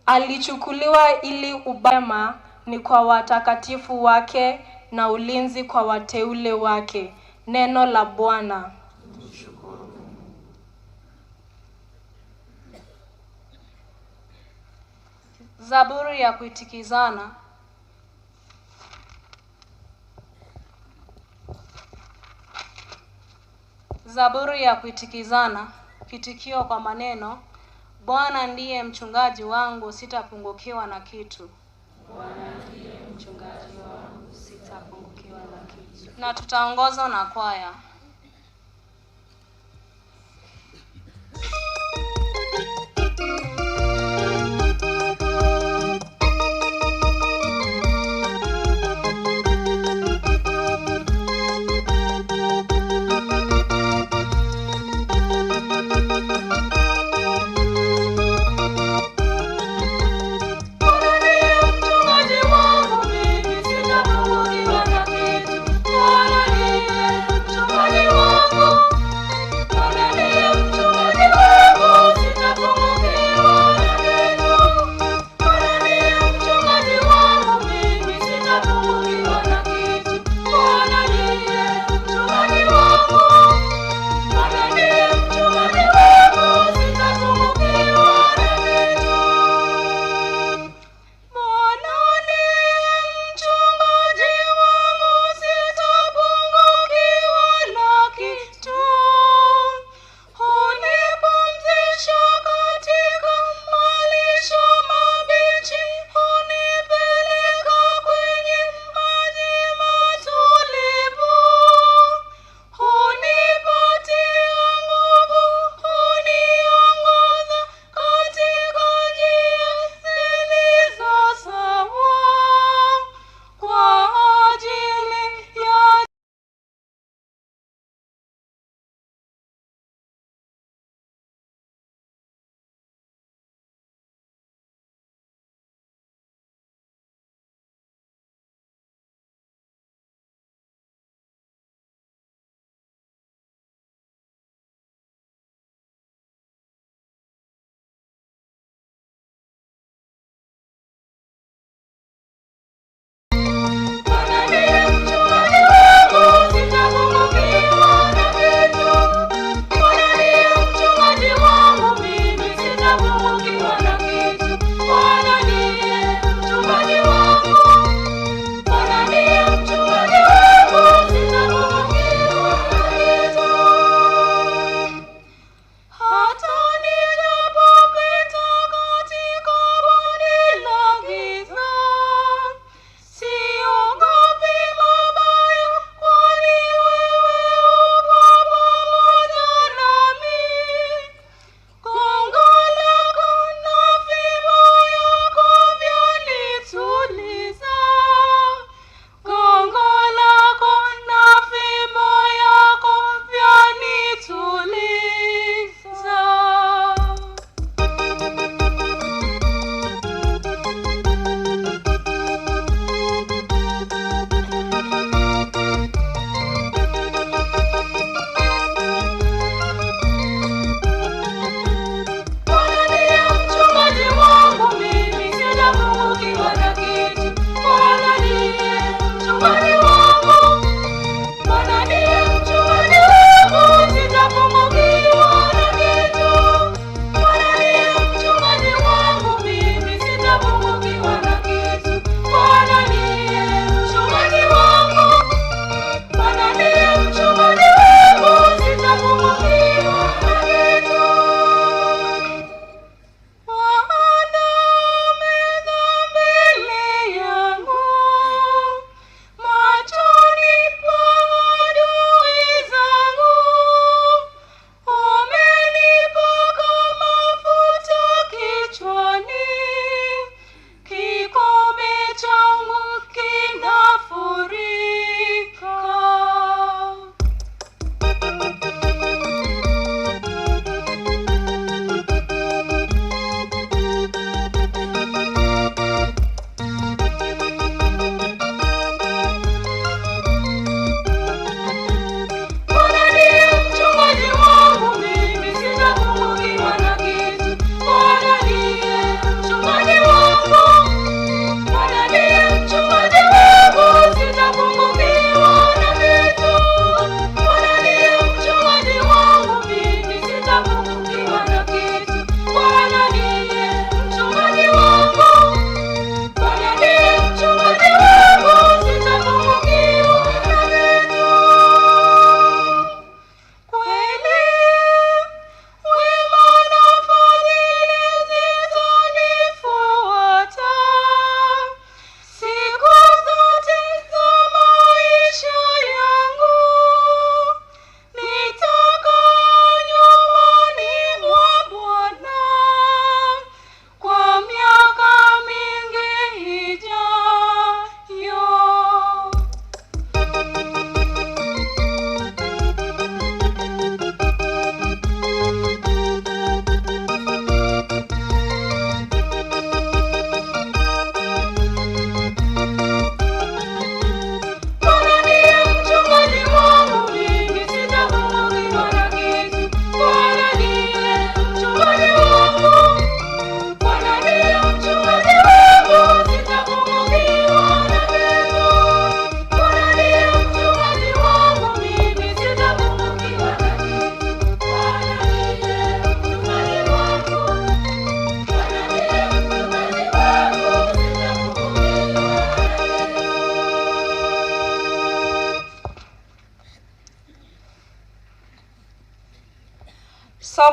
Alichukuliwa ili ubema ni kwa watakatifu wake na ulinzi kwa wateule wake. Neno la Bwana. Zaburi ya kuitikizana. Zaburi ya kuitikizana. Kitikio kwa maneno: Bwana ndiye mchungaji wangu, sitapungukiwa na kitu. Bwana ndiye mchungaji wangu, sitapungukiwa na kitu. Na tutaongozwa na kwaya. Bwana ndiye mchungaji wangu,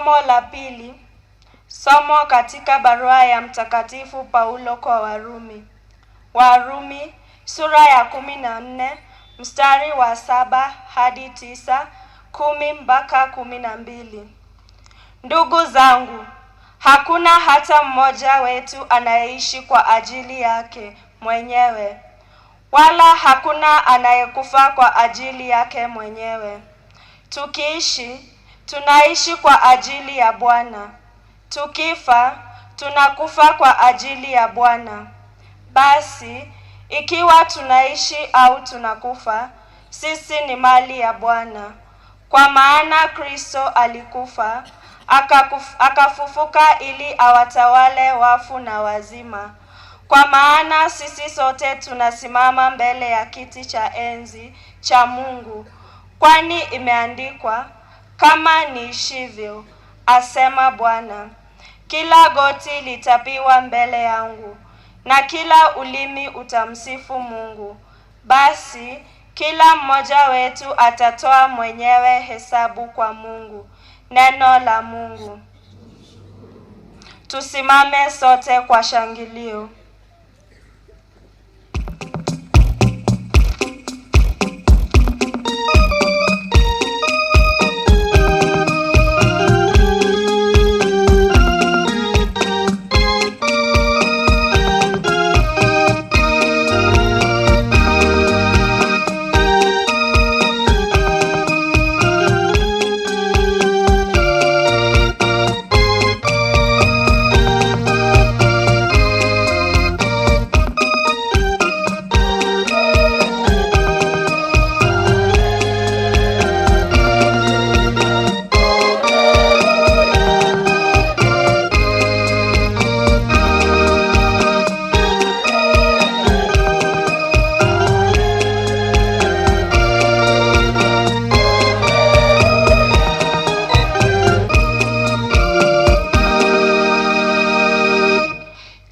Somo la pili. Somo katika barua ya Mtakatifu Paulo kwa Warumi. Warumi sura ya 14 mstari wa 7 hadi 9, 10 mpaka 12. Ndugu zangu, hakuna hata mmoja wetu anayeishi kwa ajili yake mwenyewe, wala hakuna anayekufa kwa ajili yake mwenyewe. Tukiishi, tunaishi kwa ajili ya Bwana. Tukifa, tunakufa kwa ajili ya Bwana. Basi, ikiwa tunaishi au tunakufa, sisi ni mali ya Bwana. Kwa maana Kristo alikufa, akafufuka ili awatawale wafu na wazima. Kwa maana sisi sote tunasimama mbele ya kiti cha enzi cha Mungu. Kwani imeandikwa, kama niishivyo, asema Bwana, kila goti litapiwa mbele yangu, na kila ulimi utamsifu Mungu. Basi, kila mmoja wetu atatoa mwenyewe hesabu kwa Mungu. Neno la Mungu. Tusimame sote kwa shangilio.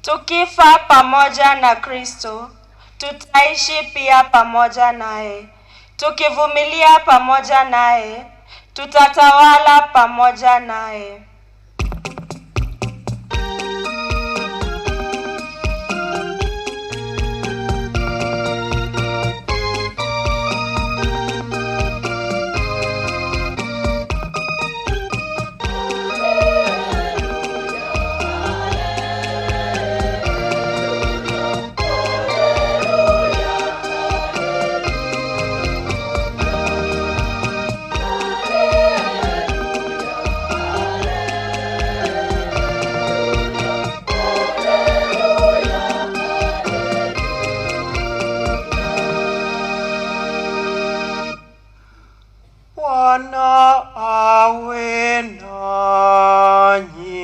Tukifa pamoja na Kristo, tutaishi pia pamoja naye. Tukivumilia pamoja naye, tutatawala pamoja naye. Bwana awe nanyi.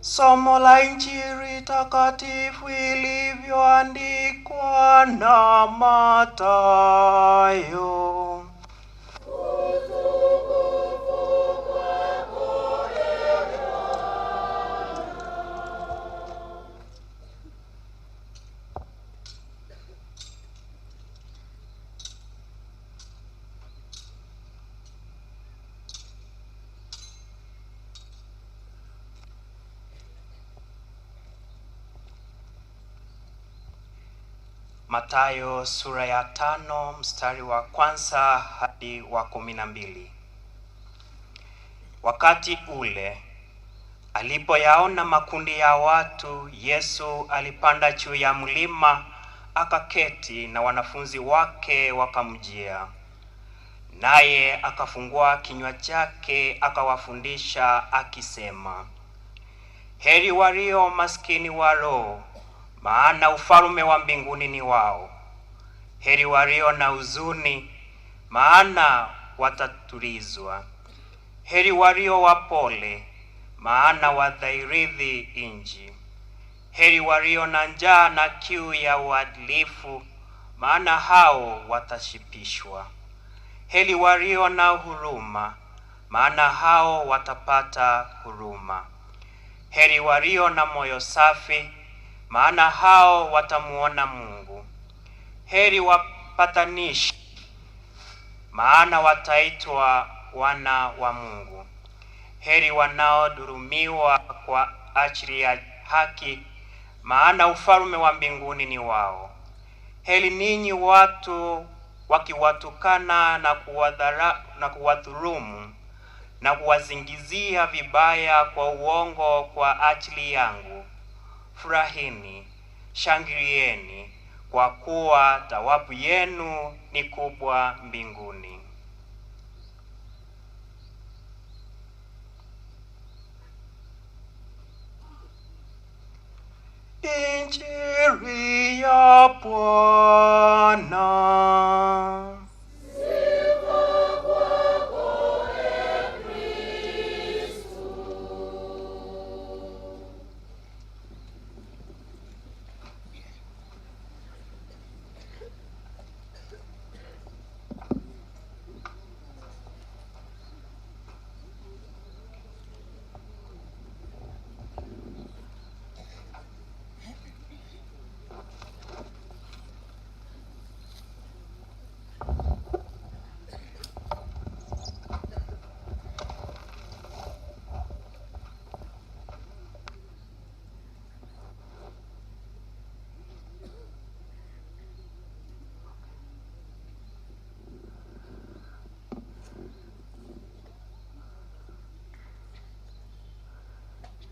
Somo la Injili takatifu ilivyoandikwa na Mathayo. Mathayo sura ya 5 mstari wa 1 hadi wa 12. Wakati ule alipoyaona makundi ya watu, Yesu alipanda juu ya mlima akaketi, na wanafunzi wake wakamjia. Naye akafungua kinywa chake akawafundisha akisema, heri walio maskini wa roho, maana ufalme wa mbinguni ni wao. Heri walio na huzuni, maana watatulizwa. Heri walio wapole, maana watairithi nchi. Heri walio na njaa na kiu ya uadilifu, maana hao watashibishwa. Heri walio na huruma, maana hao watapata huruma. Heri walio na moyo safi, maana hao watamuona Mungu. Heri wapatanishi, maana wataitwa wana wa Mungu. Heri wanaodhulumiwa kwa ajili ya haki, maana ufalme wa mbinguni ni wao. Heri ninyi watu wakiwatukana na kuwadhulumu na kuwazingizia vibaya kwa uongo kwa ajili yangu. Furahini, shangilieni, kwa kuwa thawabu yenu ni kubwa mbinguni. Injili ya Bwana.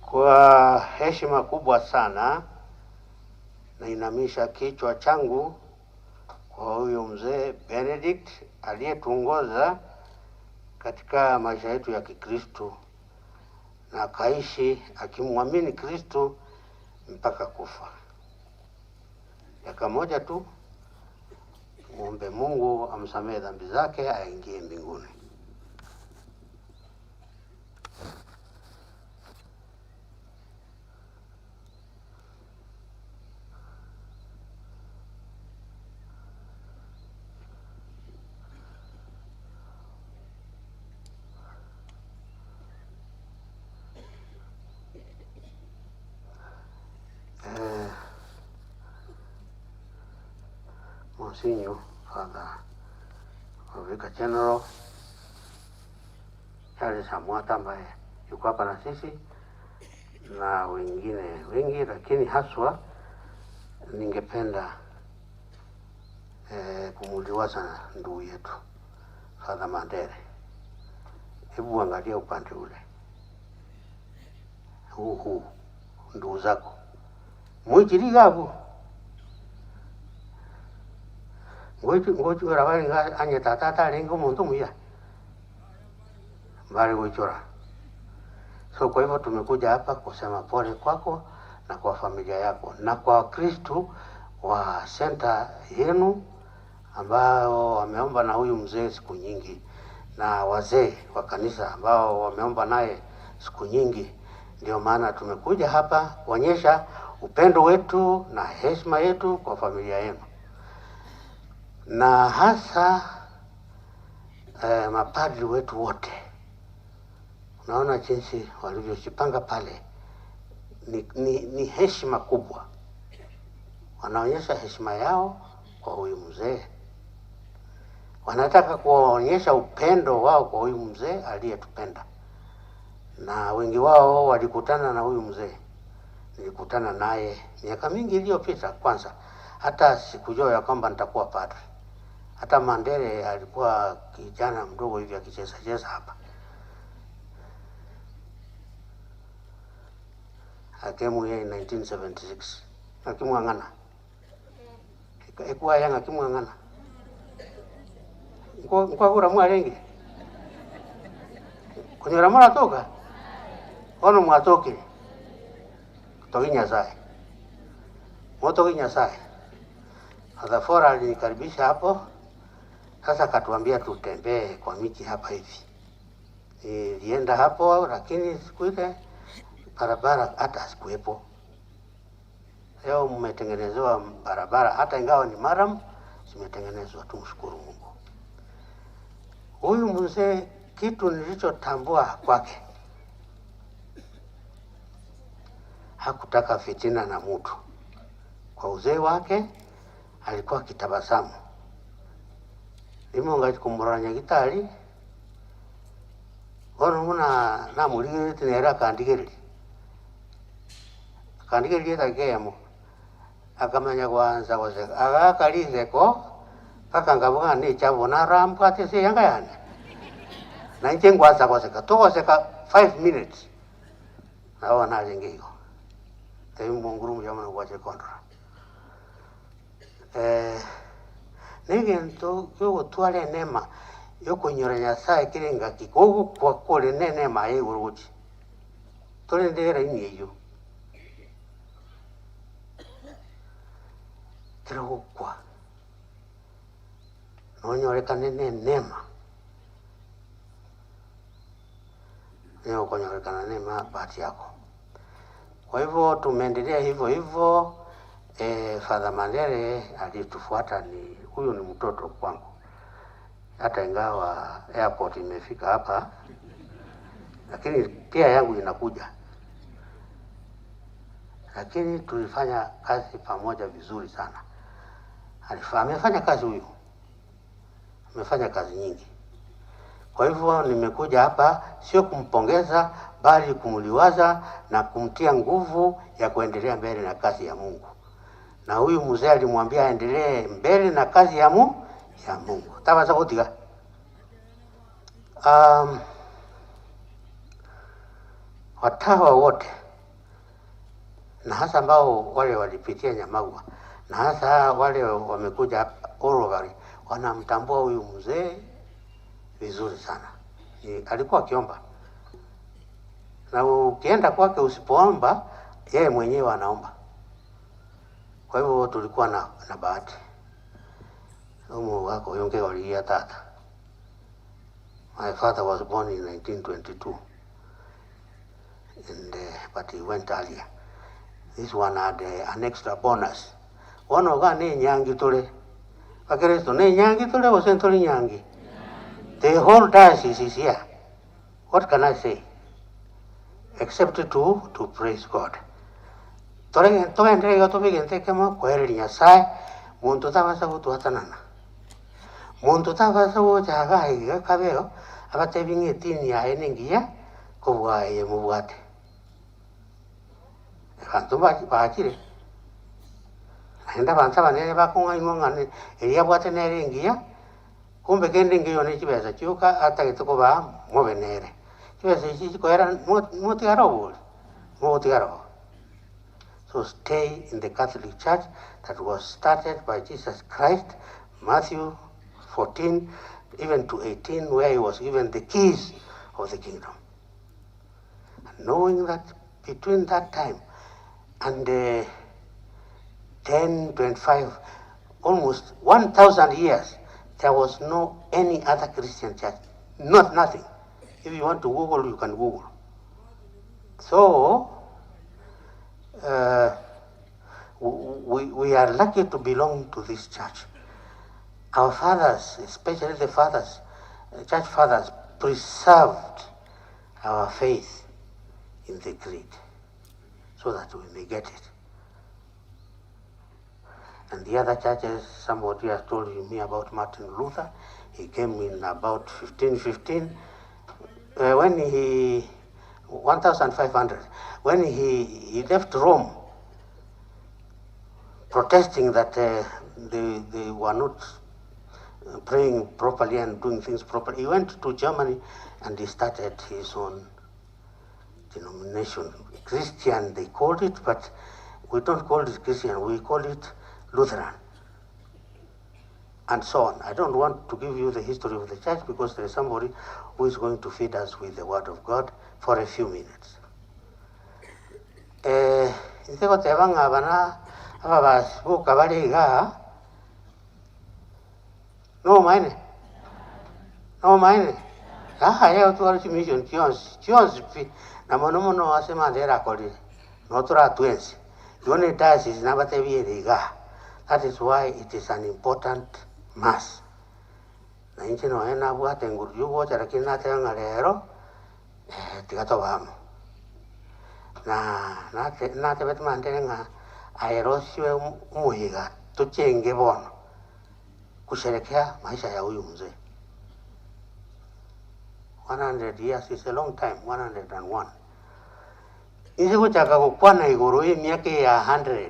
Kwa heshima kubwa sana nainamisha kichwa changu kwa huyu mzee Benedict aliyetuongoza katika maisha yetu ya Kikristo na akaishi akimwamini Kristo mpaka kufa. Dakika moja tu muombe Mungu amsamehe dhambi zake aingie mbinguni. Monsignor Father Vicar General Charles Amwata ambaye yuko hapa na sisi na wengine wengi, lakini haswa ningependa kumuliwaza ndugu yetu Father Mandere. Hebu angalia upande ule huu ndugu zako mwitiriga hapo ngoju rawali nga anya tata lengo muntu muya bali gochora. So kwa hivyo tumekuja hapa kusema pole kwako na kwa familia yako na kwa Kristo wa center yenu ambao wameomba na huyu mzee siku nyingi na wazee wa kanisa ambao wameomba naye siku nyingi. Ndio maana tumekuja hapa kuonyesha upendo wetu na heshima yetu kwa familia yenu, na hasa mapadri wetu wote. Unaona jinsi walivyojipanga pale, ni heshima kubwa. Wanaonyesha heshima yao kwa huyu mzee, wanataka kuonyesha upendo wao kwa huyu mzee aliyetupenda. Na wengi wao walikutana na huyu mzee. Nilikutana naye miaka mingi iliyopita. Kwanza hata sikujua ya kwamba nitakuwa padri. Hata Mandere alikuwa kijana mdogo hivi akicheza hapa. Akemu yeye 1976. Akimwangana. Ekuwa yanga akimwangana. Kwa kura mwarengi. Kunyora mara toka. Ono mwatoki. Kutoki Nyasaye. Motoki Nyasaye. Hadhafora alinikaribisha hapo. Sasa akatuambia tutembee kwa miti hapa hivi. Nilienda hapo, lakini siku ile barabara hata sikuwepo. Leo mmetengenezewa barabara, hata ingawa ni maram, zimetengenezwa. Tumshukuru Mungu. Huyu mzee, kitu nilichotambua kwake, hakutaka fitina na mtu. Kwa uzee wake alikuwa kitabasamu. Imo ngati kumuranya gitari. Ono muna na muligire tinera kandigere. Kandigere yetagemo. Akamanya kwanza kose. Agakalize ko paka ngabuga ni chabona rampa tese yanga yana. Na nchengwaza kose ka tokose ka 5 minutes. Naona jengiko. Tayo monguru mjamana kwache kontra. Negento yo tuale nema yo konyoranya sa kirenga kikogu kwa kole nene mai uruchi. Tole ndera ini yo. Tero kwa. Nonyore kanene nema. Yo konyore kanene nema bahati yako. Kwa hivyo tumeendelea hivyo. Father Mandere alitufuata, ni huyu ni mtoto kwangu. Hata ingawa airport imefika hapa, lakini pia yangu inakuja. Lakini tulifanya kazi pamoja vizuri sana. Amefanya kazi huyu. Amefanya kazi nyingi. Kwa hivyo nimekuja hapa sio kumpongeza bali kumuliwaza na kumtia nguvu ya kuendelea mbele na kazi ya Mungu. Na huyu mzee alimwambia aendelee mbele na kazi ya Mungu. Tabaza kutiga. Watawa wote na hasa ambao wale walipitia Nyamagwa na hasa wale wamekuja Orogari wanamtambua huyu mzee vizuri sana. Alikuwa akiomba. Na ukienda kwake usipoomba, yeye mwenyewe anaomba. Kwa hivyo tulikuwa na bahati. Umu wako yonge waliya tata. My father was born in 1922. But he went earlier. This one had an extra bonus. One of them nyangi tole. Pakeresto nyangi tole was entering nyangi. The whole diocese is here. What can I say? Except to praise God. Toga entrega to bigente kama kweli Nyasaye muntu tabasa kutuatanana. Muntu tabasa wojaga iga kabeo abate bingitini ya enengia kubwa ye mubwate. Kantumba bakire. Enda banza banene bakunga imongane elia bwate nerengia. Kumbe kende ngiyo ne kibeza cyuka atagitoko ba mobenere. Kibeza iki ko era mutigaro. So stay in the Catholic Church that was started by Jesus Christ, Matthew 14, even to 18, where he was given the keys of the kingdom. And knowing that between that time and 10, 25, almost 1,000 years, there was no any other Christian church. Nothing. If you want to Google, you can Google. So, we are lucky to belong to this church. Our fathers, especially the fathers, church fathers, preserved our faith in the creed so that we may get it. And the other churches, somebody has told me about Martin Luther. He came in about 1515 when he 1500 when he left Rome, protesting that they were not praying properly and doing things properly. He went to Germany and he started his own denomination. Christian they called it, but we don't call it Christian, we call it Lutheran, and so on. I don't want to give you the history of the church because there is somebody who is going to feed us with the word of God for a few minutes. Inteko tebanga bana ababas buka baliga no mine ya tuwali mission tions na mono asema ndera koli no tura twensi yone diocese na batebieriga. That is why it is an important mass. Na inchi no ena bwate ngurjugo charakina tenga lero tigato vamo. Na te bet mantenga aerosio muhiga tuchenge bono kusherekea maisha ya huyu mzee. 100 years is a long time. 101 isi kuchaka kukwana iguru hii miaka ya 100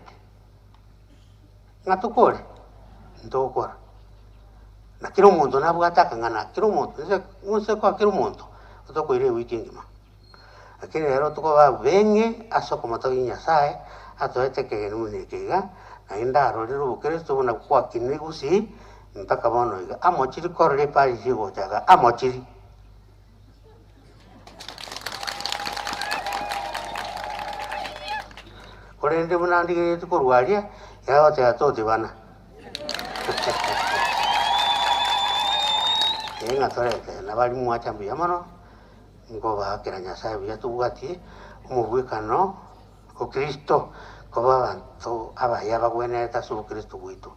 ngatukore ndokora na kila muntu nabwataka ngana kila muntu nse kwa kila muntu utokwire wiki ngima, lakini lero tuko ba benge asoko matoki Nyasaye atoetekege nunekiga na indaro rero Kristo buna kwa kinigusi mpaka bono iga amochiri korre pali sigo chaga amochiri korende buna ndige tukorwalia yao te atote bana enga torete na bali mwacha mbiyamano ngo bakira Nyasaye byatubwati umubwikano o Kristo koba bantu abaya bagweneta su Kristo gwitu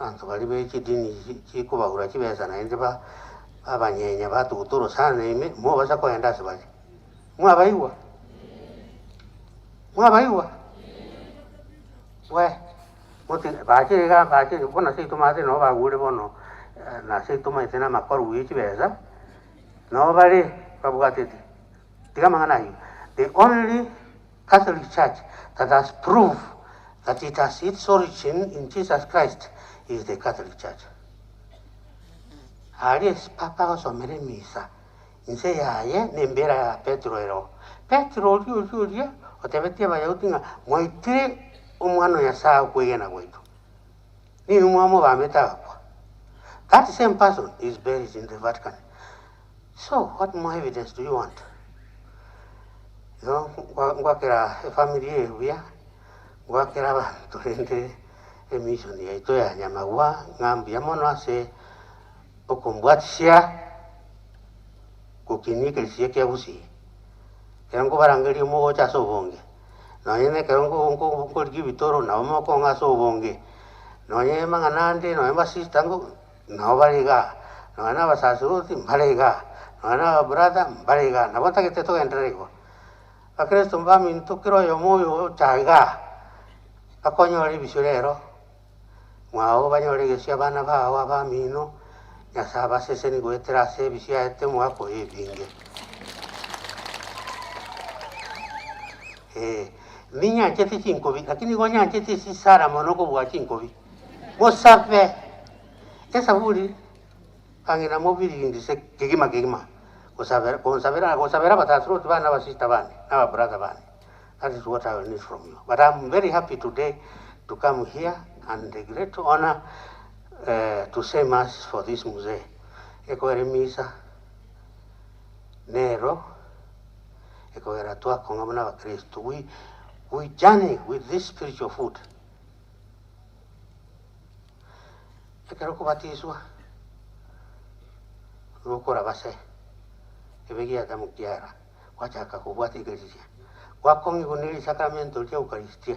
antu bali bechi dini chiko bahura chibeza na ende ba abanyenya batuturo sana ime mo basa ko enda sebali mwabaiwa we muti bachi bona se tomate no bagure bono na se tomate na makoru chibeza no bali babwatiti tigamangana hiyo. The only Catholic Church that has proved that it has its origin in Jesus Christ is the Catholic Church. Aries Papa osomere misa inse yaye nembera ya Petro ero Petro uliulia otebetia bayautinga mwaitire umwano ya saa kwegena kwetu ni umwamo bameta kwa. That same person is buried in the Vatican. So what more evidence do you want? Yo ngwakera family yebuya ngwakera abantu rende emission ya ito ya nyamagwa ngambi ya mono ase okumbwatisha kukinike lisieke abusi kerango barangeli mo cha sobonge no yene kerango ngo gibitoro na mo ko nga sobonge no yene manganande no emba sistango no bariga no na basasuruti bariga no na brada bariga na bota que te toca entrego a Cristo mbami ntukiro yo moyo chaiga akonyo ri bisurero mwao banyore gesia bana bawa bamino Nyasaba sese ni gwetera se bisia ete mwako ebinge minya cheti chinkobi lakini gonya cheti si sara monoko bwa chinkobi mosape esa buri angina mobili ndise kigima kusabera batasuru bana basista bane na brother bane. That is what I will need from you. But I'm very happy today to come here and a great honor to say mass for this muzee. Eko ere misa nero eko era tua kongamana wa Kristo. We journey with this spiritual food. Ekero kubatizwa ukora base ebegia tamukiara wachaka kubwati iglesia wakongi kunili sacramento ya Eucharistia.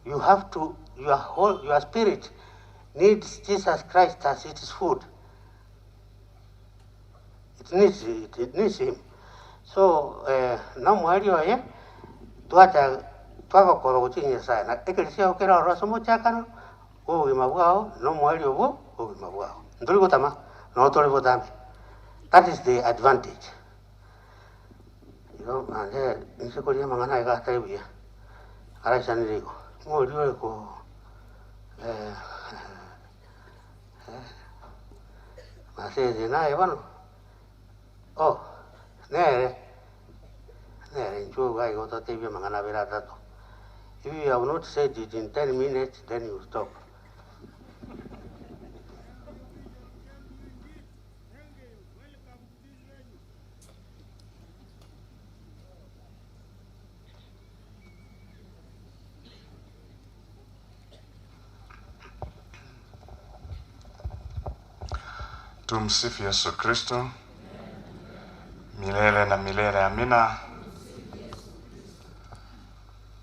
You have to your spirit needs Jesus Christ as its food. It needs him. So na mwali oye tuacha twako kwa kuchinya sana iglesia okera rosomo chakano o imabwao no mwali obo o imabwao nduri gutama no tole botambi. That is the advantage. You know, and insikolia mangana ga taibia ara sanirigo ngoliwe ko maseze na ebano oh nere nchuo ga go to taibia mangana bera tato. If you have not said it in 10 minutes, then you stop. Tumsifu Yesu Kristo. Milele na milele amina.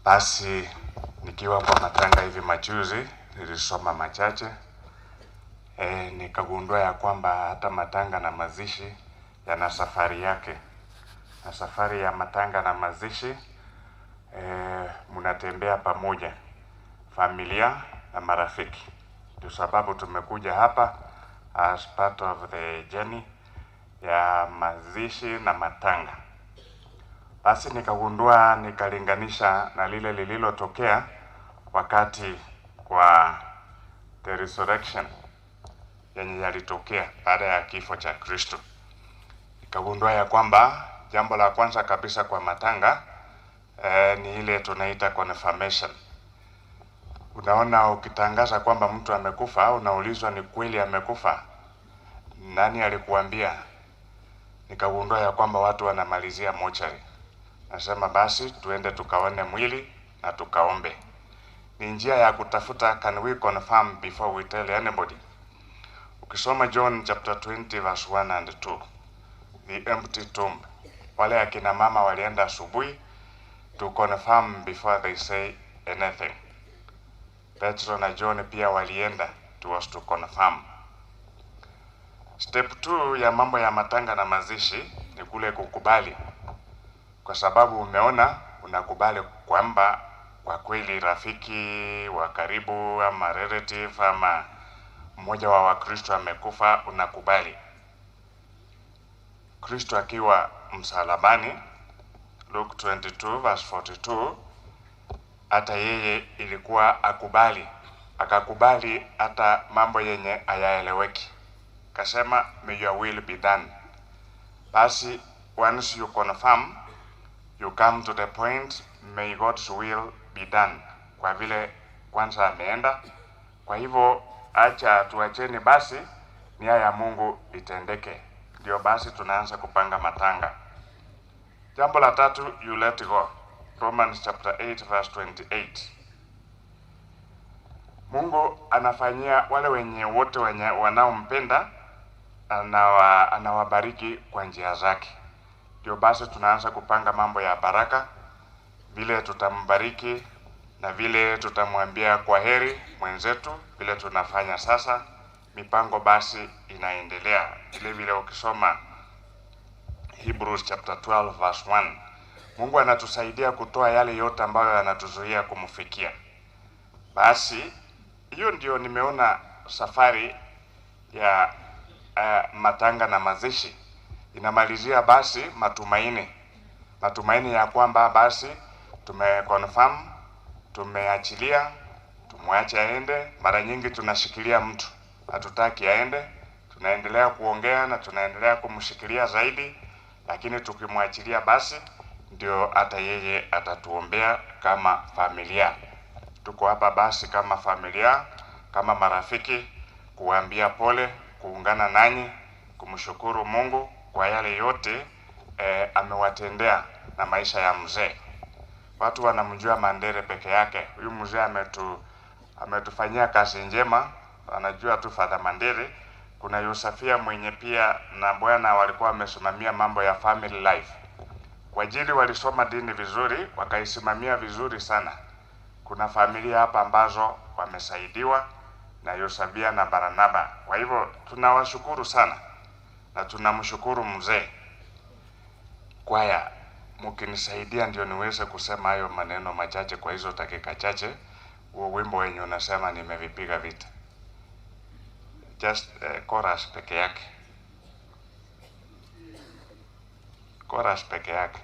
Basi nikiwa kwa matanga hivi majuzi nilisoma machache nikagundua ya kwamba hata matanga na mazishi yana safari yake. Na safari ya matanga na mazishi mnatembea pamoja. familia na marafiki. Ndio sababu tumekuja hapa as part of the journey ya mazishi na matanga. Basi nikagundua, nikalinganisha na lile lililotokea wakati wa the resurrection yenye yalitokea baada ya kifo cha Kristo. Nikagundua ya kwamba jambo la kwanza kabisa kwa matanga ni ile tunaita confirmation. Unaona, ukitangaza kwamba mtu amekufa, unaulizwa ni kweli amekufa, nani alikuambia? Nikagundua ya kwamba watu wanamalizia mochari. Nasema basi tuende tukaone mwili na tukaombe. Ni njia ya kutafuta, can we confirm before we tell anybody. Ukisoma John chapter 20 verse 1 and 2, the empty tomb, wale akina mama walienda asubuhi to confirm before they say anything. Petro na John pia walienda to confirm. Step 2 ya mambo ya matanga na mazishi ni kule kukubali. Kwa sababu umeona, unakubali kwamba kwa kweli rafiki wa karibu ama relative ama mmoja wa Wakristo amekufa, unakubali. Kristo akiwa msalabani, Luke 22 verse 42, hata yeye ilikuwa akubali. Akakubali hata mambo yenye hayaeleweki. Kasema, may your will be done. Basi once you confirm, you come to the point, may God's will be done. Kwa vile kwanza ameenda, kwa hivyo acha tuacheni basi nia ya Mungu itendeke. Ndio basi tunaanza kupanga matanga. Jambo la tatu, you let go. Romans chapter 8 verse 28. Mungu anafanyia wale wenye wote wenye wanaompenda, anawabariki kwa njia zake. Ndio basi tunaanza kupanga mambo ya baraka, vile tutambariki na vile tutamwambia kwa heri mwenzetu, vile tunafanya sasa. Mipango basi inaendelea. Vile ukisoma Hebrews chapter 12 verse 1, Mungu anatusaidia kutoa yale yote ambayo yanatuzuia kumfikia. Basi hiyo ndio nimeona safari ya matanga na mazishi inamalizia basi matumaini ya kwamba basi tumeconfirm, tumeachilia, tumwache aende. Mara nyingi tunashikilia mtu, hatutaki aende, tunaendelea kuongea na tunaendelea kumshikilia zaidi, lakini tukimwachilia basi ndio hata yeye atatuombea kama familia. Tuko hapa basi kama familia, kama marafiki, kuambia pole, kuungana nanyi, kumshukuru Mungu kwa yale yote amewatendea na maisha ya mzee. Watu wanamjua Mandere peke yake. Huyu mzee ametufanyia kazi njema, anajua tu Father Mandere. Kuna Yosafia mwenye pia na bwana walikuwa wamesimamia mambo ya family life. Kwa ajili walisoma dini vizuri, wakaisimamia vizuri sana. Kuna familia hapa ambazo wamesaidiwa na Yosafia na Baranaba. Kwa hivyo tunawashukuru sana na tunamshukuru mzee. Kwaya, mkinisaidia ndio niweze kusema hayo maneno machache kwa hizo dakika chache. Huo wimbo wenye unasema nimevipiga vita. Just chorus peke yake. Chorus peke yake.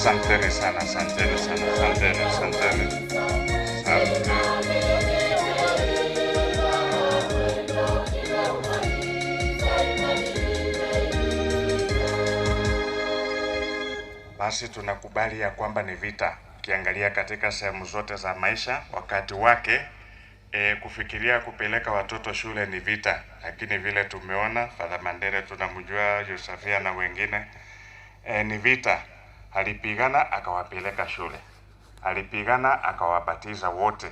Asanteni sana, asanteni sana, asanteni, asanteni. Basi tunakubali ya kwamba ni vita. Ukiangalia katika sehemu zote za maisha, wakati wake kufikiria kupeleka watoto shule ni vita, lakini vile tumeona Father Mandere, tunamjua Yusafia na wengine, ni vita. Alipigana akawapeleka shule, alipigana akawabatiza wote,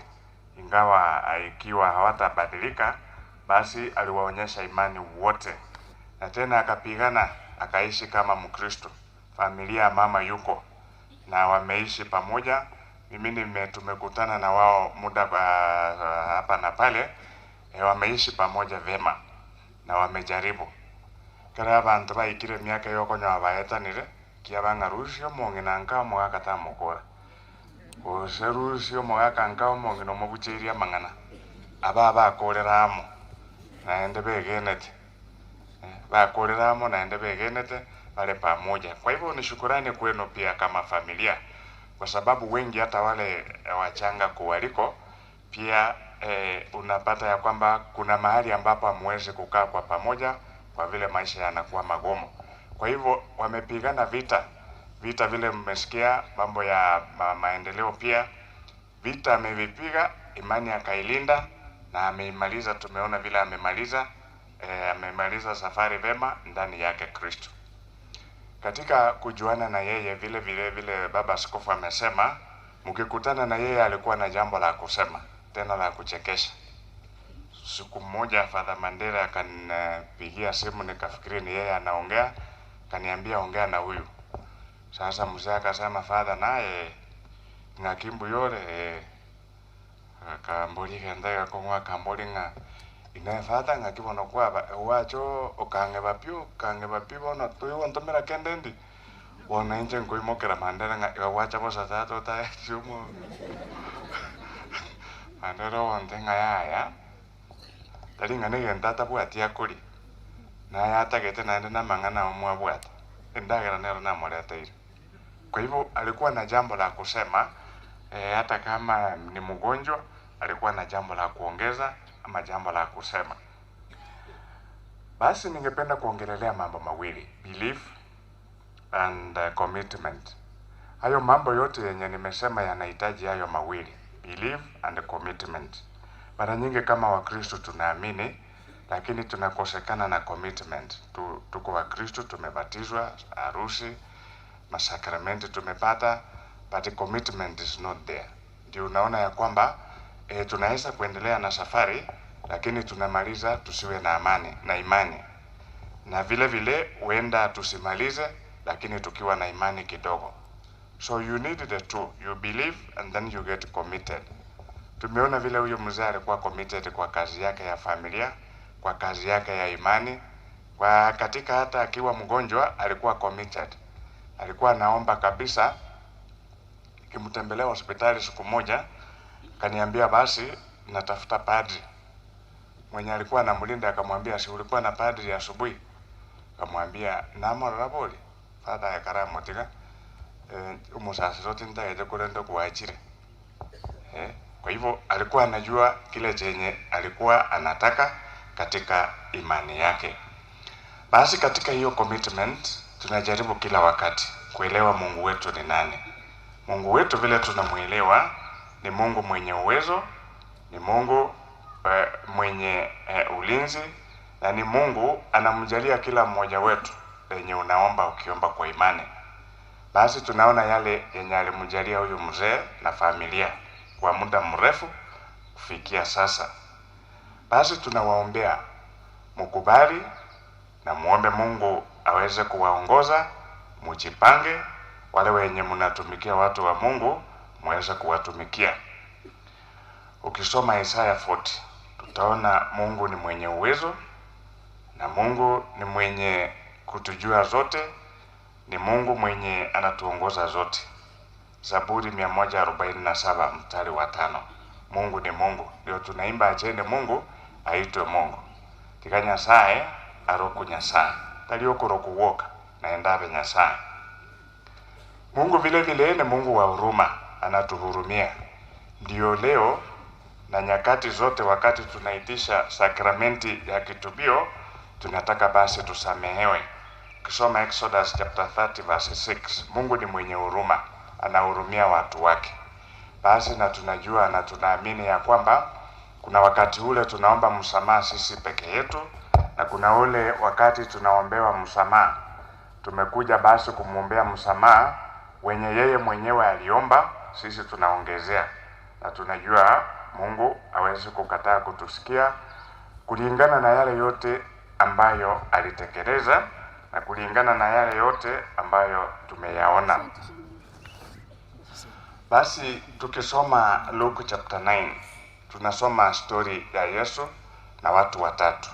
ingawa ikiwa hawatabadilika basi aliwaonyesha imani wote, na tena akapigana akaishi kama Mkristo. Familia mama yuko na wameishi pamoja. Mimi tumekutana na wao muda hapa na pale, wameishi pamoja vema na wamejaribu kara abantu baikire miaka yoko nya baetanire kiabanga rusio monginanga mwaka mukora o serusio mwaka nka mongino mubuchiria mangana aba koreramo naende begenete bakoreramo naende begenete wale pamoja. Kwa hivyo ni shukurani kwenu pia kama familia, kwa sababu wengi hata wale wachanga kuwaliko pia unapata ya kwamba kuna mahali ambapo hamwezi kukaa kwa pamoja kwa vile maisha yanakuwa magumu. Kwa hivyo wamepigana vita vile mmesikia mambo ya maendeleo, pia vita amevipiga, imani akailinda na ameimaliza. Tumeona vile amemaliza safari vema ndani yake Kristo. Katika kujuana na yeye vile baba askofu amesema, mkikutana na yeye alikuwa na jambo la kusema tena la kuchekesha. Siku moja Father Mandere akanipigia simu, nikafikiri ni yeye anaongea, kaniambia ongea na huyu. Sasa mzee akasema Father naye ngakimbu yore akamboli kenda kwa kamboli nga ina Father ngakibona kwa wacho okange bapio na tuyo ntomera kendendi wona nje ngoimokera Mandere nga wacha bosa tato ta chumo Mandere wonde nga ya taringa ne yenda bwati yakuri na yatagete naende na mangana omwa bwati endagera nero na moreta ile. Kwa hivyo alikuwa na jambo la kusema, hata kama ni mgonjwa alikuwa na jambo la kuongeza ama jambo la kusema. Basi ningependa kuongelelea mambo mawili, belief and commitment. Hayo mambo yote yenye nimesema yanahitaji hayo mawili, belief and commitment. Mara nyingi kama Wakristo tunaamini, lakini tunakosekana na commitment. Tuko Wakristo, tumebatizwa, harusi, masakramenti tumepata, but commitment is not there. Ndio unaona ya kwamba tunaweza kuendelea na safari, lakini tunamaliza tusiwe na amani na imani, na vile huenda tusimalize lakini tukiwa na imani kidogo. So you need the two, you believe and then you get committed. Tumeona vile huyo mzee alikuwa committed kwa kazi yake ya familia, kwa kazi yake ya imani, kwa katika hata akiwa mgonjwa alikuwa committed. Alikuwa anaomba kabisa. Kimtembelea hospitali siku moja, kaniambia basi natafuta padri. Mwenye alikuwa anamlinda akamwambia si ulikuwa na padri asubuhi? Akamwambia namo raboli Father yakara motiga umusasiroti ntaje kurendo kuachire. Kwa hivyo alikuwa anajua kile chenye alikuwa anataka katika imani yake. Basi katika hiyo commitment tunajaribu kila wakati kuelewa Mungu wetu ni nani. Mungu wetu vile tunamuelewa ni Mungu mwenye uwezo, ni Mungu mwenye ulinzi, na ni Mungu anamjalia kila mmoja wetu yenye unaomba ukiomba kwa imani. Basi tunaona yale yenye alimjalia huyu mzee na familia kwa muda mrefu kufikia sasa. Basi tunawaombea mkubali na muombe Mungu aweze kuwaongoza, mujipange, wale wenye mnatumikia watu wa Mungu muweze kuwatumikia. Ukisoma Isaya 40 tutaona Mungu ni mwenye uwezo, na Mungu ni mwenye kutujua zote, ni Mungu mwenye anatuongoza zote. Zaburi 147 mstari wa 5. Mungu ni Mungu. Ndio tunaimba achende Mungu aitwe Mungu. Tikanya sae aroku nyasaye. Taliokoro kuwoka na endabe nyasaye. Mungu vile vile ni Mungu wa huruma, anatuhurumia. Ndio leo na nyakati zote wakati tunaitisha sakramenti ya kitubio, tunataka basi tusamehewe. Kisoma Exodus chapter 30 verse 6, Mungu ni mwenye huruma, anahurumia watu wake. Basi na tunajua na tunaamini ya kwamba kuna wakati ule tunaomba msamaha sisi peke yetu, na kuna ule wakati tunaombewa msamaha. Tumekuja basi kumwombea msamaha wenye yeye mwenyewe aliomba, sisi tunaongezea. Na tunajua Mungu hawezi kukataa kutusikia kulingana na yale yote ambayo alitekeleza na kulingana na yale yote ambayo tumeyaona. Basi tukisoma Luke chapter 9, tunasoma story ya Yesu na watu watatu.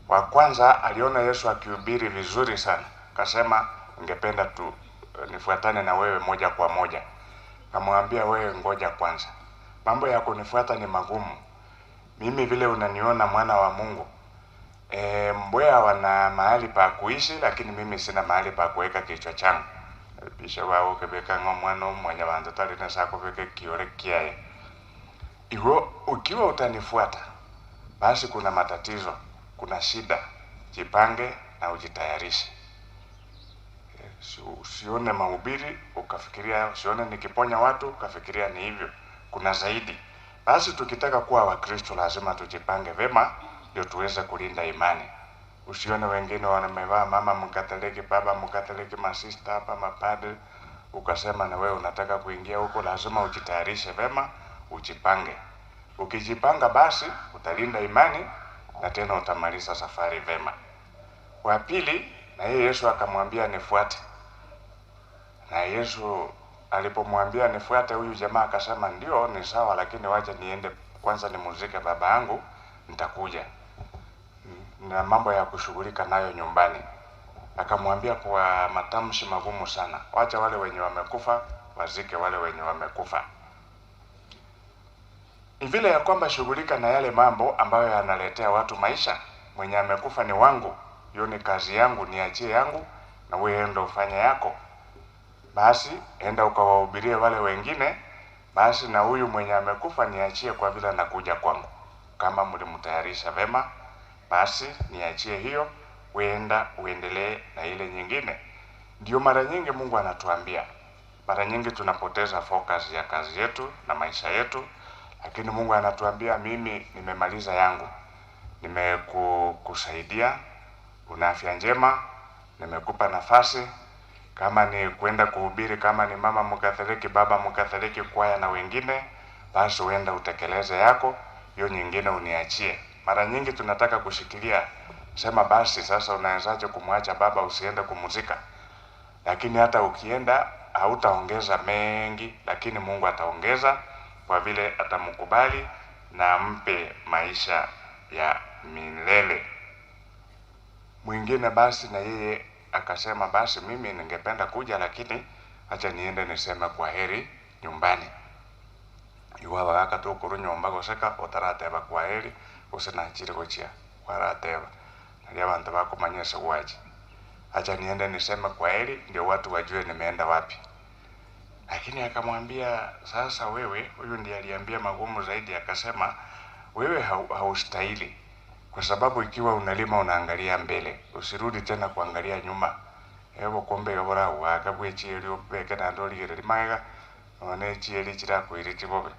Wa kwanza aliona Yesu akihubiri vizuri sana, akasema ningependa tu nifuatane na wewe moja kwa moja. Kamwambia, wewe ngoja kwanza, mambo ya kunifuata ni magumu. Mimi vile unaniona mwana wa Mungu, mbweha wana mahali pa kuishi, lakini mimi sina mahali pa kuweka kichwa changu. Bisha wao kebeka mwana mmoja wanza tali na sako peke kiore kiae. Ukiwa utanifuata, basi kuna matatizo, kuna shida. Jipange na ujitayarishe. Usione mahubiri ukafikiria, usione nikiponya watu ukafikiria ni hivyo. Kuna zaidi. Basi tukitaka kuwa Wakristo lazima tujipange vema ndio tuweze kulinda imani. Usione wengine wamevaa mama Mkatoliki, baba Mkatoliki, masista hapa, mapadre, ukasema na wewe unataka kuingia huko. Lazima ujitayarishe vema, ujipange. Ukijipanga basi utalinda imani na tena utamaliza safari vema. Wa pili, na yeye Yesu akamwambia nifuate. Na Yesu alipomwambia nifuate, huyu jamaa akasema ndio ni sawa, lakini wacha niende kwanza nimuzike baba yangu, nitakuja. Na mambo ya kushughulika nayo nyumbani. Akamwambia kwa matamshi magumu sana, wacha wale wenye wamekufa wazike wale wenye wamekufa. Ni vile ya kwamba shughulika na yale mambo ambayo yanaletea watu maisha. Mwenye amekufa ni wangu, hiyo ni kazi yangu, niachie yangu, na wewe enda ufanye yako. Basi enda ukawahubirie wale wengine, basi na huyu mwenye amekufa niachie kwa vile anakuja kwangu. Kama mlimtayarisha vema, basi niachie hiyo, uenda uendelee na ile nyingine. Ndio mara nyingi Mungu anatuambia. Mara nyingi tunapoteza focus ya kazi yetu na maisha yetu, lakini Mungu anatuambia mimi nimemaliza yangu. Nimekusaidia, una afya njema, nimekupa nafasi. Kama ni kwenda kuhubiri, kama ni mama Mkatoliki, baba Mkatoliki, kwaya na wengine, basi uenda utekeleze yako, hiyo nyingine uniachie. Mara nyingi tunataka kushikilia, sema basi sasa unawezaje kumwacha baba usiende kumuzika. Lakini hata ukienda hautaongeza mengi, lakini Mungu ataongeza kwa vile atamkubali na ampe maisha ya milele. Mwingine basi na yeye akasema basi mimi ningependa kuja, lakini acha niende niseme kwa heri nyumbani. Iwawa wakatokuru nyumba goseka otarateba kwa heri usina chiri gochia warateba. Ndio abantu bakumanyesha waje. Acha niende niseme kwa heri ndio watu wajue nimeenda wapi. Lakini akamwambia sasa wewe, huyu ndiye aliambia magumu zaidi, akasema wewe haustahili. Kwa sababu ikiwa unalima unaangalia mbele, usirudi tena kuangalia nyuma. Hebu kombe bora waka bwechieli obeke na ndoli gere maiga one chieli chira kuiriti bobe.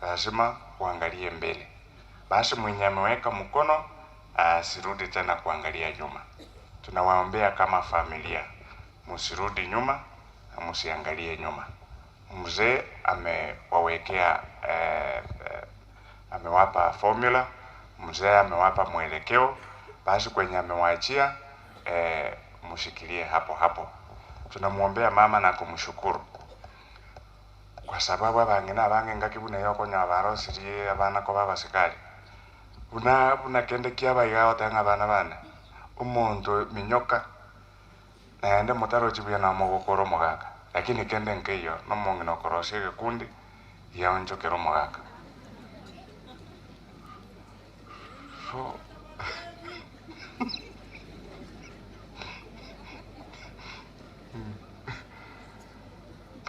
Lazima uangalie mbele. Basi mwenye ameweka mkono asirudi tena kuangalia nyuma. Tunawaombea kama familia, msirudi nyuma na msiangalie nyuma. Mzee amewawekea amewapa formula, mzee amewapa mwelekeo, basi kwenye amewaachia mshikilie hapo hapo. Tunamuombea mama na kumshukuru kwa sababu abangina abange ngakibuna yoko nyabaro siri abana ko babasikali una kende kiaba igao tanga bana umuntu minyoka naende mutaro chibuya na mogokoro mogaka, lakini kende nkeyo no mongino korose kundi ya onjokero mogaka. So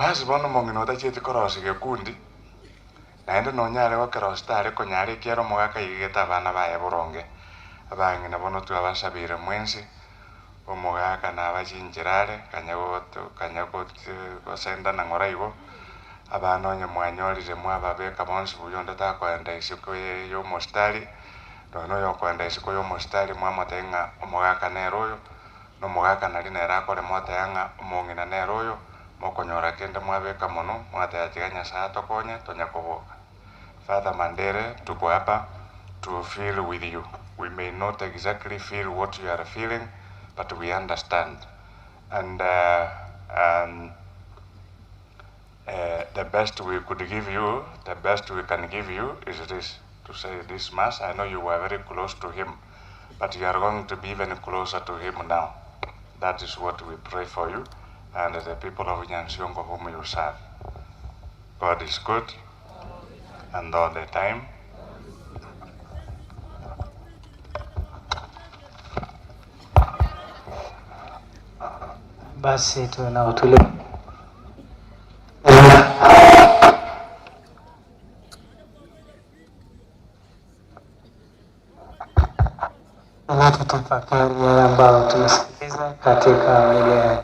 basi bono mongino tacheti korosige kundi naende nonyare gokerostare konyare kiero mogaka igeta abana baye boronge abang'ina bono twabasabire mwensi omogaka nabachinchirare kanya ng'ora igo abana onye mwanyorire mwababeka bonsi buyonde takoenda isiko y'omostari nono yokwenda isiko y'omostari mwamotebia ng'a omogaka nere oyo nomogaka nari nere akore mwotebia ng'a omong'ina nere oyo mokonyora kende mwabeka mono mwatebia tiga Nyasaye atokonye tonya koboka. Father Mandere, tuko hapa to feel with you. We may not exactly feel what you are feeling, but we understand. And the best we could give you, the best we can give you is this, to say this Mass. I know you were very close to him, but you are going to be even closer to him now. That is what we pray for you and the people of Nyansiongo whom you serve. God is good, and all the time. Basi tuwe na utulivu. Na tutafakari yale ambayo tumesikiliza katika ile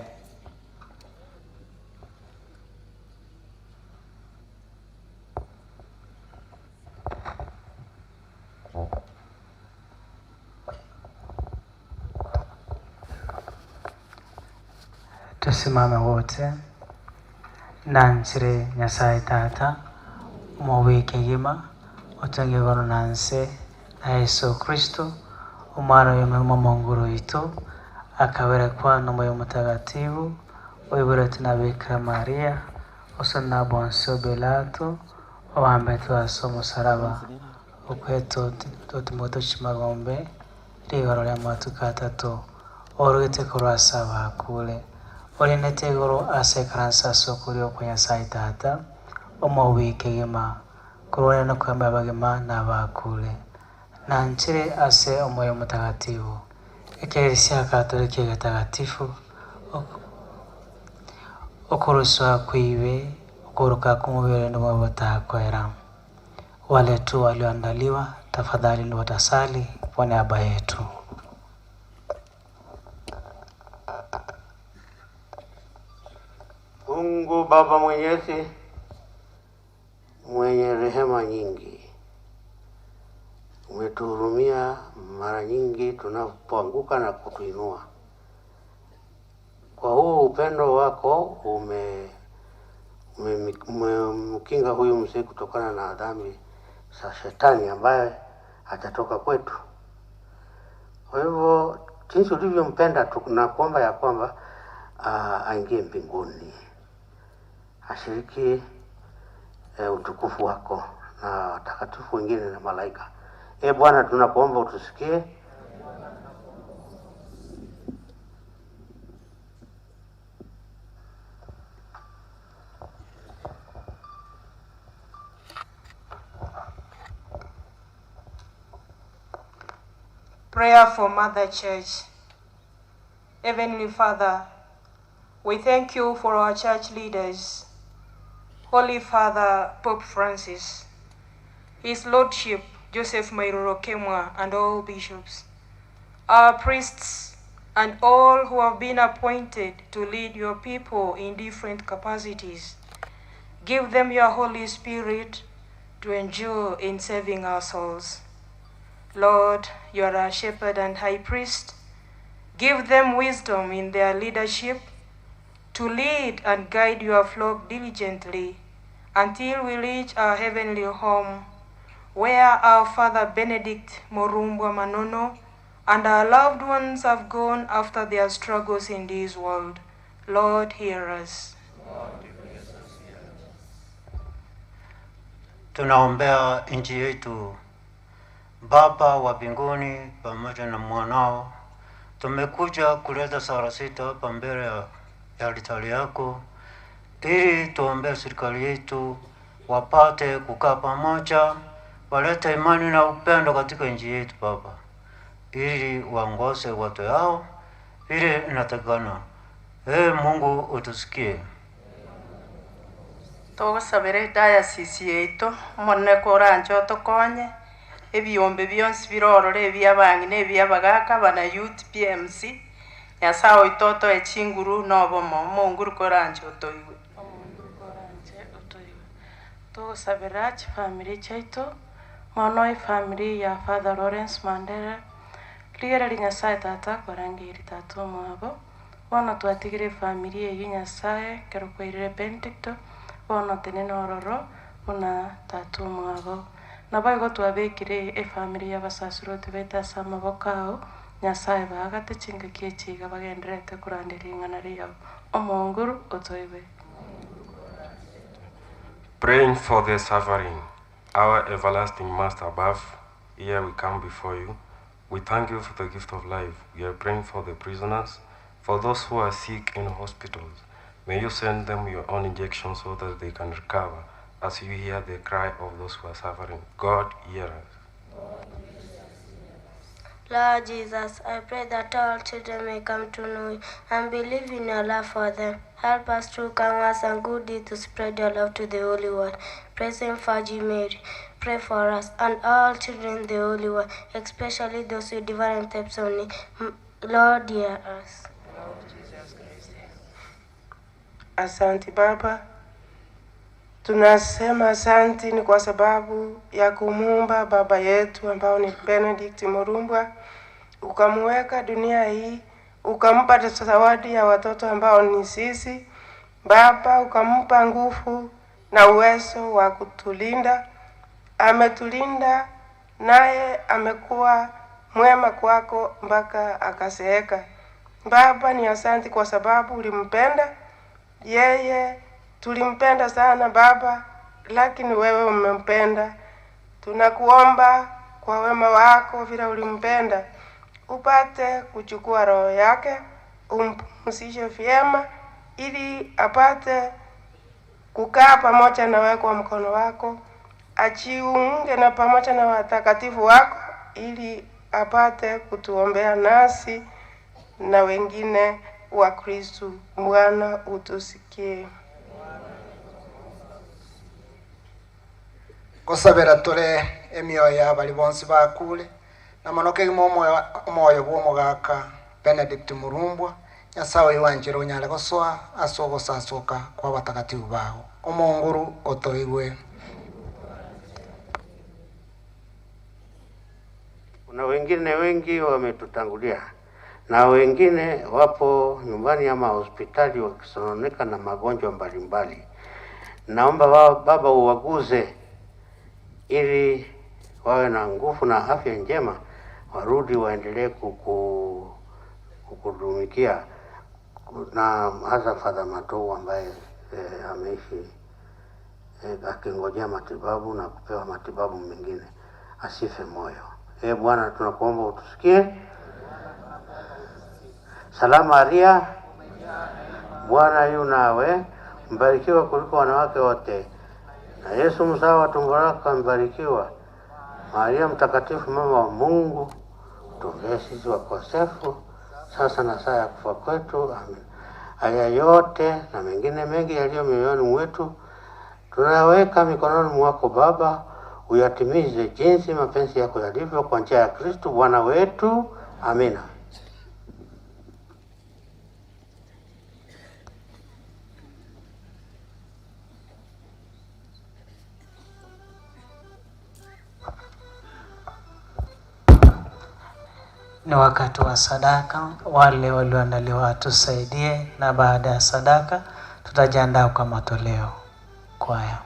tusimame wote. Nansire Nyasaye Tata mowike gima otange gono nanse na Yesu Kristo umwana w'Imana Mongoro ito akaberekwa n'Umwoyo Mutagatifu oiburete na Bikira Maria osona bonso belato owambe twaso musaraba ukweto totimoto chimagombe rigoro lya matukatato orugete kurasaba kule orinete goro asekaransa sokuri okwa Nyasaye Tata omowike gima kurone no kwamba bagema n'abakule nanchire ase Omwoyo Mutagatifu Ekeresia Katolika gatagatifu okuruswa kwiwe okuruka kumubiri ndio watakwera. Wale tu walioandaliwa tafadhali ndio watasali kwa niaba yetu. Mungu Baba Mwenyezi mwenye rehema nyingi, umetuhurumia mara nyingi tunapoanguka na kutuinua. Kwa huo upendo wako umemkinga huyu mzee kutokana na dhambi za shetani ambaye hatatoka kwetu. Kwa hivyo jinsi ulivyompenda tunakuomba ya kwamba aingie mbinguni, ashiriki utukufu wako na watakatifu wengine na malaika. Bwana tunakuomba utusikie. Prayer for Mother Church. Heavenly Father, we thank you for our church leaders, Holy Father Pope Francis, His Lordship Joseph Mairorokemwa and all bishops, our priests and all who have been appointed to lead your people in different capacities. Give them your Holy Spirit to endure in saving our souls. Lord, you are our shepherd and high priest. Give them wisdom in their leadership to lead and guide your flock diligently until we reach our heavenly home, where our Father Benedict Morumbwa Manono and our loved ones have gone after their struggles in this world. Lord, hear us. Tunaombea nchi yetu. Baba wa mbinguni, pamoja na mwanao, tumekuja kuleta sala sita hapa mbele ya altari yako, ili tuombee serikali yetu wapate kukaa pamoja, walete imani na upendo katika nchi yetu Baba, ili waongoze watu yao vile inatakana. Mungu utusikie. Tugusabire diocese yaitu monne korancho tokonye ebiombe byonsi birorore ebyabangi nebyabagaka bana youth PMC Nyasaye oitoto echinguru nobomo monguru korancho otoiwe tugusabira family chaitu mono family ya Father Lawrence Mandela ligere Nyasaye tata kwarangiri tatu mwabo bono twatigire family eyo Nyasaye kero kwairire Benedict bono tenene ororo una tatu mwabo nabago twabekire family y'abasasiroti beta samabokao Nyasaye bagate chinga kiechiga bagenderete kurandira ingana riyo omonguru otoibe. Praying for the suffering, our everlasting Master above, here we come before you. We thank you for the gift of life. We are praying for the prisoners, for those who are sick in hospitals. May you send them your own injection so that they can recover as you hear the cry of those who are suffering. God, hear us. Lord Jesus, I pray that all children may come to know you and believe in your love for them. Help us through kindness and good deeds to spread your love to the holy world. Praise Saint Virgin Mary. Pray for us and all children in the holy world, especially those with different types of need. Lord, hear us. Asante Baba, tunasema asante ni kwa sababu ya kumuumba baba yetu ambao ni Benedict Morumbwa, ukamweka dunia hii, ukampa zawadi ya watoto ambao ni sisi. Baba, ukampa nguvu na uwezo wa kutulinda. Ametulinda naye amekuwa mwema kwako mpaka akaseeka. Baba, ni asante kwa sababu ulimpenda yeye. Tulimpenda sana Baba, lakini wewe umempenda. Tunakuomba kwa wema wako vile ulimpenda, upate kuchukua roho yake, umpumzishe vyema ili apate kukaa pamoja na wewe kwa mkono wako, ajiunge na pamoja na watakatifu wako ili apate kutuombea nasi na wengine wa Kristo. Bwana, utusikie. Gusabira tore emioyo y'abari bonsi bakule na manoke moyo bw'omugaka Benedict Morumbwa. Nyasaye wanjiro nyale goswa asogosasoka kwa batakatifu bao omonguru otoiwe. Kuna wengine wengi wametutangulia na wengine wapo nyumbani ama hospitali wakisononeka na magonjwa mbalimbali. Naomba Baba uwaguze ili wawe na nguvu na afya njema, warudi waendelee kukudumikia, na hasa Father Matou ambaye ameishi akingojea matibabu na kupewa matibabu mengine, asife moyo. Bwana, tunakuomba utusikie. Salamu Maria, Bwana yu nawe, mbarikiwa kuliko wanawake wote, na Yesu mzao wa tumbo lako mbarikiwa. Maria mtakatifu, mama wa Mungu, tuombee sisi wakosefu, sasa na saa ya kufa kwetu. Amen. Haya yote na mengine mengi yaliyo mioyoni mwetu tunaweka mikononi mwako Baba, uyatimize jinsi mapenzi yako yalivyo kwa njia ya Kristo Bwana wetu. Amina. Ni wakati wa sadaka. Wale walioandaliwa tusaidie, na baada ya sadaka tutajiandaa kwa matoleo. Kwaya.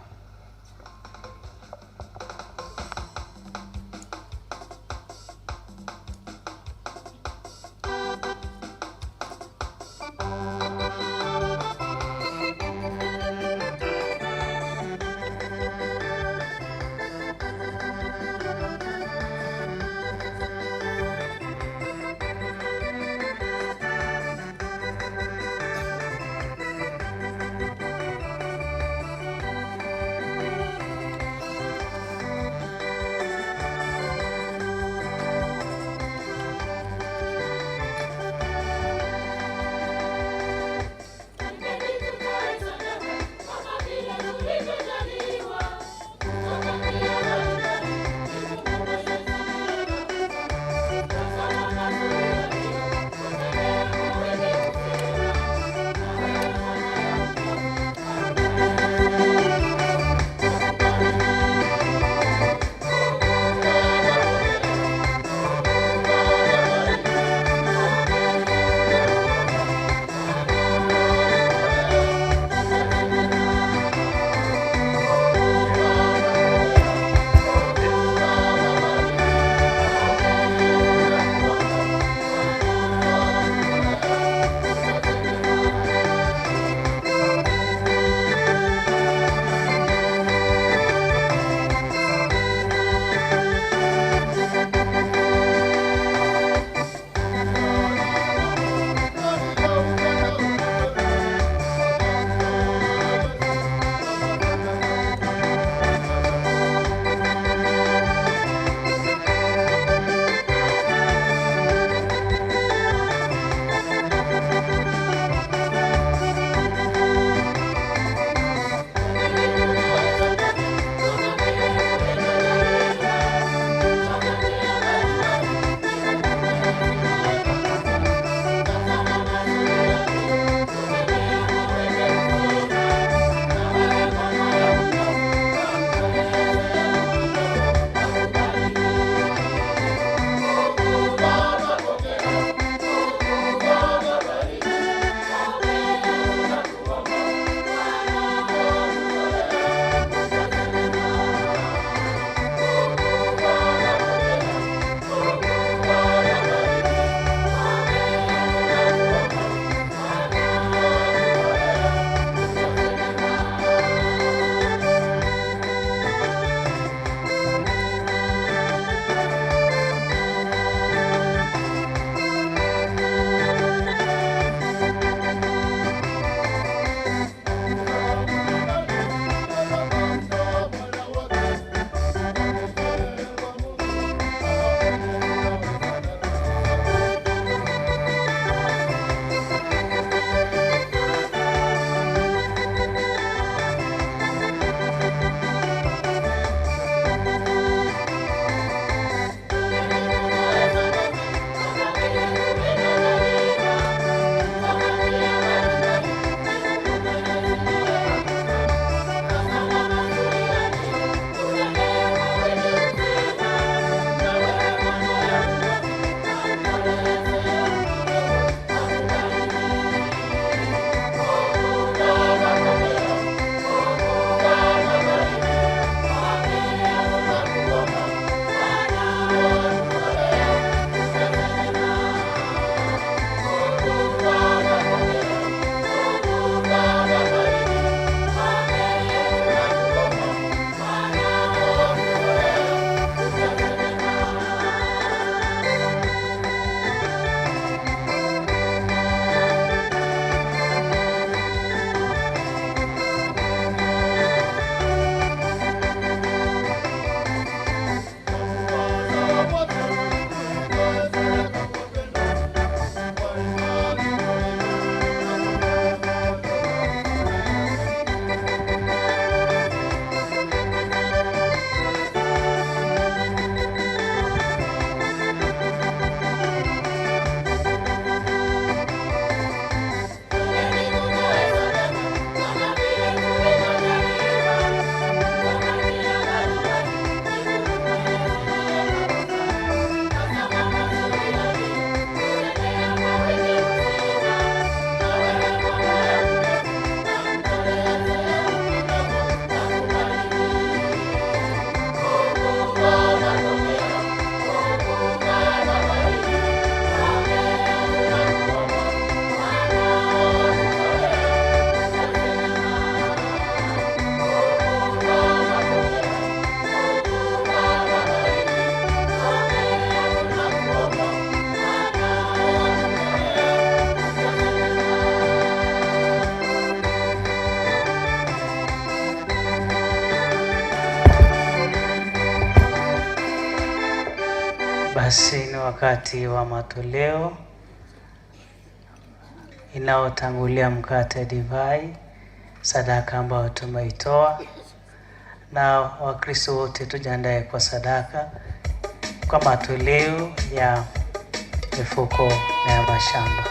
wakati wa matoleo inayotangulia mkate, divai, sadaka ambayo tumeitoa, na Wakristo wote tujiandae kwa sadaka kwa matoleo ya mifuko na ya mashamba.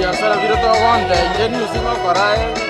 Biashara vile tunakwenda jeni usima korae.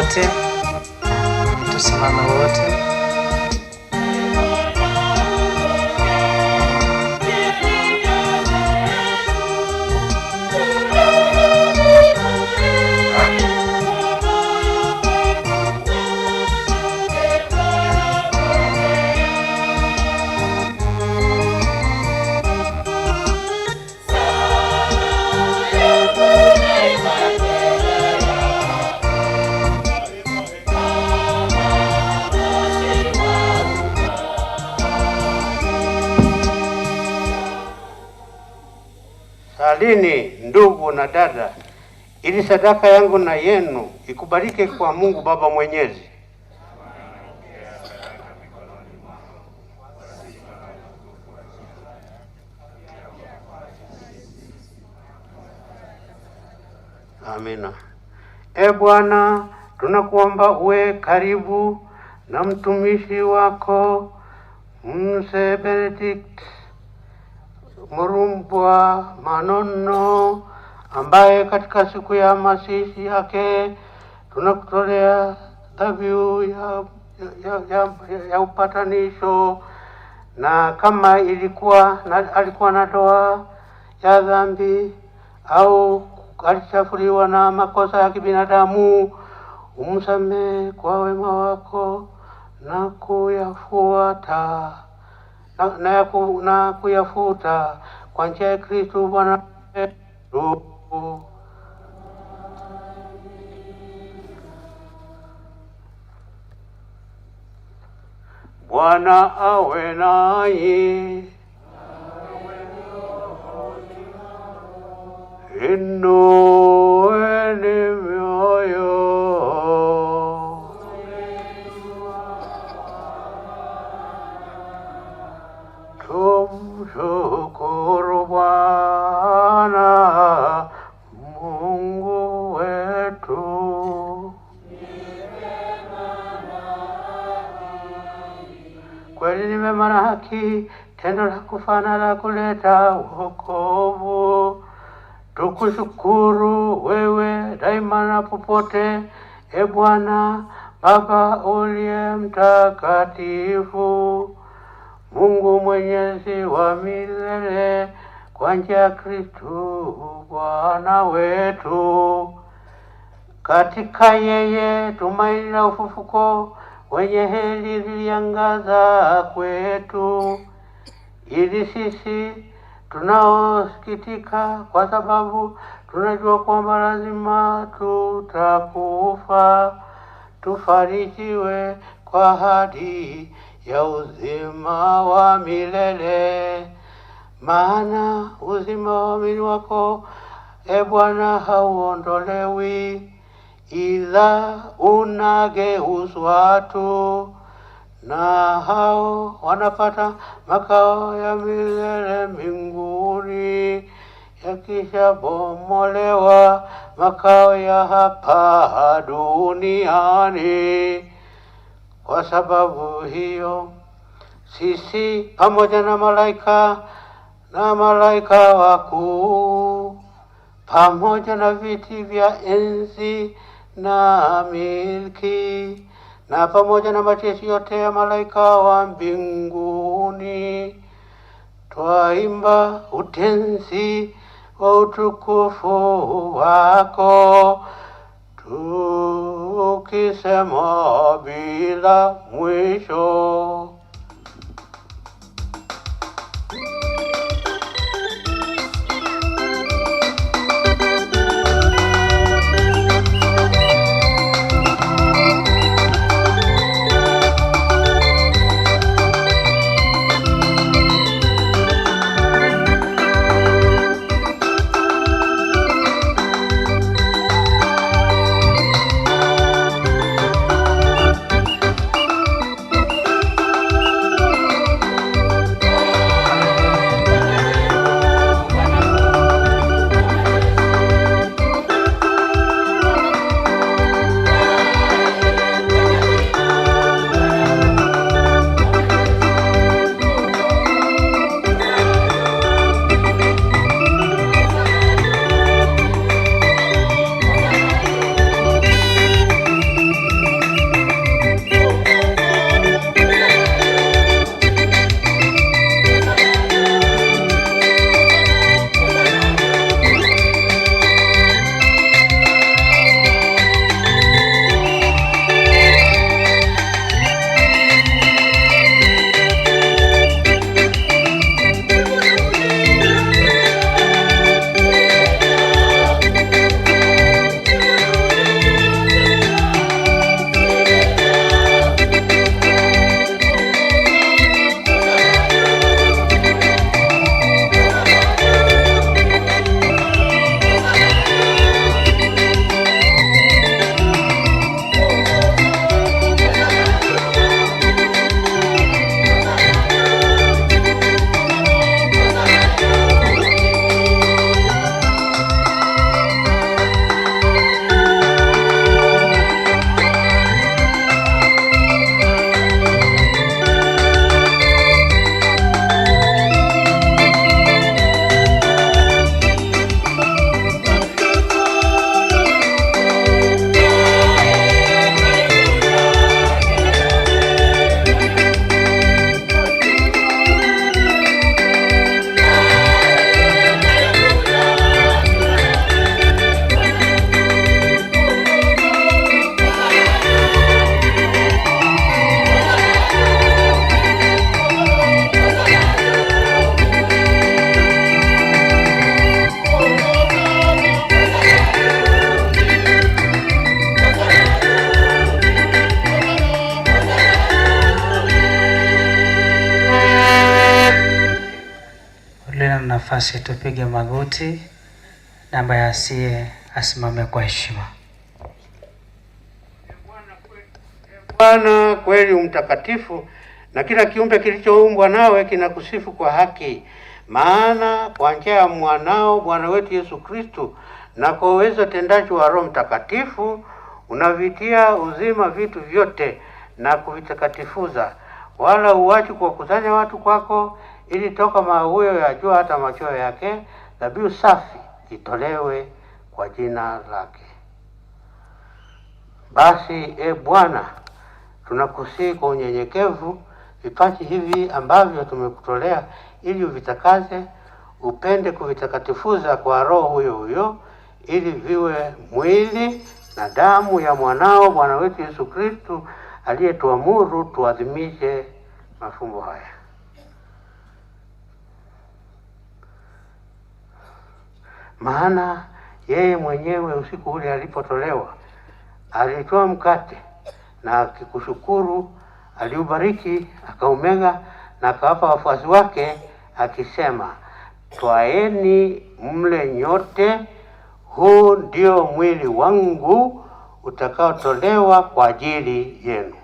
wote, tusimame wote. Salini ndugu na dada, ili sadaka yangu na yenu ikubalike kwa Mungu Baba Mwenyezi. Amina. E Bwana, tunakuomba uwe karibu na mtumishi wako Mzee Benedict Morumbwa Manono, ambaye katika siku ya mazishi yake tunakutolea dhabihu ya upatanisho, na kama alikuwa na doa ya dhambi au alichafuliwa na makosa ya kibinadamu, umsamehe kwa wema wako na kuyafuata na kuyafuta kwa njia ya Kristo Bwana wetu. Bwana awe nanyi. Inueni mioyo. Tumshukuru Bwana Mungu wetu. Kweli ni mema na haki, tendo la kufana la kuleta wokovu. Tukushukuru wewe daima na popote, e Bwana Baba uliye mtakatifu, Mungu Mwenyezi wa milele, kwa njia ya Kristo Bwana wetu. Katika yeye tumaini la ufufuko wenye heri liliangaza kwetu, ili sisi tunaosikitika kwa sababu tunajua kwamba lazima tutakufa, tufarijiwe kwa ahadi ya uzima wa milele. Maana uzima wa mwili wako, e Bwana, hauondolewi, ila unageuzwa tu, na hao wanapata makao ya milele mbinguni, yakisha bomolewa makao ya hapa duniani. Kwa sababu hiyo sisi pamoja na malaika wakuu, pamoja na viti vya enzi na milki, na pamoja na majeshi yote ya malaika wa mbinguni, twaimba utenzi wa utukufu wako, tukisema bila mwisho. tuendelee na nafasi, tupige magoti na ambaye asiye asimame kwa heshima. Bwana kweli mtakatifu, na kila kiumbe kilichoumbwa nawe kinakusifu kwa haki, maana kwa njia ya mwanao Bwana wetu Yesu Kristo na kwa uwezo tendaji wa Roho Mtakatifu unavitia uzima vitu vyote na kuvitakatifuza, wala uachi kuwakusanya watu kwako, ili toka mawio ya jua hata machweo yake dhabihu safi itolewe kwa jina lake. Basi Bwana, tunakusihi kwa unyenyekevu vipaji hivi ambavyo tumekutolea, ili uvitakaze, upende kuvitakatifuza kwa Roho huyo huyo, ili viwe mwili na damu ya mwanao Bwana wetu Yesu Kristo, aliyetuamuru tuadhimishe mafumbo haya. Maana yeye mwenyewe usiku ule alipotolewa, alitoa mkate na akikushukuru, aliubariki, akaumega na akawapa wafuasi wake akisema, twaeni mle nyote, huu ndio mwili wangu utakaotolewa kwa ajili yenu.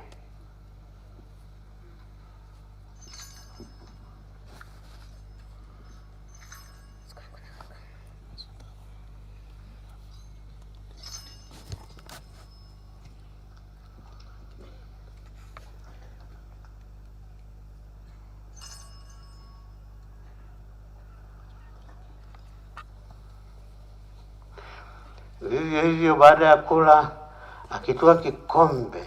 Vivyo hivyo baada ya kula, akitoa kikombe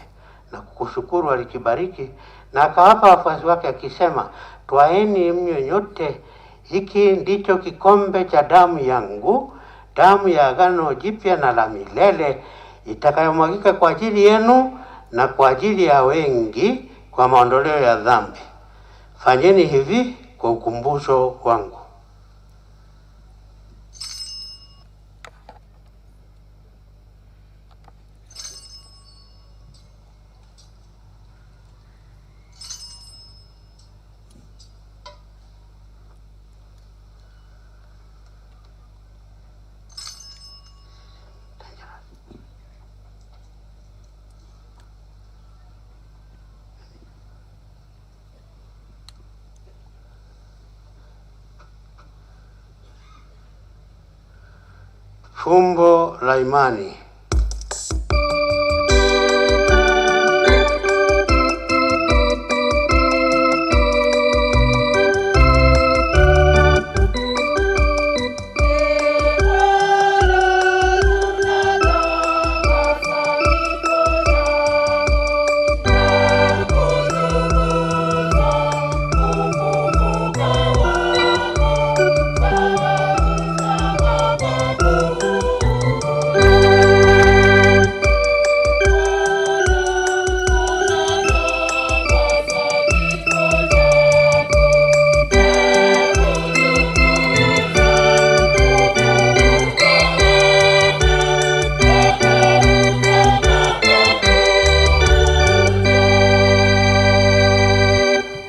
na kukushukuru, alikibariki na akawapa wafuasi wake akisema, twaeni mnywe nyote, hiki ndicho kikombe cha damu yangu, damu ya agano jipya na la milele, itakayomwagika kwa ajili yenu na kwa ajili ya wengi kwa maondoleo ya dhambi. Fanyeni hivi kwa ukumbusho wangu. Fumbo la imani.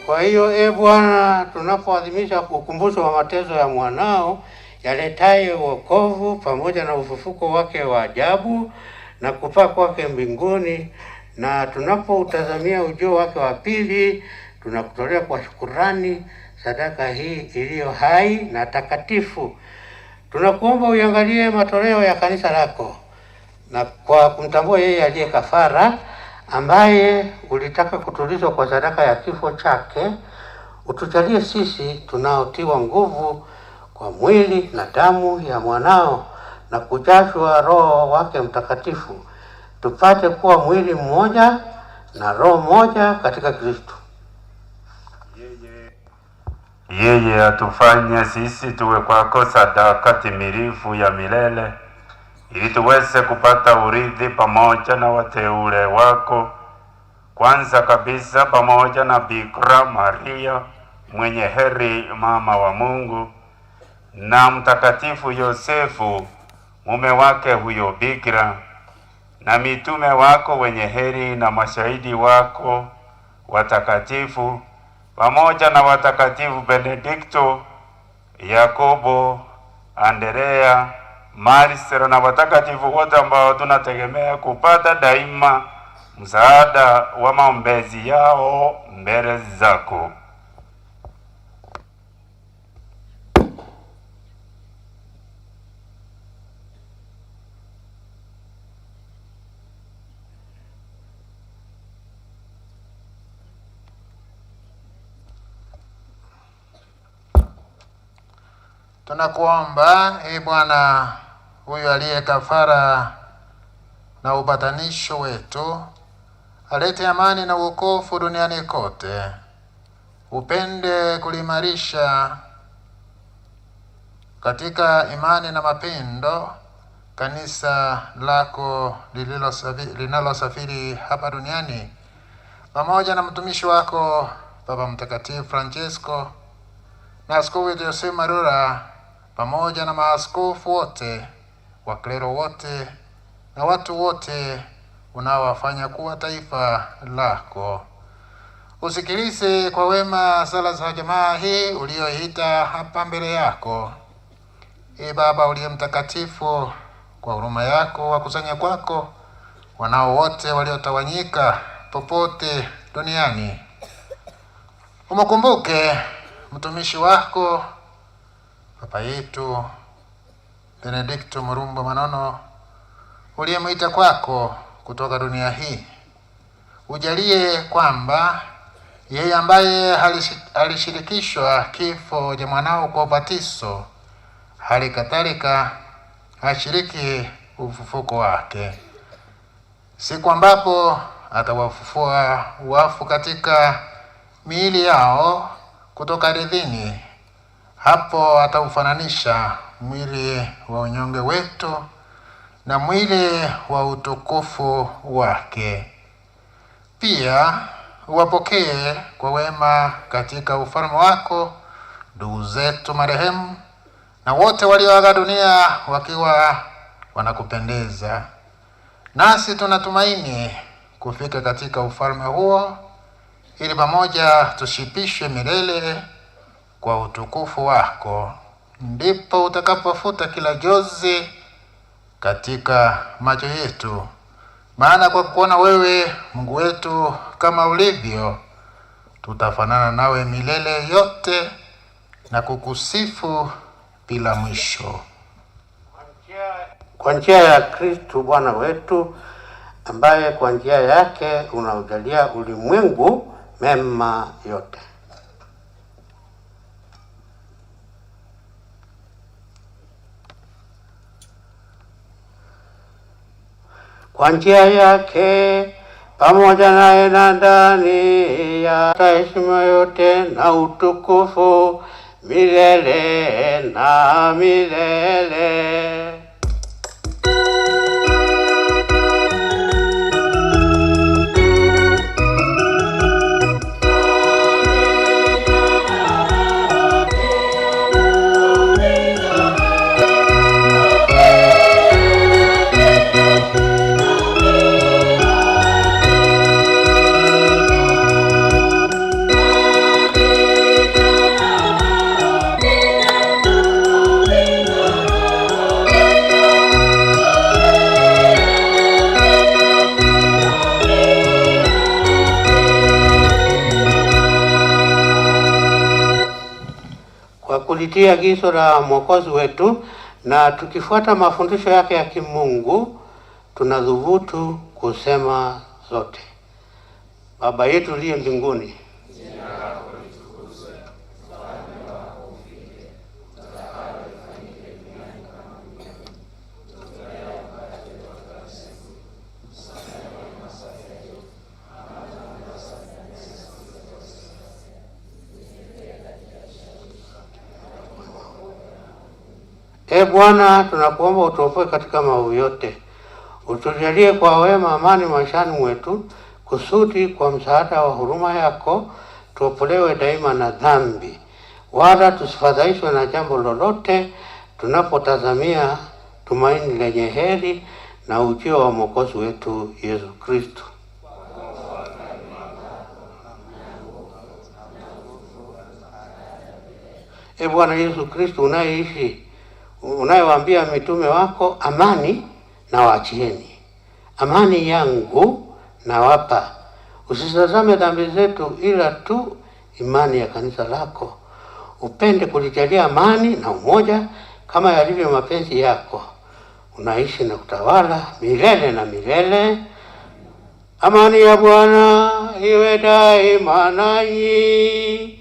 Kwa hiyo Bwana, tunapoadhimisha ukumbusho wa mateso ya mwanao yaletaye wokovu pamoja na ufufuko wake wa ajabu na kupaa kwake mbinguni, na tunapoutazamia ujio wake wa pili, tunakutolea kwa shukurani sadaka hii iliyo hai na takatifu. Tunakuomba uangalie matoleo ya kanisa lako, na kwa kumtambua yeye aliye kafara, ambaye ulitaka kutulizwa kwa sadaka ya kifo chake, utujalie sisi tunaotiwa nguvu kwa mwili na damu ya mwanao na kujazwa Roho wake Mtakatifu, tupate kuwa mwili mmoja na roho moja katika Kristo. Yeye atufanye sisi tuwe kwako sadaka timilifu ya milele, ili tuweze kupata urithi pamoja na wateule wako, kwanza kabisa pamoja na Bikira Maria mwenye heri, mama wa Mungu, na Mtakatifu Yosefu mume wake huyo Bikira, na mitume wako wenye heri na mashahidi wako watakatifu, pamoja na watakatifu Benedicto, Yakobo, Andrea, Marcelo na watakatifu wote ambao tunategemea kupata daima msaada wa maombezi yao mbele zako. Tunakuomba Bwana, huyu aliye kafara na upatanisho wetu, alete amani na wokovu duniani kote. Upende kulimarisha katika imani na mapendo kanisa lako linalosafiri hapa duniani, pamoja na mtumishi wako Baba Mtakatifu Francesco na Askofu wetu Jose Marura, pamoja na maaskofu wote, waklero wote na watu wote unaowafanya kuwa taifa lako. Usikilize kwa wema sala za jamaa hii ulioita hapa mbele yako. Baba uliye mtakatifu, kwa huruma yako wakusanya kwako wanao wote waliotawanyika popote duniani. Umukumbuke mtumishi wako Papa yetu Benedict Morumbwa Manono, uliyemwita kwako kutoka dunia hii. Ujalie kwamba yeye ambaye alishirikishwa kifo cha mwanao kwa ubatizo, hali kadhalika ashiriki ufufuko wake, siku ambapo atawafufua wafu katika miili yao kutoka ardhini. Hapo ataufananisha mwili wa unyonge wetu na mwili wa utukufu wake. Pia uwapokee kwa wema katika ufalme wako ndugu zetu marehemu na wote walioaga dunia wakiwa wanakupendeza. Nasi tunatumaini kufika katika ufalme huo, ili pamoja tushibishwe milele kwa utukufu wako. Ndipo utakapofuta kila jozi katika macho yetu. Maana kwa kuona wewe Mungu wetu kama ulivyo, tutafanana nawe milele yote na kukusifu bila mwisho. Kwa njia ya Kristo Bwana wetu, ambaye kwa njia yake unaujalia ulimwengu mema yote. Kwa njia yake pamoja naye na ndani ya heshima yote na utukufu milele na milele. Kulitia agizo la Mwokozi wetu na tukifuata mafundisho yake ya kimungu, tunadhubutu kusema zote: Baba yetu uliye mbinguni, Bwana, tunakuomba utuopoe katika maovu yote. Utujalie kwa wema amani maishani mwetu, kusudi kwa msaada wa huruma yako tuopolewe daima na dhambi, wala tusifadhaishwe na jambo lolote, tunapotazamia tumaini lenye heri na ujio wa Mwokozi wetu Yesu Kristo. Bwana Yesu Kristo unayeishi, unayewaambia mitume wako, amani na waachieni, amani yangu nawapa. Usitazame dhambi zetu, ila tu imani ya kanisa lako. Upende kulijalia amani na umoja kama yalivyo mapenzi yako. Unaishi na kutawala milele na milele. Amani ya Bwana iwe daima nanyi.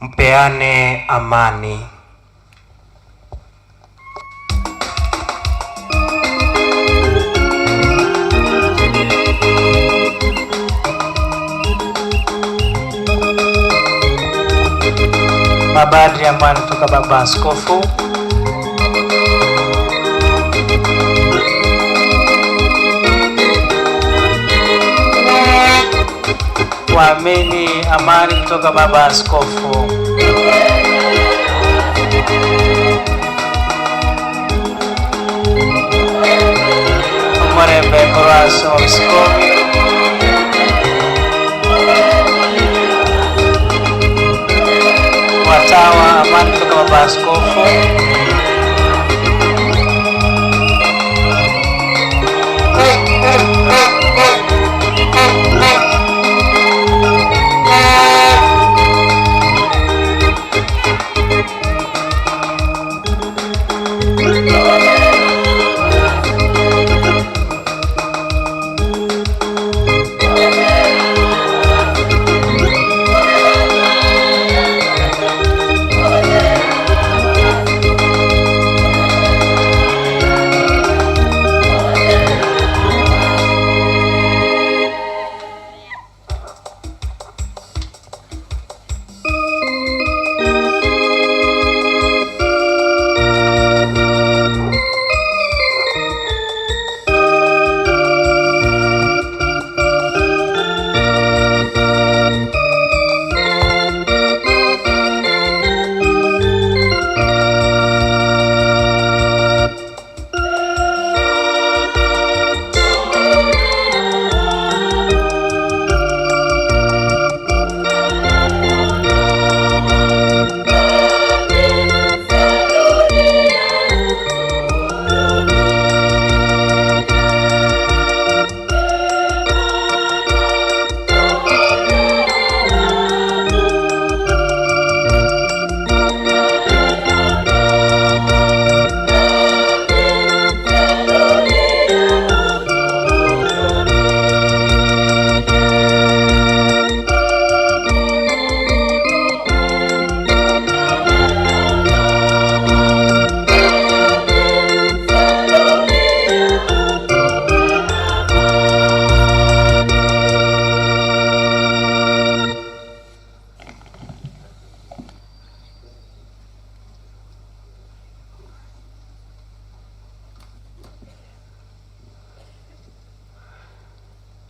Mpeane amani. Mabadri ambayo kutoka Baba Askofu. Waamini amani kutoka Baba Askofu. Umurembe Corazon Mskomi. Watawa amani kutoka Baba Askofu.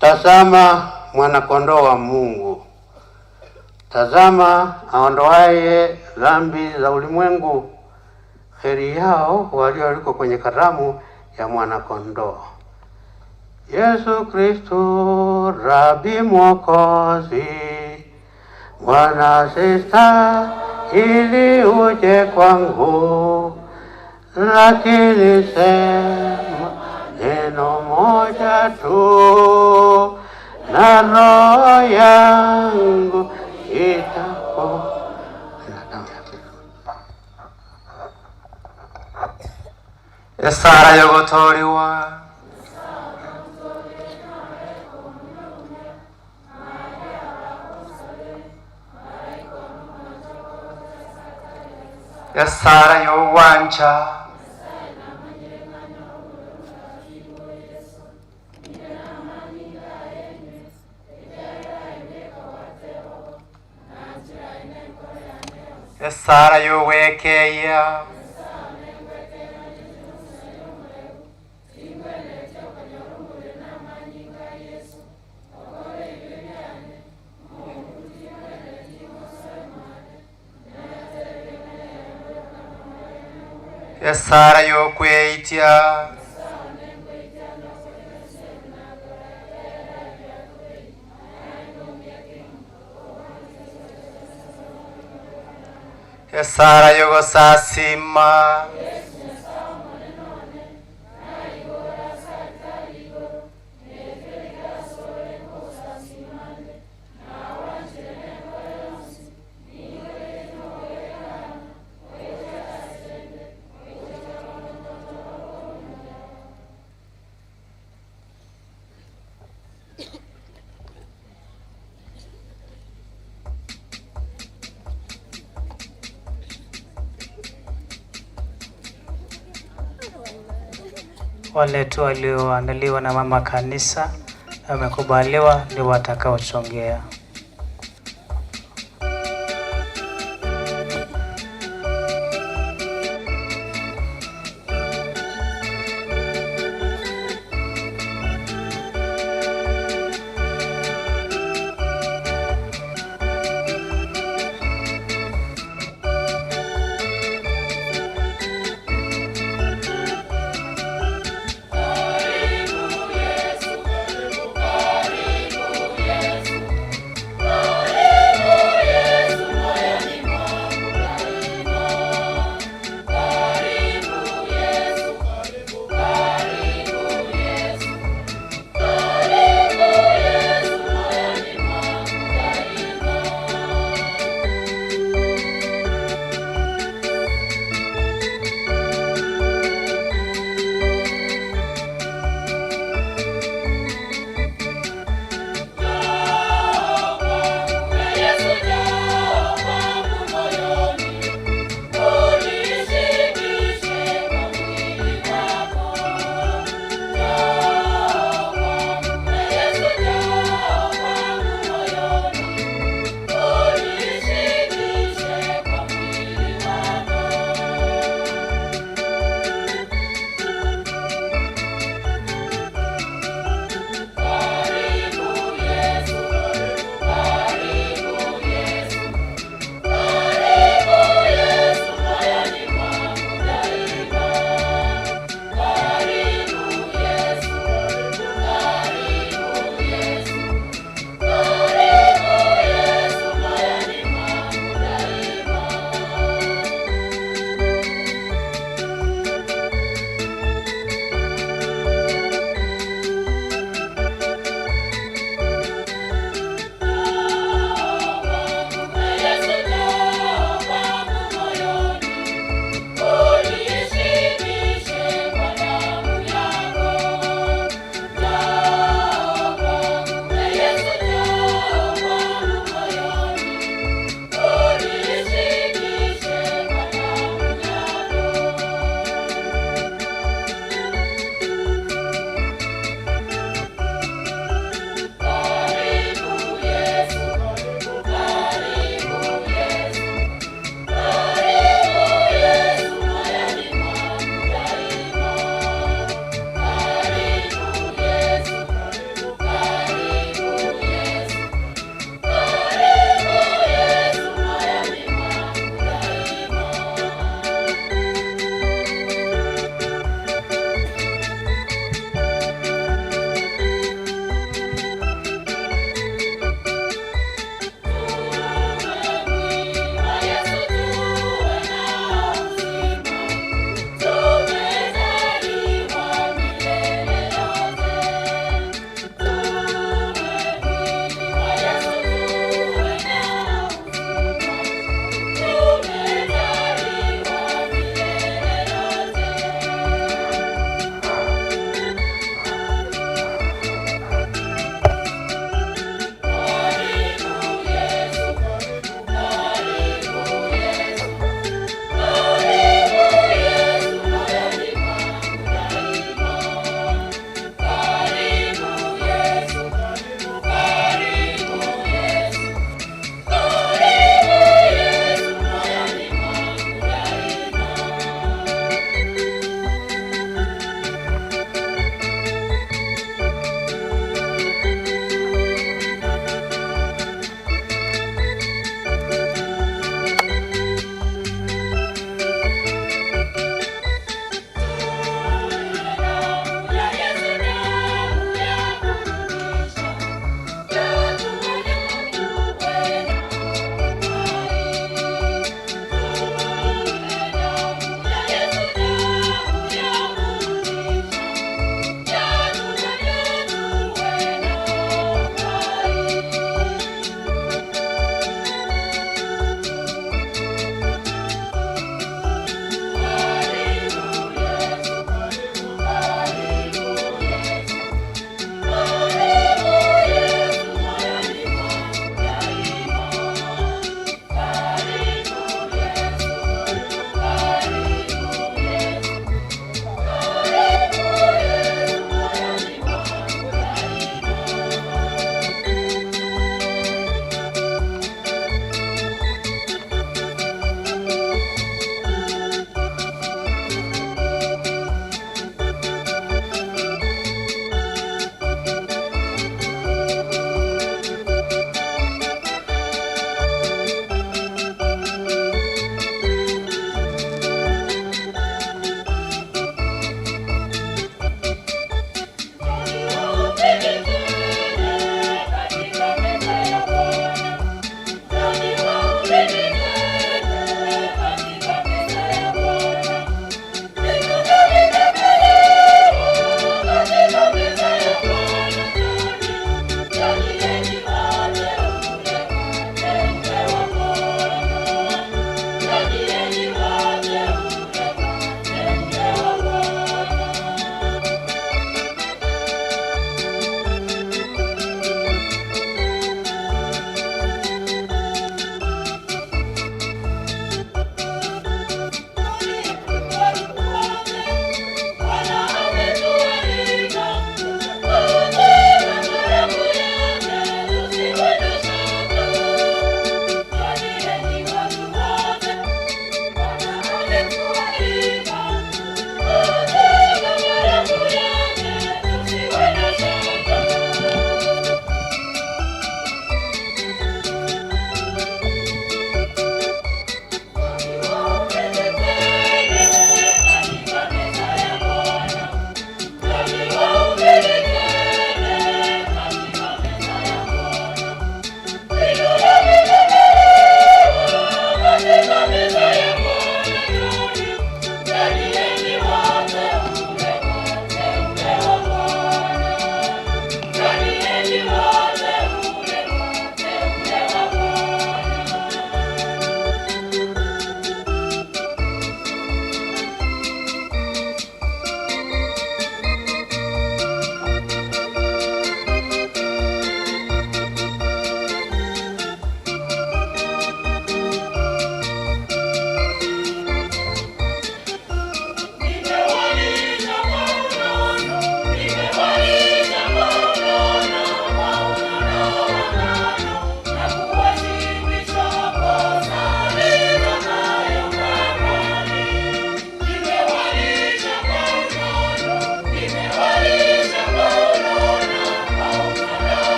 Tazama mwana-kondoo wa Mungu. Tazama aondoaye dhambi za ulimwengu. Heri yao walioalikwa kwenye karamu ya mwana-kondoo. Yesu Kristo, Rabi Mwokozi, Bwana sistahili uje kwangu, lakini sema neno moja tu, na roho yangu itapo. Esara yogotoriwa. Esara yowanja. Esara yowekeya. Esara yokweitia. Esara yogo sasima. Wale tu walioandaliwa na mama kanisa wamekubaliwa ndio watakaochongea.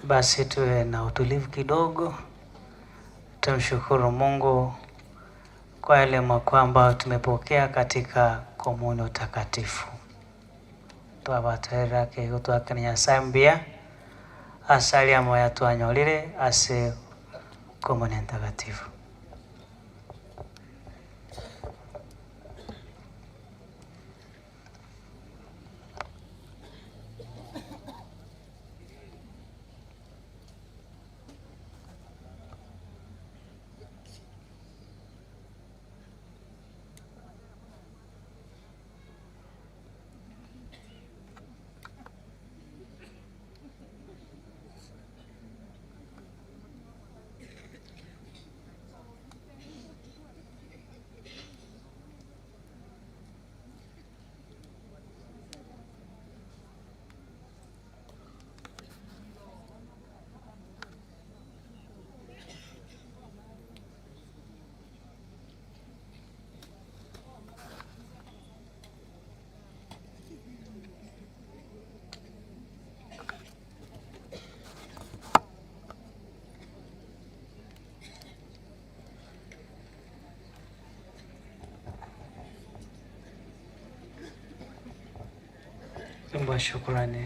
Basi tuwe na utulivu kidogo, tumshukuru Mungu kwa yale makuu ambayo tumepokea katika komunyo takatifu. Twabatera ke gutwakana Nyasaye mbia asali amoya twanyolire ase komunyo takatifu. Tumba shukrani.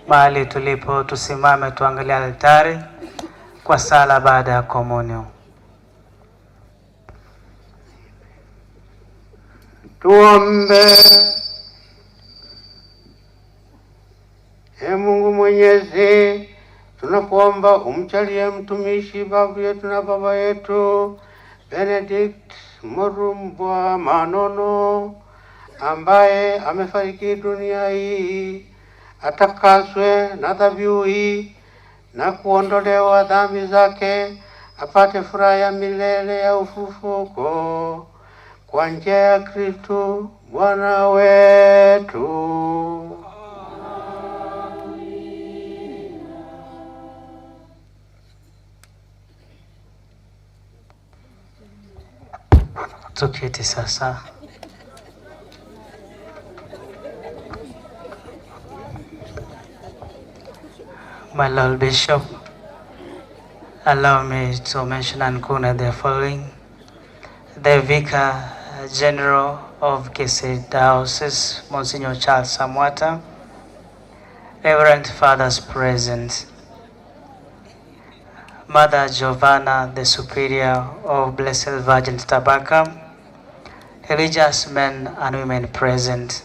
Mahali tulipo tusimame tuangalie altari kwa sala baada ya komunyo. Tuombe. Ee Mungu Mwenyezi, tunakuomba umjalie mtumishi babu yetu na baba yetu Benedict Morumbwa Manono ambaye amefariki dunia hii, atakaswe na dhabihu hii na kuondolewa dhambi zake, apate furaha ya milele ya ufufuko kwa njia ya Kristo Bwana wetu. Tuketi sasa. My Lord Bishop, allow me to mention and honor the following: the Vicar General of Kisii Diocese, Monsignor Charles Samwata, Reverend Fathers present, Mother Giovanna, the Superior of Blessed Virgin Tabaka, religious men and women present,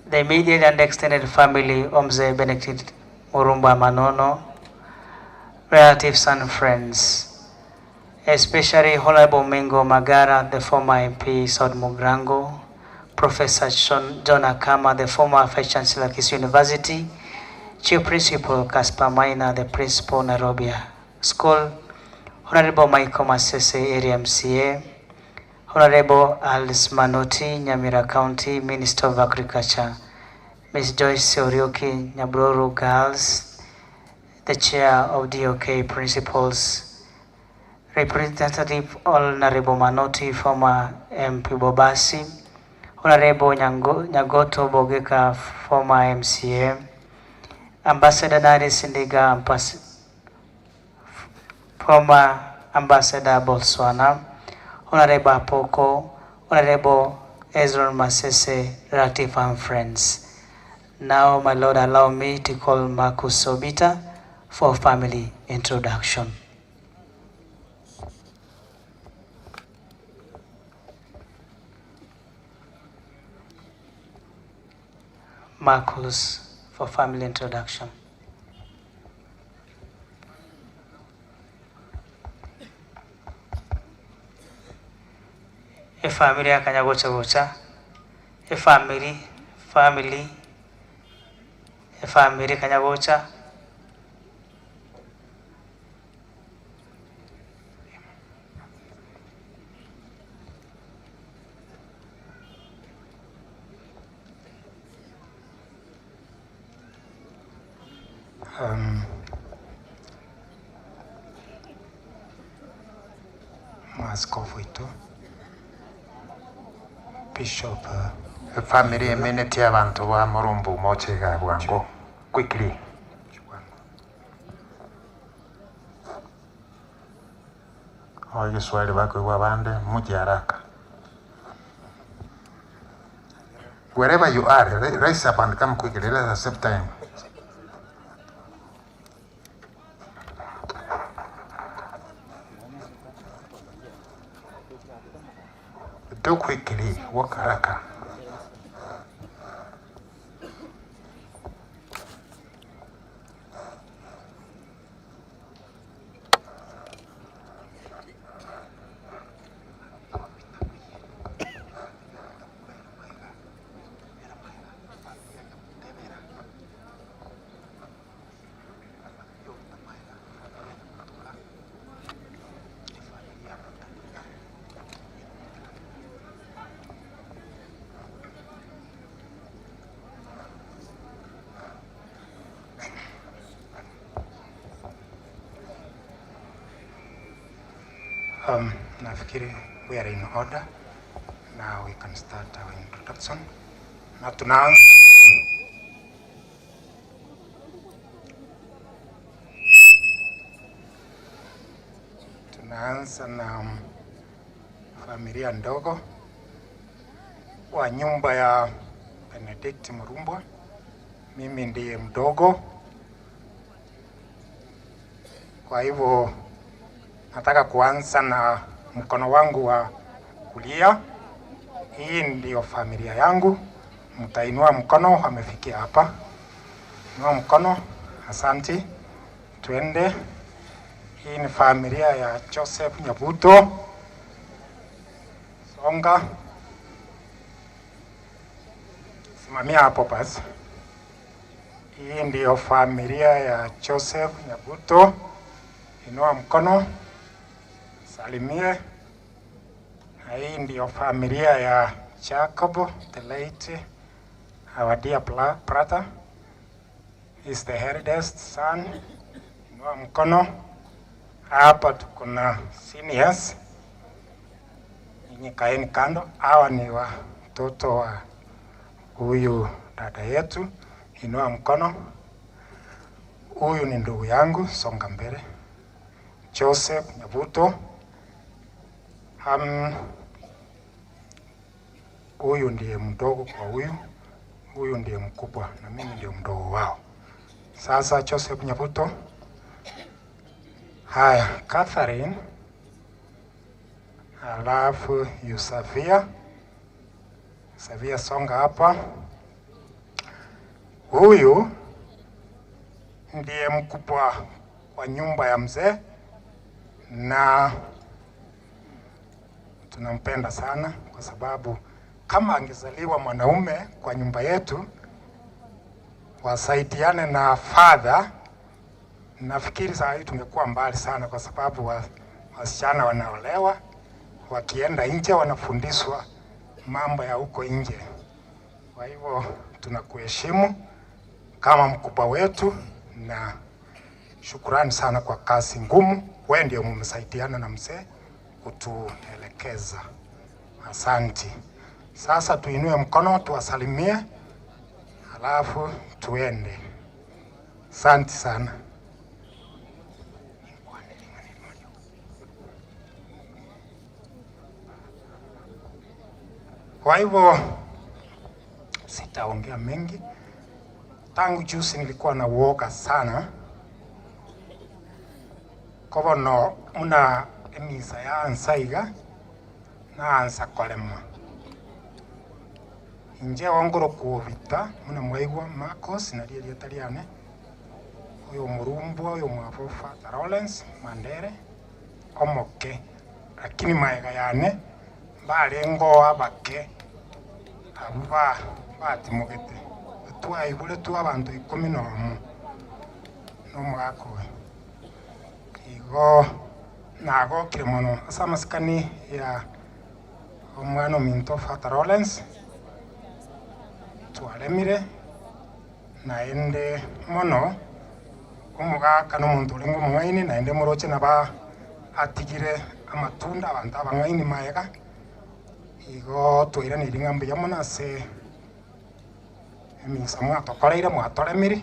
the immediate and extended family of Mzee Benedict Morumbwa Manono, relatives and friends, especially Honorable Mingo Magara, the former MP South Mugrango, Professor John Akama, the former Vice Chancellor Kisii University, Chief Principal Caspar Maina, the Principal Nairobi School, Honorable Michael Masese, Area MCA, Honorable Alice Manoti, Nyamira County, Minister of Agriculture, Ms. Joyce Orioki, Nyabroro Girls, the Chair of DOK Principals, Representative Honorable Manoti, former MP Bobasi, Honorable Nyagoto Bogeka, former MCA, Ambassador Nari Sindiga, former Ambassador Botswana, Honorable Apoko, Honorable Ezra Masese, relative and friends. Now, my Lord, allow me to call Marcus Obita for family introduction. Marcus for family introduction. A family akanyagocha gocha. A family kanyagocha. Maaskofu wetu Bishop family eminenti abantu wa Morumbwa mochega bwango quickly oye swali bako wa bande muje haraka. Wherever you are, rise up and come quickly. Let us save time. Do quickly, walk haraka. Nafikiri we are in order. Now we can start our introduction. Na tunaanza na familia ndogo wa nyumba ya Benedict Morumbwa. Mimi ndiye mdogo, kwa hivyo nataka kuanza na mkono wangu wa kulia. Hii ndiyo familia yangu. Mtainua mkono, wamefikia hapa. Inua mkono, asanti. Twende. Hii ni familia ya Joseph Nyabuto. Songa. Simamia hapo basi. Hii ndiyo familia ya Joseph Nyabuto. Inua mkono. Salimie. Na hii ndiyo familia ya Jacob, the late, our dear brother. He's the eldest son. Inua mkono. Hapa tuko na seniors. Kaeni kando. Hawa ni watoto wa huyu dada yetu, inua mkono. Huyu ni ndugu yangu, songa mbele, Joseph Nyabuto. Huyu ndiye mdogo kwa huyu ndiye mkubwa na mimi ndiye mdogo wao. Sasa Joseph Nyabuto. Haya, Catherine. Alafu Yusafia. Safia, songa hapa. Huyu ndiye mkubwa wa nyumba ya mzee na tunampenda sana kwa sababu kama angezaliwa mwanaume kwa nyumba yetu wasaidiane na father, nafikiri saa hii tungekuwa mbali sana, kwa sababu wasichana wanaolewa wakienda nje wanafundishwa mambo ya huko nje. Kwa hivyo tunakuheshimu kama mkubwa wetu na shukrani sana kwa kazi ngumu. Wewe ndio mmesaidiana na mzee kutuelekeza. Asante. Sasa tuinue mkono tuwasalimie, alafu tuende. Asante sana. Kwa hivyo sitaongea mengi. Tangu juzi nilikuwa na uoga sana. Kwa no muna emisa ya ansaiga na ansa kolema. Inje wangoro kuovita muna mwaigwa Marcos na liye Italiane. Uyo Morumbwa, uyo mwafofa condolence Mandere omoke. Lakini maega yane balengo abake abuba batimugete. Tuwaigule tuwa abantu 11 n'omwaka we. Igo nagokire muno ase amasikani ya omwana ominto condolence twalemire naende mono omugaka n'omuntu olingo omung'aini naende moroche naba atigire amatunda abantu abang'aini maega. Igo twairanirie ng'ambu ya mono ase emisa mwatokoreire mwatolemire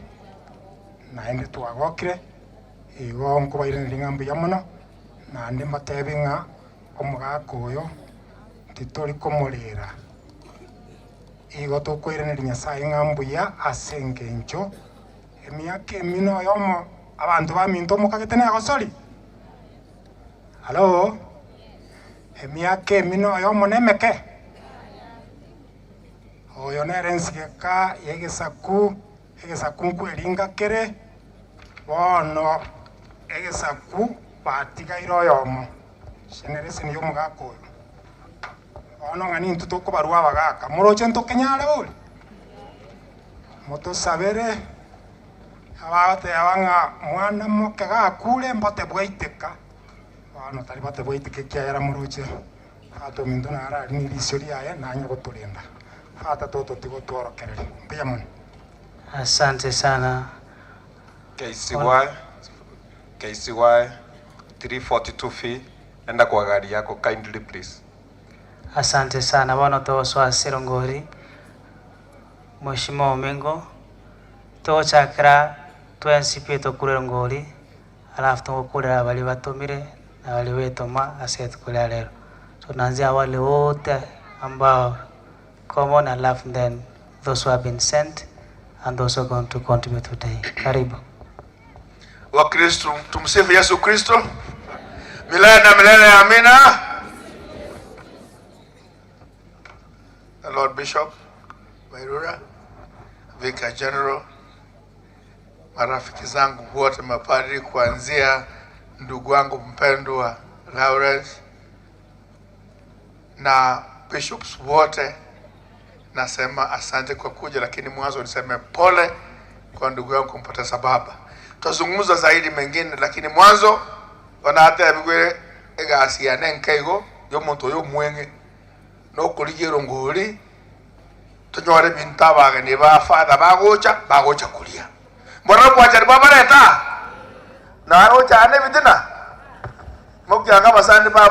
naende twagokire. Igo nkobairanirie ng'ambu ya mono naende mbatebi ng'a omugaka oyo titori komorera. Igo tokoiranirie Nyasaye ng'ambu ya ase engencho emiaka emino yomo abantu baminto omokagete negosori. Halo, emiaka emino yomo nemeke oyo nere nsigeka yegesaku nkweringa kere bono egesaku batigaire oyomo generation y'omugaka oyo bono ng'ani intu tokobarwa abagaka moroche ntokenyare bori motosabere abateba ng'a mwana moke gakure mbote bwaiteka bono tari bote bwaiteka ekiagera moroche fata ominto nare ari nirisio riaye nanye goturenda fata toto tigo tworokereri mbuya mono. Asante sana. KCY 342 fee, enda kwa gari yako kindly please. Asante sana bono toswa sirongori Mheshimiwa Omengo tochakira twensipie tokurera ngori alafu tokurera abali batumire na wale wetoma aset kulea lero. So nanzia wale wote ambao common alafu then those who have been sent and those who are going to contribute today. Karibu. Wa Kristo, tumsifu Yesu Kristo. Milele na milele, amina. The Lord Bishop Wairura, Vicar General, marafiki zangu wote, mapadri, kuanzia ndugu wangu mpendwa Lawrence na bishops wote, nasema asante kwa kuja, lakini mwanzo niseme pole kwa ndugu yangu kumpoteza baba. Tutazungumza zaidi mengine, lakini mwanzo wanahata yabigwe egasi nenkaigo yo muntu yo mwenge no kuligero ngori tonyore bintabaga ne ba father bagocha kulia Morumbwa jari baba leta na aro chane bidina Mokyanga basandi ba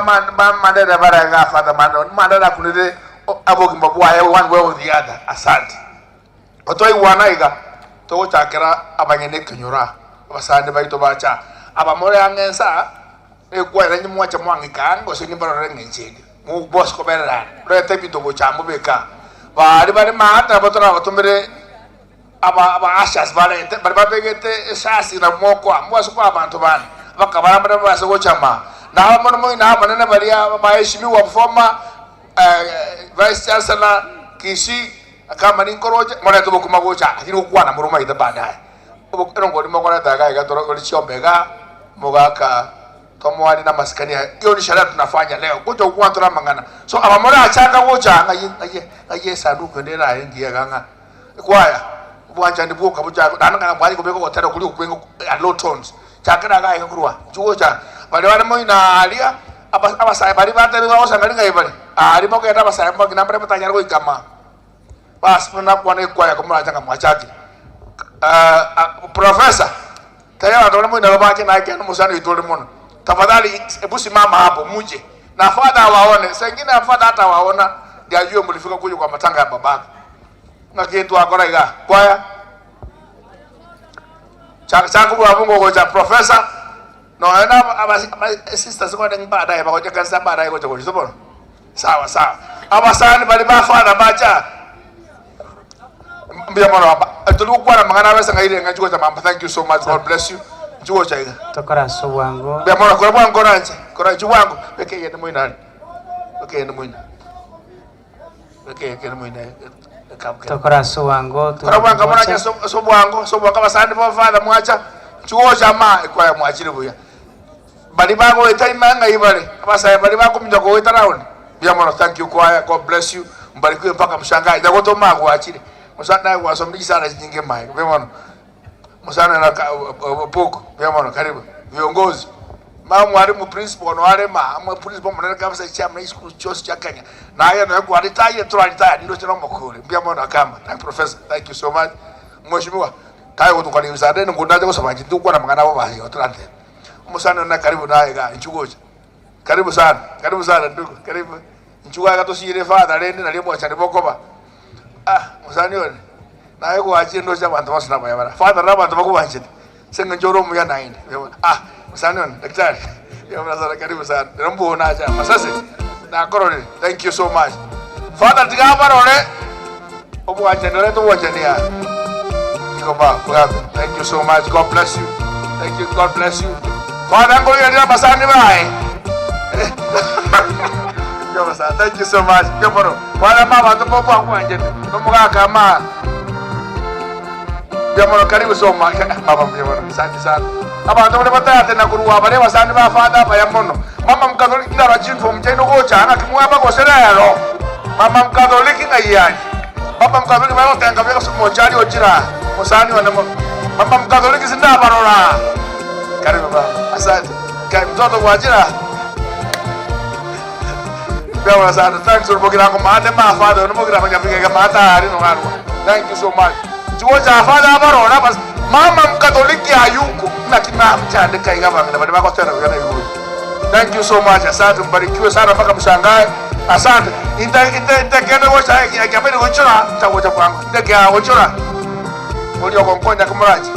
mandera baraga Father mandera kunide abogi mabwaye one way or the other. Asante. Otoi wanaiga to chakera abanyene kunyura basandi baito bacha abamore angensa ekwa renyi mwacha mwangika ngo sinyi barore ngenchidi mu boss ko berera rete bito go chambo beka bari mata batora batumbere aba ashas valente bari babegete shasi na moko amwaso kwa abantu bana bakabara basa go chama na hamono mo na manene bari baheshimiwa former vice chancellor Kishi kama ni nkoroje mwana tubo kumagocha akiri ukwana muruma ida baadaye ubo ngoli mokora daga igatoro goli chiombega mogaka tomwani na maskani hiyo ni sherehe tunafanya leo kuja ukwantura mangana so abamora achanga gocha aye sanduku ndera ngiye ganga kwaya bwanja ndibuka buja dananga bwali kubeko gotera kuli ukwengo a low tones chakira ga ikurwa jugocha bali mo ina alia abasaya bali batari baosanga ngai bali ari mokenda abasaya mo kinambere mutanyara go ikama bas mna kwane kwaya kumula changa mwachaki professor tayari ndo mwe na babake na yake musana itole mono tafadhali ebusi mama hapo muje na father waone sengine father hata waona ndio ajue mlifika kuja kwa matanga ya babake na kitu akora iga kwaya changa kwa Mungu kwa professor no ana sisters kwa ndani baadaye bakoja kanisa baadaye kwa kwa sawa sawa abasani bali ba father bacha thank you so much. God bless you. Tokora suwango. Kora juwango. Peke yende mwina. Okay, yende mwina. Tokora suwango. Kora wango mwana sobuwango basandi bo father mwacha. Chuo jama kwa mwachire buya. Bali bago etaimanga ibale. Abasaya bali bago mjako wetarauni. Thank you choir. God bless you. Mbarikiwe mpaka mshangae. Dagoto mago achire. Musana wasombi sana nyingi mai. Umeona? Musana na poko. Umeona karibu. Viongozi. Mwalimu principal no wale principal mwana kabisa chama high school chose cha Kenya. Na yeye ndio kwa retire ndio tena mkule. Umeona kama. Thank professor. Thank you so much. Mheshimiwa. Tayo kutukani msaada ni kundaje kwa sababu ndio kwa mangana wao basi otrante. Musana na karibu naye ga nchugoja. Karibu sana. Karibu sana ndugu. Karibu. Nchuga katosire father lende na lemo cha bokoba. Musani one na yego achire ndo chabantu basina bayabara father nabantu bakubanje senga njoro mu ya 9 musani one daktari yabara sana karibu sana rombo na acha masase na korore thank you so much father tigabara one obu anje ndore to wanje ni ya ikoba thank you so much. God bless you. Thank you. God bless you father ngo ya basani bae thank you so much. Wala mama tupopo kwanje nomuga kama jamano karibu so much baba mjamano asante sana abantu bale batata na kuruwa bale basani ba fada ba yamono mama mkatoliki ndara jinfo mjeno gocha ana kimwaba ko serero mama mkatoliki ngayani baba mkatoliki ba tenga beka so mochari ojira musani wana mama mkatoliki sinda barora karibu baba asante kai mtoto kwa ajira Bewa sana thanks for booking ako mate ma father no mo gira pagapige mata ari no ngaro. Thank you so much. Chuoja father barona bas mama mkatoliki ayuko na kina mchande kai gaba na bali bako tena yana yuko. Thank you so much. Asante mbarikiwe sana mpaka mshangae. Asante. Ita kene wocha ya kapeni wochora tawocha kwangu. Ndeke wochora. Olio konkonya kumuraji.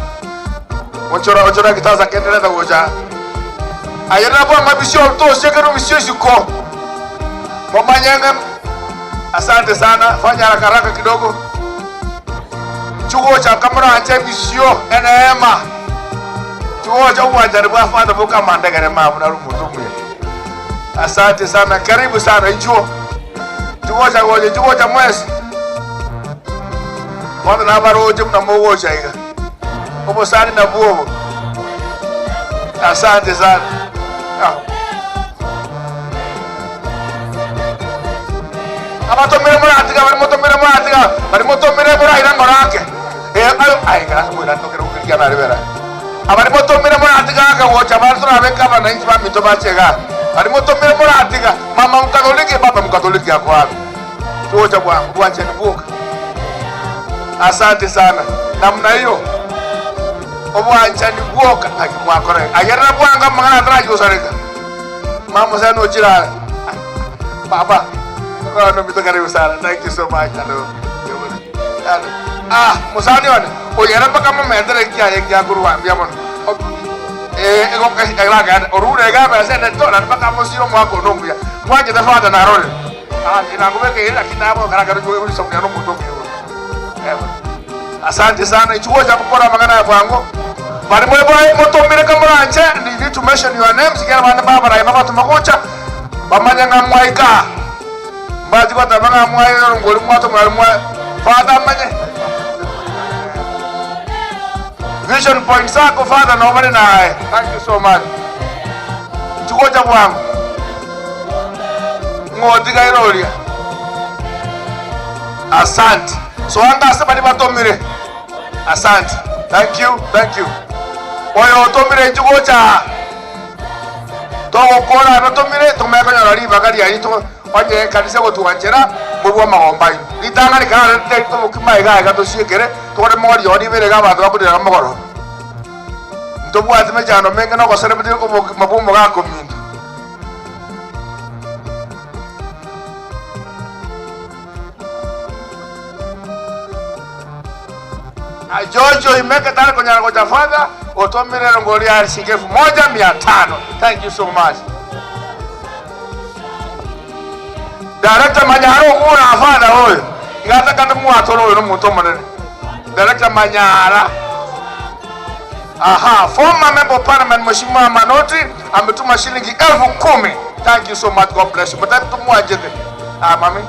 Wochora kitaza kendeleza wocha. Ayana kwa mabisho to shekero misio siko. Mama Nyanga, asante sana. Fanya haraka kidogo. Chuo cha kamera acha misio enema. Chuo cha uwanja kwa father boka mandega na mama na rumu. Asante sana. Karibu sana chuo. Chuo cha mwezi. Wanda na baroje mna mogo chaiga. Obo sana na buobo. Asante sana. Amatomere muratika bari motomere mura irango rake ai kana mwira to kero kirya na ribera abari motomere muratika ka wocha barso na beka bana inchi ba mito bachega bari motomere muratika mama mkatoliki baba mkatoliki akwa wocha bwangu bwache nibuka asante sana namna hiyo obwacha nibuka akimwakore ayera bwanga mangana traji usarika Mama sana ujira. Papa. No karibu sana. Thank you so much. Hello. Musani wana. Oyera pa kama mendere kia guru ambia mon. Ego elaga orure ga ba se to na pa kama siro mo ko no mbia. Mo je da fada na role. Ina ngubeke ila kinabo karaka rujo uri somya no muto biyo. Asante sana. Ichuo cha kukora magana ya kwangu. Bari mwe boy motombere kamera nje. Need to mention your names. Kera bana baba na baba tumakocha. Bamanya ngamwaika. Baji kwa tabanga mwai ngoli mwato mwai. Father manye. Vision point sako Father na obale nae. Thank you so much. Ichuo cha kwangu. Ngodiga irolia. Asante. So anga sabani batomire. Asante. Thank you. Thank you. Oyo tomire chugocha. Togo kora batomire tumeka nyarari bagari ari to wanje kanisa go tuwanjera mubwa magombai. Litanga ni kana to mukimai ga to siekere to re mori odi bere ga ba to ko dira mogoro. Ntobu atime jano menga no ko celebrate ko mabumo ga komindu. Jojo imeke tare kwenye ngoja Father otomire ngoli ya shigefu 1,500. Thank you so much. Director Manyaro una Father hoyo. Ngata kanda muatolo no mutomane. Director Manyara. Aha, former member of parliament Mheshimiwa Manoti ametuma shilingi 10,000. Thank you so much. God bless you. But tumwajete. Mami.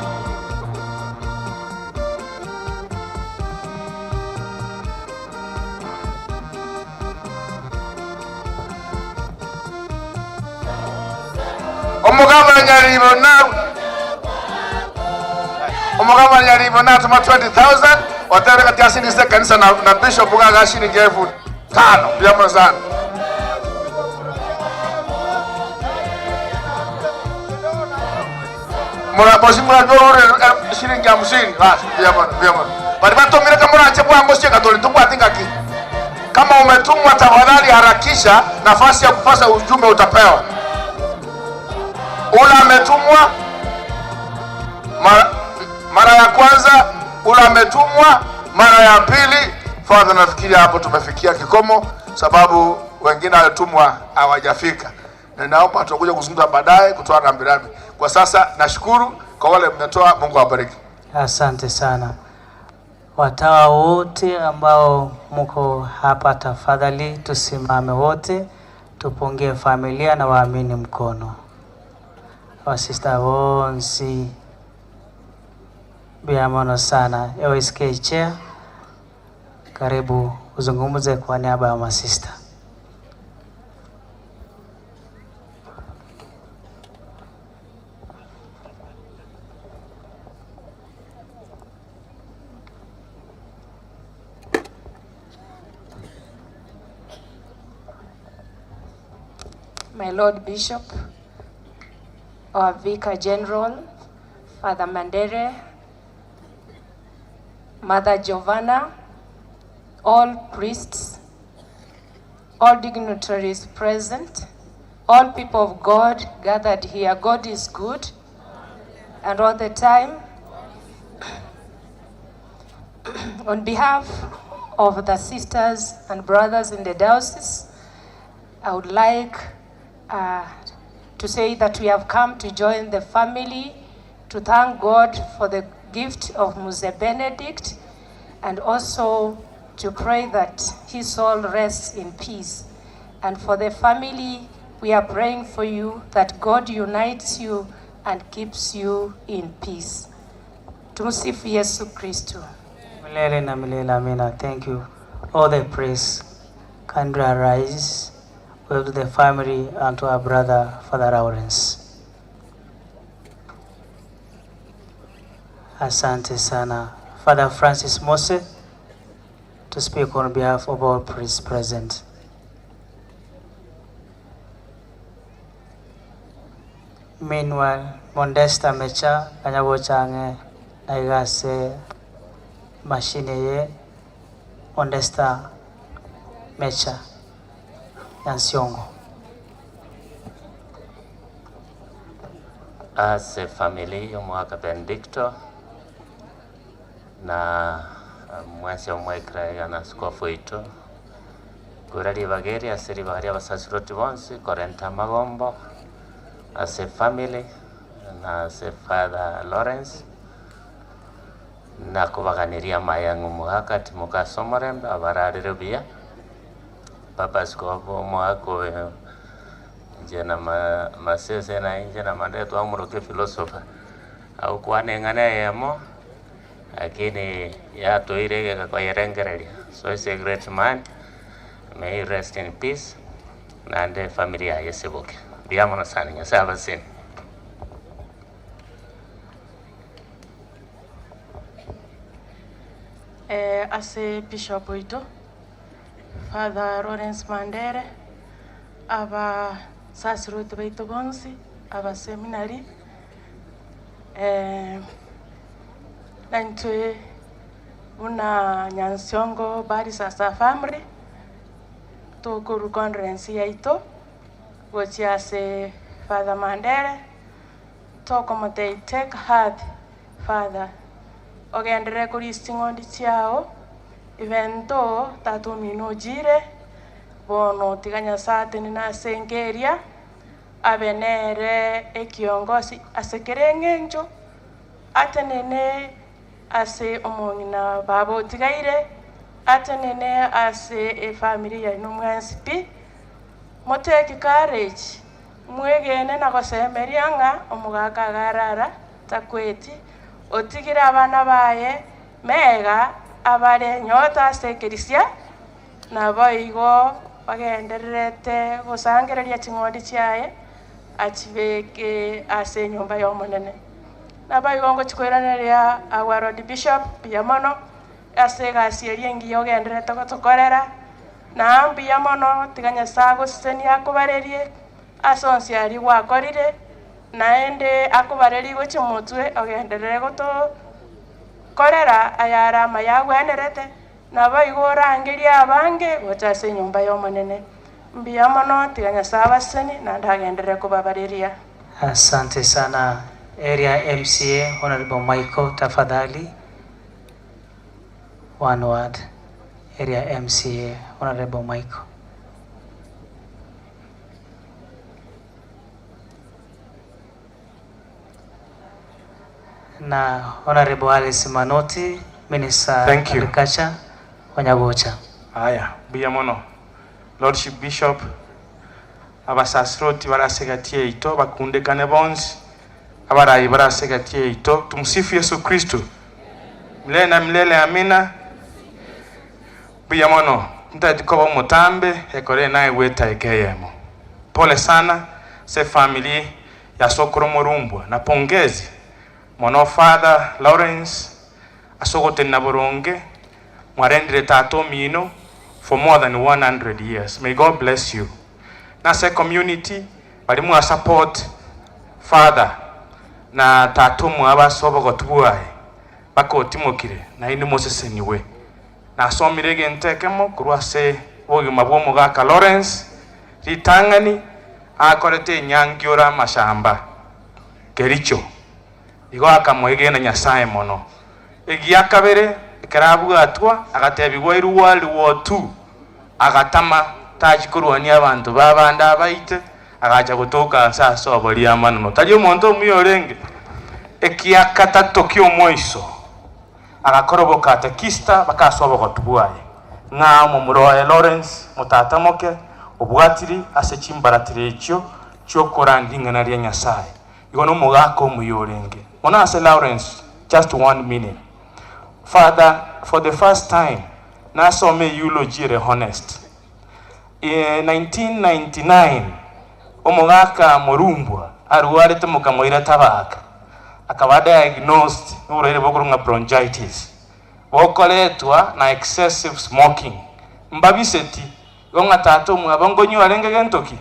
Omugaba nyaribo na tuma 20,000 otare katia sinise kanisa na bishop gaga shilingi 5,000 byamana sana. Mura bosi mura dore shilingi 50 basi byamana. Bali batomire kama ache bwa ngosi katoli tubwatinga ki. Kama umetumwa tafadhali harakisha, nafasi ya kupasa ujumbe utapewa. Ula ametumwa mara ya kwanza, ula ametumwa mara ya pili. Father, nafikiri hapo tumefikia kikomo sababu wengine walitumwa hawajafika. Na naomba tutakuja kuzungumza baadaye kutoa rambirambi. Kwa sasa nashukuru kwa wale mmetoa. Mungu awabariki. Asante sana. Watawa wote ambao mko hapa, tafadhali tusimame wote tupungie familia na waamini mkono. Wasista wonsi biamono sana. OSK chair, karibu uzungumze kwa niaba ya masista. My Lord Bishop, our Vicar General, Father Mandere, Mother Giovanna, all priests, all dignitaries present, all people of God gathered here. God is good, and all the time. On behalf of the sisters and brothers in the diocese, I would like to say that we have come to join the family to thank God for the gift of Muse Benedict, and also to pray that his soul rests in peace. And for the family, we are praying for you that God unites you and keeps you in peace. Tumsifu Yesu Kristo. Milele na milele, amina. Thank you. All the praise. Kindly arise. Well, to the family and to our brother, Father Lawrence. Asante sana. Father Francis Mose, to speak on behalf of all priests present. Meanwhile, Modesta Mecha, Kanyabo Change, Naigase, Machine ye, Modesta Mecha, Yansiongo. as a family y'omwaka Benedicto na mwasi omwekra na askofu ito kurali bageri asiri bahari abasasiroti bonsi korenta magombo as a family na as a Father Lawrence na kubaganiria mayangu mwaka timukaso Morumbwa abararire bia papa askofu mwako jena masese na jena mandeto amuroke philosopher au kwanengana yemo lakini ya toirege kwa yerengerelia. So he's a great man, may he rest in peace na the family ya Yesiboke biamono sana nyasaba sin. As a bishop ito Father Lawrence Mandere aba sasiroti baito bonsi aba seminary nantwe una nyansiongo bari sasa family to kuru conference yaito which ase Father Mandere to como they take heart Father ogendere kuri stingondi chiao even though tatu mino jire bono tiganya sate nina sengeria abenere ekiongosi asekerengenjo atenene ase omongina babo tigaire atenene ase e family ya numwansipi moteki courage mwegene na kosemerianga omugaka garara takweti otigira abana baye mega abare nyota sekerisia na boigo bagendererete gosangereria ching'ondi chiaye achibeke ase nyumba y'omonene na boigo ngochikoiraneria our Lord Bishop biamono ase gasi eriengi yogenderete gotokorera na biamono tiganya sago seni akobarerie asonsi ari gwakorire naende akubareri gochimutwe ogenderere goto korera ayara mayagwenerete na boigo rangeria abange gotase nyumba y'omonene mbiamono tiganya saba seni na ndagendere kubabareria. Asante sana area MCA Honorable Michael, tafadhali one word. Area MCA Honorable Michael. Na Honorable Alice Manoti, Minister Thank you. Agriculture, Wanyagocha. Haya, biamono. Lordship Bishop, abasasroti barasegatie ito bakundekane bonsi abarayi barasegatie ito. Tumsifu Yesu Kristo. Milele na milele, amina. Biamono, ntajikoba mutambe ekore naye weta ekeyemo. Pole sana se family ya Sokoro Morumbwa na pongezi mono Father Lawrence asogote na boronge mwarendire tato mino for more than 100 years. May God bless you. Nase community balimu support Father na tato mwaba sobo gotubuaye bako timokire na indi moseseniwe na somirege ntekemo kurwase wogi mabwo mugaka Lawrence ritangani akorete nyangiora mashamba Kericho igo akamwege na Nyasaye mono egi akabere karabu atwa agatebigwa iruwa liwotu agatama tajikurwani abantu babanda abaite agacha gutoka sasa obali amano tali omonto muyorenge ekiakatato kyomoiso agakoroboka atakista bakasobo gotubuaye nga mumuroye Lawrence mutatamoke obwatiri ase chimbaratire ekyo kyokorandingana lya Nyasaye igo no mugako muyorenge ona ase Lawrence just 1 minute. Father, for the first time nasome eulogy re honest in 1999 omugaka Morumbwa aruarete mukamoira tabaka akaba diagnosed n'uburere bwo bronchitis bokoletwa na excessive smoking mbabiseti gonga tato mwabongonyo arengege ntoki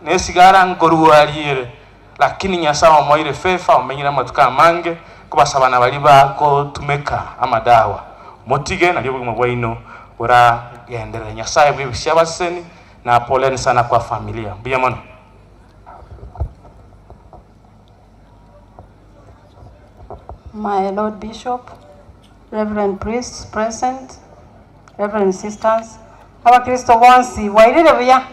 esigara ngoruarire lakini Nyasaye omoire fefa omenyira matuka mange kubasabana bali bako tumeka amadawa motige na lyo bwaino ora gendera Nyasaye bwibisya baseni na poleni sana kwa familia biamono. my Lord Bishop, Reverend priests present, Reverend sisters, Abakristo bonsi wairire buya.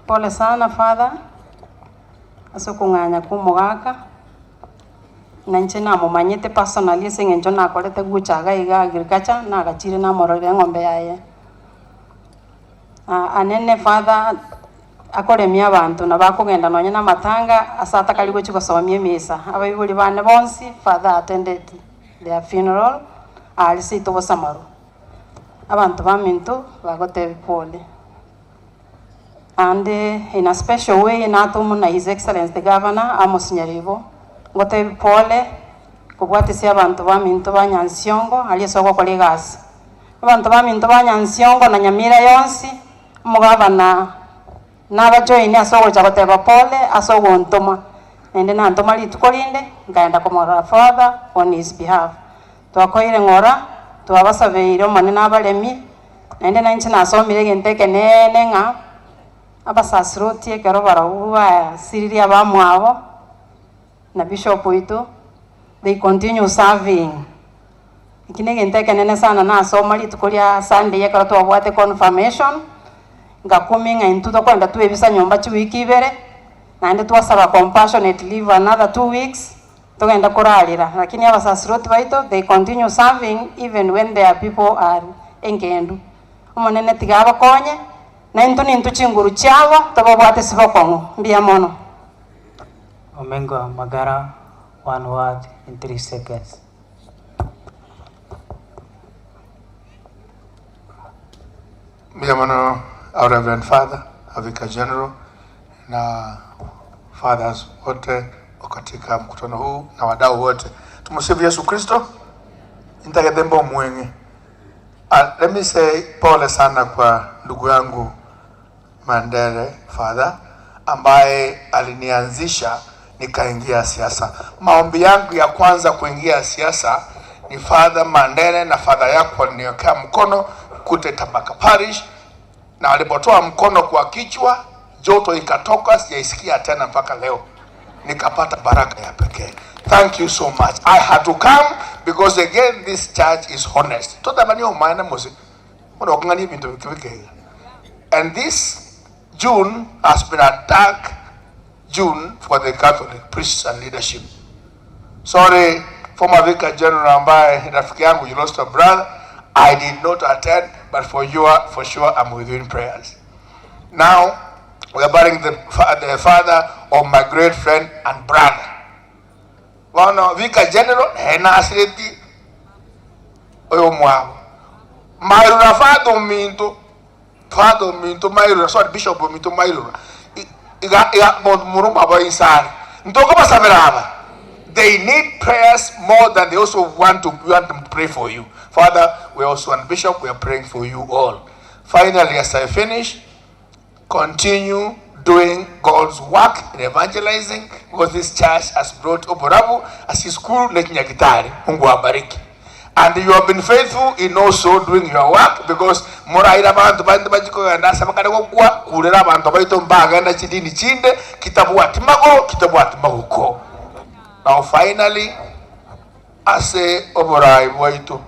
Pole sana Father, asokung'anya kumugaka na nche namumanyite personally ase eng'encho nakorete guchaga iga agriculture nagachire namororire ng'ombe yaye. Anene Father akoremia abantu nabakugenda nonya na matanga asa atakari gochi gosomia emisa abaibuli bane bonsi. Father attended their funeral alisito bosamaru abantu baminto bagote pole. And in a special way natumuna His Excellency the Governor Amos Nyaribo gote pole kubwatisia abantu baminto banyansiongo aliesogwa kole gasi abantu baminto banyansiongo na Nyamira yonsi mugabana n'abajoini asogocha goteba pole asogontoma nende nantoma litukolinde ngaenda komora Father on his behalf. Twakoire ng'ora twabasabeire omone n'abalemi nende nanchi nasomire genteke nene ng'a abasasiroti ekero barau basiririe abamwabo na bishop witu they continue serving. Ikine genteke nene sana nasoma litukoria Sunday ekero twabwate confirmation ngakumi ng'aintu tokwenda twebisa nyomba chiwiki ibere naende twasaba compassionate leave another 2 weeks togenda kurarira lakini abasasiroti baito they continue serving even when their people are engendu omonene tiga abakonye na into nintu chinguru chiabo tobabwate sibokong'u mbia mono. Omengo Magara, 1 word in 3 seconds. Mbia mono our Reverend Father, Vicar General na fathers wote katika mkutano huu na wadau wote. Tumsifu Yesu Kristo. Nitagadembo mwenye. Let me say pole sana kwa ndugu yangu Mandere Father ambaye alinianzisha nikaingia siasa. Maombi yangu ya kwanza kuingia siasa ni Father Mandere na Father yako waliniwekea mkono kute Tabaka Parish, na walipotoa mkono kwa kichwa joto ikatoka, sijaisikia tena mpaka leo, nikapata baraka ya pekee. Thank you so much. I had to come because again this church is honest. And this June has been a dark June for the Catholic priests and leadership. Sorry, former Vicar General ambaye rafiki yangu, you lost a brother. I did not attend, but for sure I'm within prayers. Now we are burying the father of my great friend and brother. One Vicar General Henasreti Oyomwa. My father minto Mayrura, sorry, Bishop minto Mayrura. Iga Morumbwa ba inside. Ntoko basaberaba. They need prayers more than they also want them to pray for you. Father, we also, and Bishop, we are praying for you all. Finally, as I finish, continue doing God's work in evangelizing, because this church has brought Oborabu as his school Nyakitari. Mungu abariki. And you have been faithful in also doing your work, because moraira abantu bandi bajiko yanda sabakare kwa kulera abantu baito mbaga na chidini chinde kitabu atimago ko. Now finally, I say Oborai Waito.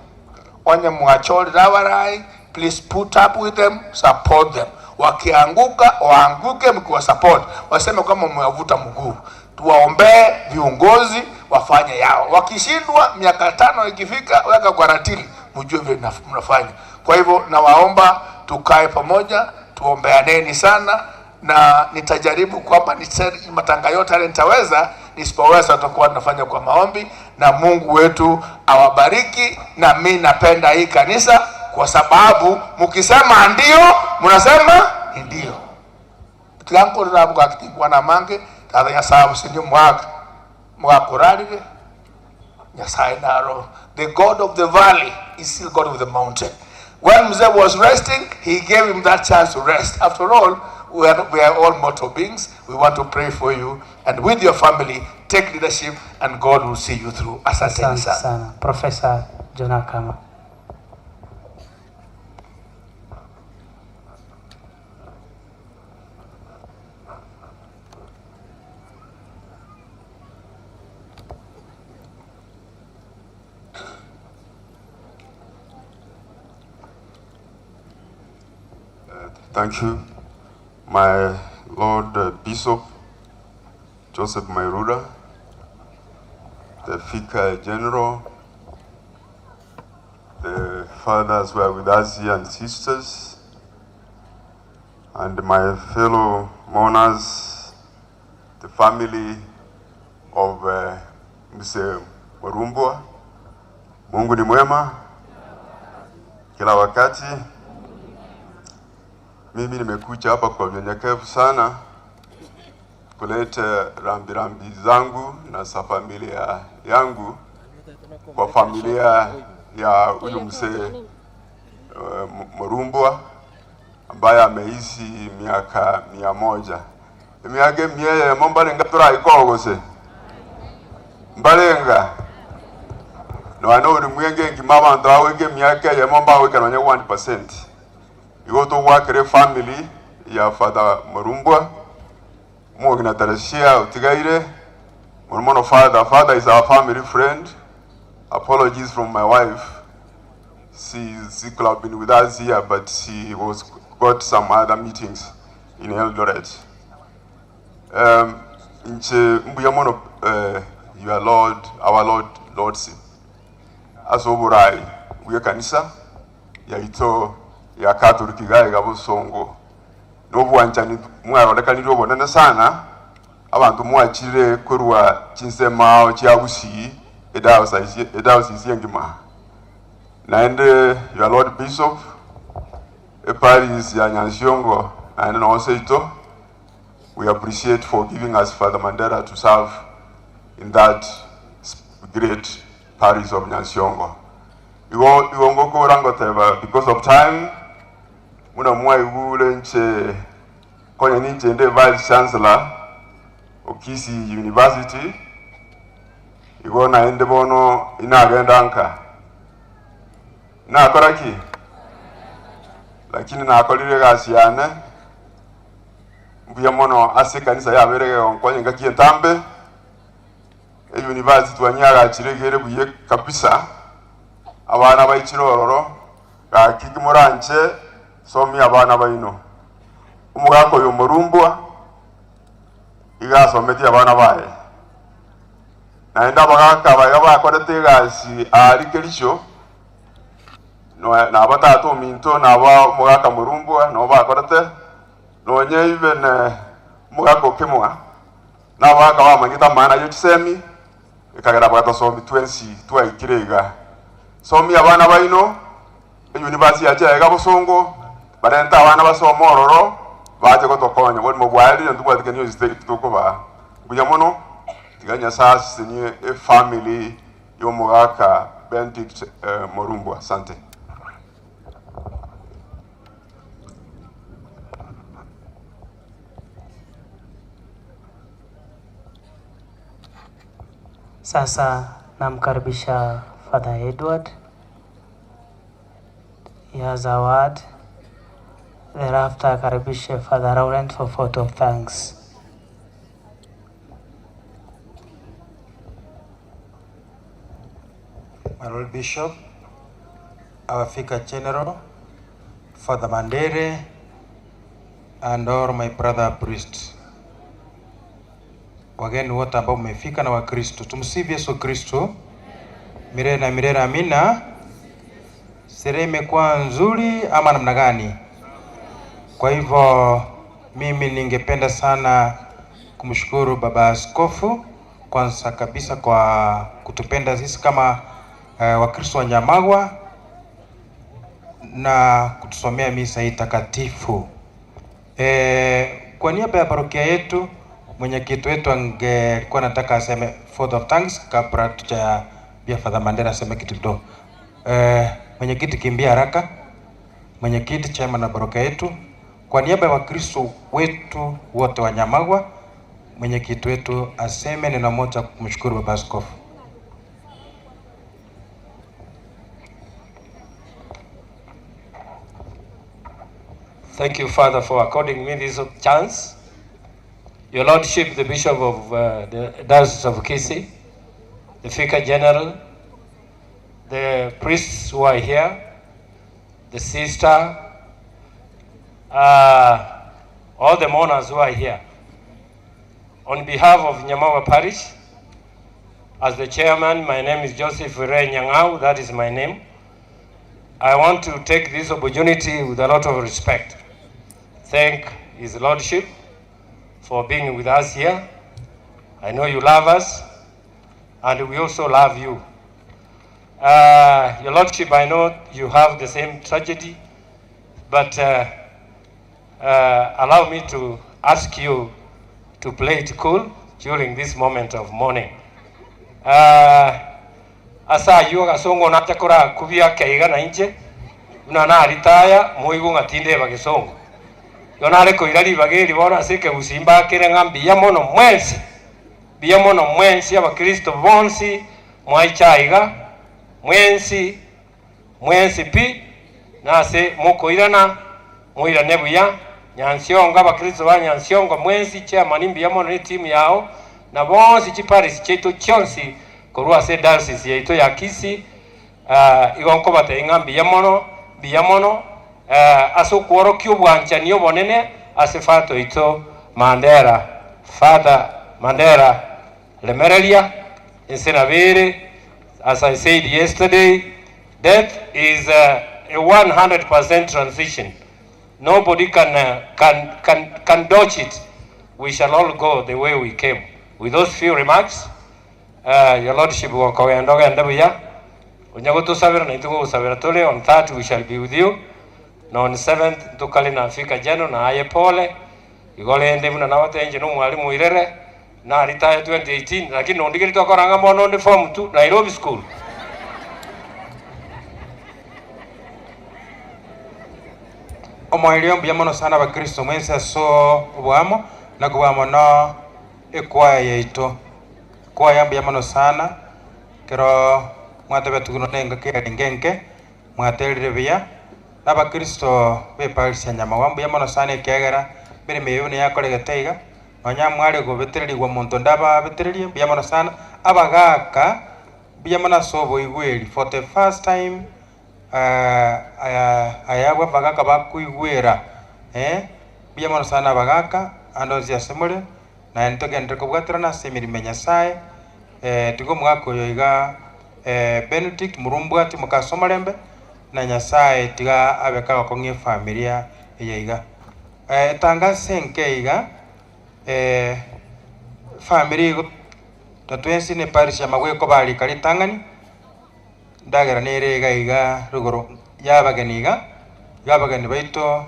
Onye mwachori rawarai, please put up with them, support them. Wakianguka, waanguke mkiwa support. Waseme kama mwavuta mguu. Tuwaombee viongozi wafanye yao. Wakishindwa miaka 5 ikifika, weka kwa ratili, mjue vile mnafanya. Kwa hivyo nawaomba tukae pamoja, tuombeaneni sana, na nitajaribu kwamba matanga yote yale nitaweza, nisipoweza tutakuwa tunafanya kwa maombi, na Mungu wetu awabariki. Na mimi napenda hii kanisa kwa sababu mkisema ndio, mnasema ndio. Tulango rabu akitingwa na mange, tada ya sababu sinyo mwakurarire. Nyasai naro. The God of the valley is still God of the mountain. When Mzee was resting, he gave him that chance to rest. After all, we are all mortal beings. We want to pray for you, and with your family, take leadership, and God will see you through. Asante sana. Professor Jonah Kama. Thank you, my Lord Bishop Joseph Mairura, the Vicar General, the fathers who are with us here and sisters, and my fellow mourners, the family of Mr. Morumbwa. Mungu ni mwema kila wakati. Mimi nimekuja hapa kwa unyenyekevu sana kuleta rambirambi zangu na za familia yangu kwa familia ya huyu mzee Morumbwa ambaye ameishi miaka 100. Miaka mieye mombalenga turaikogose mbalenga no anori mwenge ngimaba ndawege miaka ya momba wekananya 1%. Igoto wakere family ya Father Morumbwa Mwogina Teresia Utigaire Mormono father is our family friend. Apologies from my wife. She could have been with us here, but she got some other meetings in Eldoret. Mbuyamono your Lord, our Lordship. Asoburai uye kanisa ya ito ya Katoliki gae gabo songo. N'obuwanchani mwarolekanire obonene sana abantu mwachire kurwa chinsema chiabusi edawsi yengima. Naende your Lord Bishop Paris ya Nyansiongo and also ito, we appreciate for giving us Father Mandela to serve in that great parish of Nyansiongo. Iwongo rango because of time. Muna mwai ule nche kwenye niche nde Vice Chancellor Okisi University. Igo naende bono inagenda anka. Nakoraki. Lakini nakolire gasiane. Mbuya mono ase kanisa ya berege onkwenye ngakie tambe. University wanyaga chiregere buye kabisa. Abana baichirororo gakiki muranche somi abana baino. Umugako yo Morumbwa igasometi abana bae. Naenda bagaka bagaba korete gasi arikerisho no na batatu minto na ba mugaka Morumbwa no ba korete no nye even mugako kemwa na baka ba mangita mana yotsemi ikagara bagato somi 20 ikirega somi abana baino university ya Jaya Busongo barenta abana basomororo baje gotokonya bodi mobwali ndubwa tikanyo state tukoba buyamono tiganya sasa ni family yo mugaka Benedict Morumbwa. Asante. Sasa namkaribisha Father Edward. He has a word. Thereafter karibishe Father Laurent for vote of thanks. My Lord Bishop, our Vicar General, Father Mandere, and all my brother priests. Wageni wote ambao mmefika na Wakristo. Tumsifu Yesu Kristo. Milele na milele amina. Sherehe imekuwa nzuri ama namna gani? Kwa hivyo mimi ningependa sana kumshukuru Baba Askofu kwanza kabisa kwa kutupenda sisi kama Wakristo wa Nyamagwa na kutusomea misa hii takatifu. Kwa niaba ya parokia yetu, mwenyekiti wetu angekuwa nataka aseme vote of thanks kabla tujabia Father Mandela aseme kitu kidogo. Mwenyekiti kimbia haraka. Mwenyekiti chama na parokia yetu, kwa niaba ya Wakristo wetu wote wa Nyamagwa, mwenyekiti wetu aseme neno moja kumshukuru Baba Askofu. Thank you, Father, for according me this chance. Your Lordship, the Bishop of the Diocese of Kisii, the Vicar General, the priests who are here, the sister, all the mourners who are here. On behalf of Nyamawa Parish, as the chairman, my name is Joseph Ray Nyang'au, that is my name. I want to take this opportunity with a lot of respect. Thank His Lordship for being with us here. I know you love us, and we also love you. Your Lordship, I know you have the same tragedy, but allow me to ask you to play it cool during this moment of mourning. Asa yu gasongo na takora kubia kaiga na inje na ritaya moigo ngatinde bagisongo yonare ko irali bageri bona seke busimba kere ngambi ya mono mwensi abakristo bonsi mwaichaiga mwensi pi nase moko irana moirane buya nyansionga abakristo ba nyansionga mwensi chairman imbi ya mono ni timu yao na bonsi chiparis cheto chonsi korwa se diocese yaito ya Kisii igonko bate ngambi ya mono aso kworo kyobwancha niyo bonene asefato ito Mandera Father Mandera Lemerelia Insenabere. As I said yesterday, death is a 100% transition. Nobody can dodge it. We shall all go the way we came. With those few remarks, Your Lordship, on 3rd we shall be with you. Na on 7th tukali na Afrika jeno na aye pole. Igole ende muna na watenje no mwalimu irere na retire 2018 lakini ndigiri twakoranga mono ndi form 2 Nairobi school. Omoilio mbia mono sana bakristo mwense so obwamo na kubwamo no ekwaya yeito kwaya mbia mono sana kero mwatebe tuguno nenga kere ngenke mwatelire bia abakristo beparisya Nyamawa mbia mono sana ekegera bere meyone yakoregeteiga onya mware go betereri gwa muntu ndaba betereri mbia mono sana abagaka mbia mono sobo igweri for the first time ayagwa bagaka bakuigwera mbia mono sana abagaka andozi asemure na ntogende kubwatirana semirime Nyasaye tigo mwako yoiga Benedict Morumbwa ti mukasomarembe na Nyasaye tiga abeka bakongie familia eyaiga tanga senkeiga family tatwensi ne parish ya magweko bali kali tangani ndagera nere gaiga rugoro yabageniga baito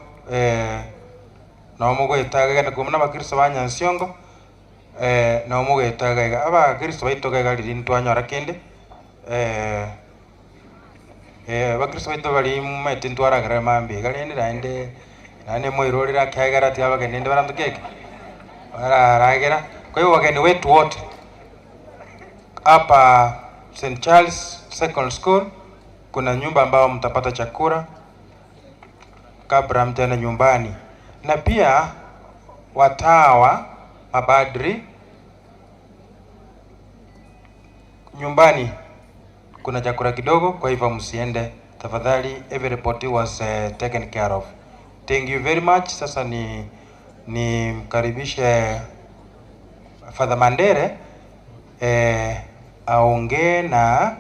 no mugwetaga na kumuna bakristo banyansiongo no mugwetaga abakristo baito gaiga lintwanyora kende bakristo baito bali mete ntwaragara mambe galende rande nane moirorira kagara ti abageni ndi barandu keke aragera kwa hiyo wageni wetu wote hapa St. Charles Second School kuna nyumba ambao mtapata chakula kabla mtaenda nyumbani, na pia watawa mabadri nyumbani kuna chakula kidogo, kwa hivyo msiende tafadhali. Everybody was taken care of. Thank you very much. Sasa ni mkaribishe Father Mandere aongee na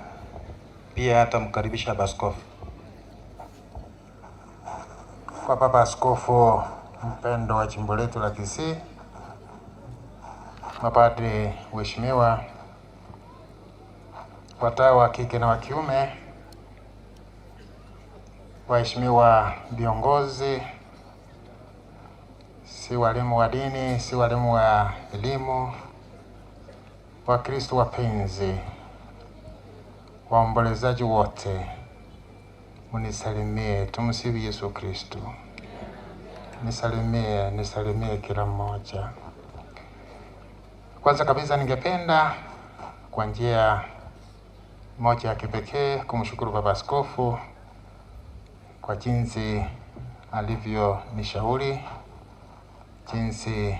pia atamkaribisha Askofu. Kwa Baba Askofu mpendo wa jimbo letu la Kisii, mapadri waheshimiwa, watawa wa kike na wa kiume, waheshimiwa viongozi, si walimu wa dini, si walimu wa elimu, Wakristo wapenzi, waombolezaji wote, munisalimie. Tumsifu Yesu Kristo. Nisalimie kila mmoja. Kwanza kabisa ningependa kwa njia moja ya kipekee kumshukuru Baba Askofu kwa jinsi alivyonishauri, jinsi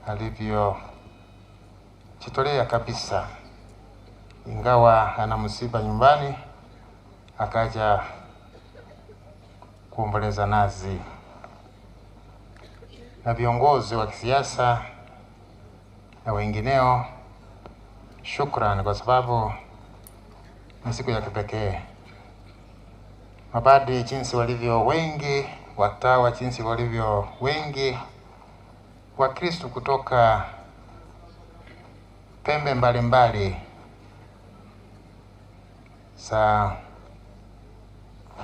alivyojitolea kabisa, ingawa ana msiba nyumbani, akaja kuomboleza nazi. na viongozi wa kisiasa na wengineo, shukrani kwa sababu ni siku ya kipekee. Mabadi jinsi walivyo wengi, watawa jinsi walivyo wengi, Wakristo kutoka pembe mbalimbali za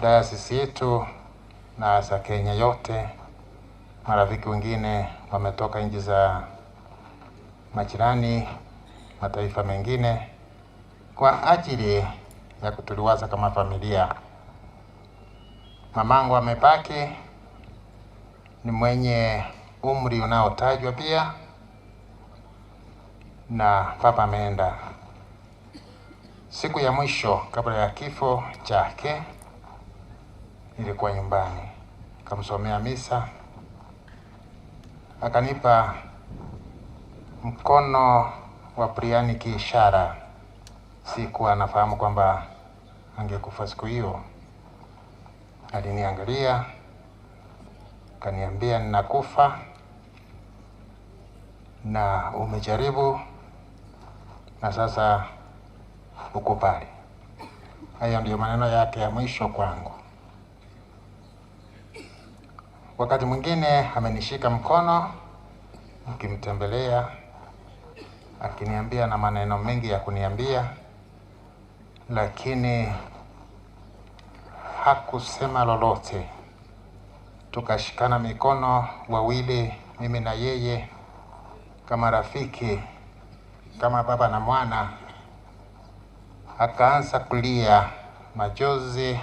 dayosisi yetu na za Kenya yote. Marafiki wengine wametoka nchi za majirani, mataifa mengine, kwa ajili ya kutuliwaza kama familia. Mamangu amebaki, ni mwenye umri unaotajwa pia, na papa ameenda. Siku ya mwisho kabla ya kifo chake nilikuwa nyumbani, kamsomea misa, akanipa mkono wa priani kiishara. Sikuwa nafahamu kwamba angekufa siku hiyo. Aliniangalia, kaniambia ninakufa na umejaribu na sasa ukubali. Hayo ndio maneno yake ya mwisho kwangu. Wakati mwingine amenishika mkono nikimtembelea, akiniambia na maneno mengi ya kuniambia, lakini hakusema lolote. Tukashikana mikono wawili, mimi na yeye, kama rafiki, kama baba na mwana. Akaanza kulia, machozi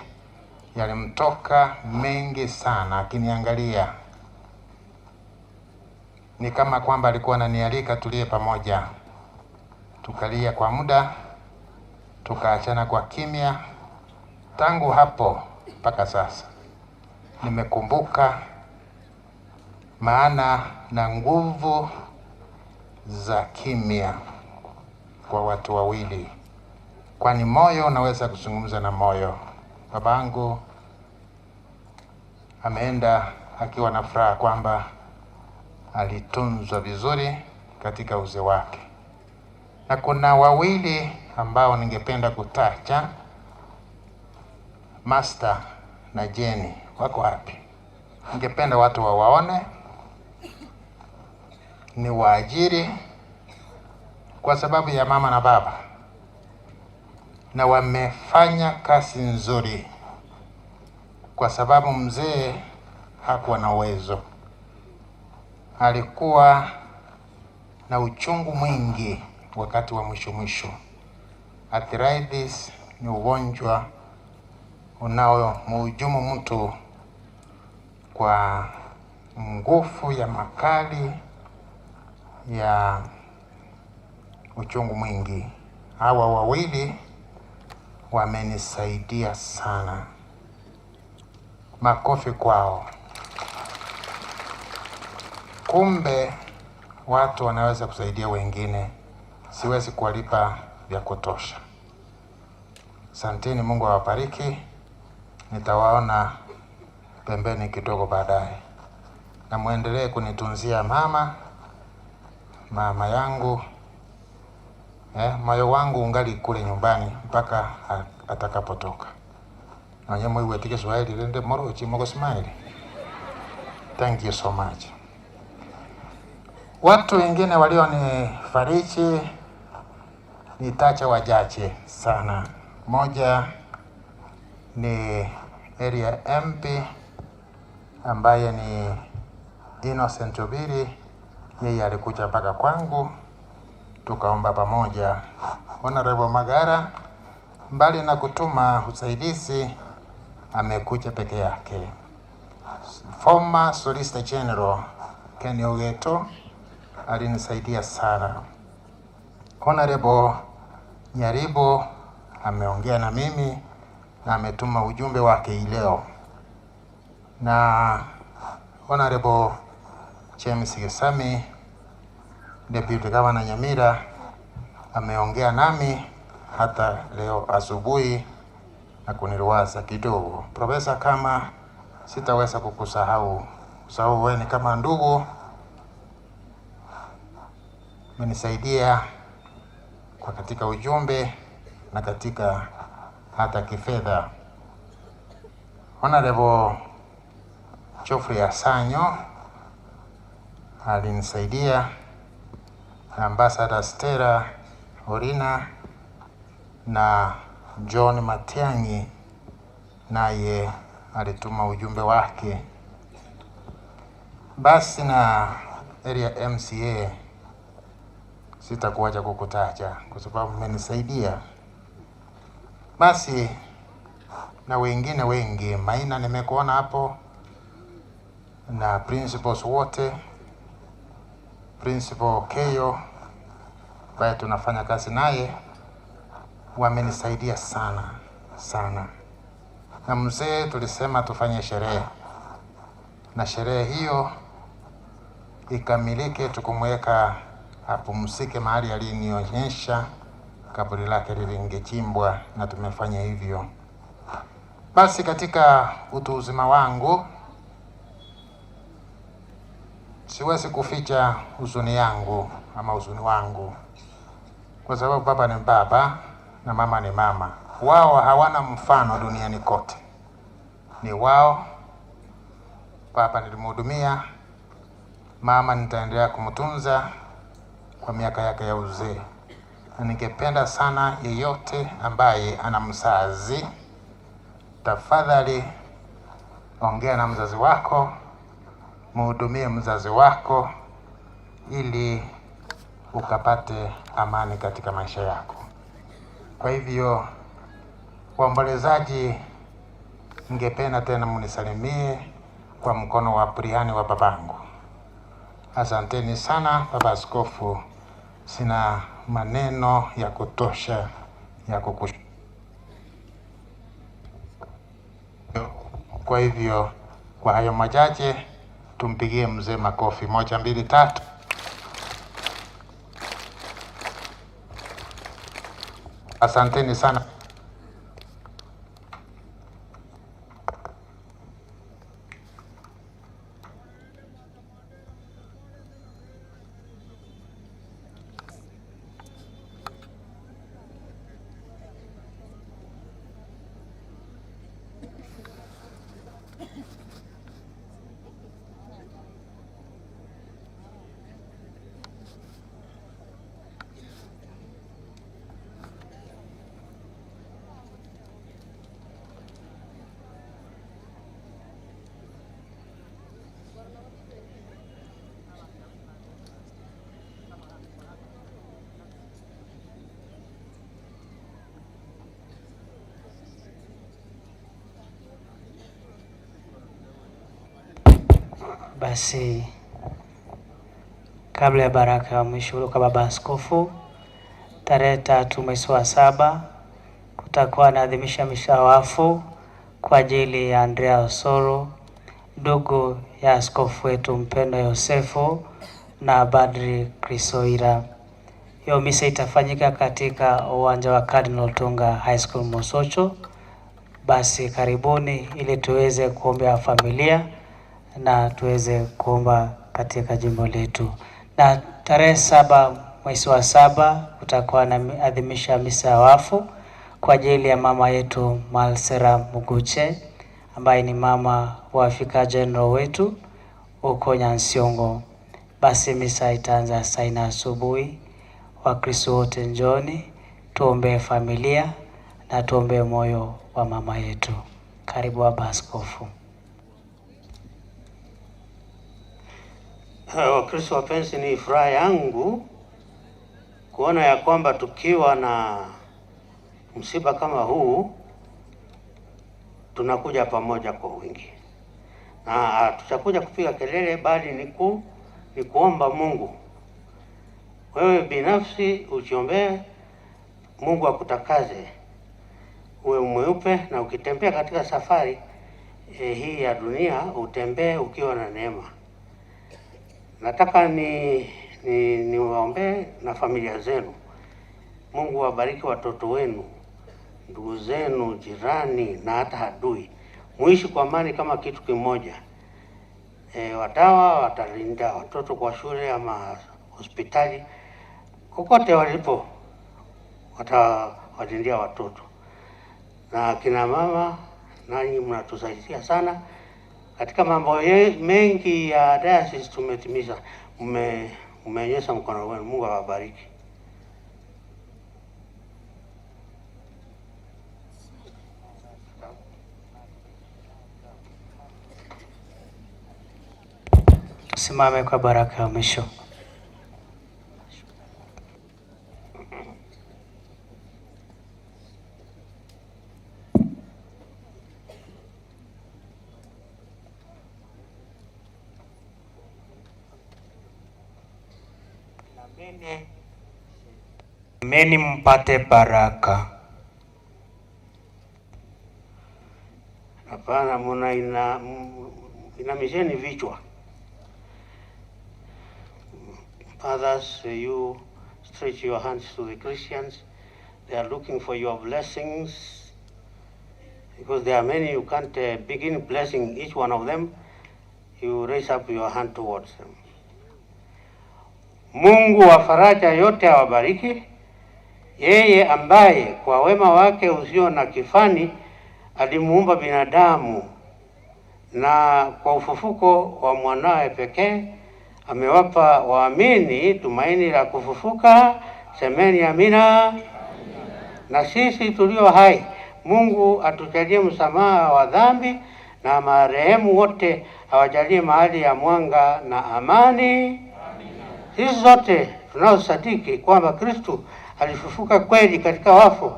yalimtoka mengi sana akiniangalia. Ni kama kwamba alikuwa ananialika tulie pamoja. Tukalia kwa muda, tukaachana kwa kimya. Tangu hapo mpaka sasa nimekumbuka maana na nguvu za kimya kwa watu wawili, kwani moyo unaweza kuzungumza na moyo. Babangu ameenda akiwa na furaha kwamba alitunzwa vizuri katika uzee wake. Na kuna wawili ambao ningependa kutaja, Master na Jenny. Wako wapi? Ningependa watu wawaone. Ni waajiri kwa sababu ya mama na baba, na wamefanya kazi nzuri kwa sababu mzee hakuwa na uwezo. Alikuwa na uchungu mwingi wakati wa mwisho. Arthritis ni ugonjwa unaomhujumu mtu kwa nguvu ya makali ya uchungu mwingi. Hawa wawili wamenisaidia sana. Makofi kwao. Kumbe watu wanaweza kusaidia wengine. Siwezi kuwalipa vya kutosha. Asanteni, Mungu awabariki. Nitawaona pembeni kidogo baadaye. Na muendelee kunitunzia mama yangu. Moyo wangu ungali kule nyumbani mpaka atakapotoka. Na nyemo iwe tike Swahili lende moro chimoko smile. Thank you so much. Watu wengine walionifariji nitacha wachache sana. Moja ni area MP ambaye ni Innocent Obiri. Yeye alikuja mpaka kwangu, tukaomba pamoja. Honorable Magara, mbali na kutuma usaidizi, amekuja peke yake. Former Solicitor General Ken Ogeto alinisaidia sana. Honorable Nyaribo ameongea na mimi na ametuma ujumbe wake leo. Na Honorable James Gesami, Deputy Governor Nyamira, ameongea nami hata leo asubuhi na kuniruwaza kidogo. Profesa, kama sitaweza kukusahau, wewe ni kama ndugu Umenisaidia kwa katika ujumbe na katika hata kifedha. Honorable Geoffrey Asanyo alinisaidia, Ambassador Stella Orina na John Matiang'i naye alituma ujumbe wake. Basi na area MCA sitakuacha kukutaja kwa sababu umenisaidia. Basi na wengine wengi, Maina nimekuona hapo, na principals wote, Principal Keyo ambaye tunafanya kazi naye, wamenisaidia sana sana. Na mzee tulisema tufanye sherehe, na sherehe hiyo ikamilike, tukumweka apumzike mahali alinionyesha kaburi lake lilingechimbwa, na tumefanya hivyo. Basi katika utu uzima wangu siwezi kuficha huzuni yangu ama huzuni wangu, kwa sababu baba ni baba na mama ni mama. Wao hawana mfano duniani kote, ni wao. Baba nilimhudumia, mama nitaendelea kumtunza kwa miaka yake ya uzee, na ningependa sana yeyote ambaye ana mzazi, tafadhali ongea na mzazi wako, mhudumie mzazi wako ili ukapate amani katika maisha yako. Kwa hivyo waombolezaji, ningependa tena munisalimie kwa mkono wa buriani wa babangu. Asanteni sana Baba Askofu, sina maneno ya kutosha ya kukushukuru. Kwa hivyo kwa hayo machache tumpigie mzee makofi 1 2 3. Asanteni sana. Basi kabla ya baraka ya mwisho kutoka Baba Askofu, tarehe 3 mwezi wa 7 kutakuwa na adhimisha misa wafu kwa ajili ya Andrea Osoro, ndugu ya askofu wetu mpendwa Yosefu na Badri Krisoira. Hiyo misa itafanyika katika uwanja wa Cardinal Tunga High School Mosocho. Basi karibuni ili tuweze kuombea familia na tuweze kuomba katika jimbo letu. Na tarehe 7 mwezi wa 7 kutakuwa na adhimisha misa ya wafu kwa ajili ya mama yetu Malsera Muguche ambaye ni mama wa Afrika General wetu huko Nyansiongo. Basi misa itaanza saa 9 asubuhi. Wakristo wote njoni tuombee familia na tuombee moyo wa mama yetu. Karibu Baba Askofu. Wakristo wapenzi, ni furaha yangu kuona ya kwamba tukiwa na msiba kama huu tunakuja pamoja kwa wingi, na tutakuja kupiga kelele, bali ni kuomba Mungu. Wewe binafsi ujiombee Mungu akutakaze uwe mweupe, na ukitembea katika safari hii ya dunia utembee ukiwa na neema. Nataka niwaombee na familia zenu. Mungu wabariki watoto wenu, ndugu zenu, jirani na hata adui. Muishi kwa amani kama kitu kimoja. Watawa watalinda watoto kwa shule ama hospitali, kokote walipo watawalindia watoto. Na kina mama, nanyi mnatusaidia sana katika mambo mengi ya diocese tumetimiza. Umeonyesha mkono wenu. Mungu awabariki. Tusimame kwa baraka ya mwisho. Ameni mpate baraka. Hapana, inamisheni vichwa. Fathers, you stretch your hands to the Christians. They are looking for your blessings, because there are many you can't begin blessing each one of them. You raise up your hand towards them. Mungu wa faraja yote awabariki, yeye ambaye kwa wema wake usio na kifani alimuumba binadamu, na kwa ufufuko wa mwanawe pekee amewapa waamini tumaini la kufufuka. Semeni amina. Na sisi tulio hai, Mungu atujalie msamaha wa dhambi, na marehemu wote awajalie mahali ya mwanga na amani. Sisi zote tunaosadiki kwamba Kristo alifufuka kweli katika wafu,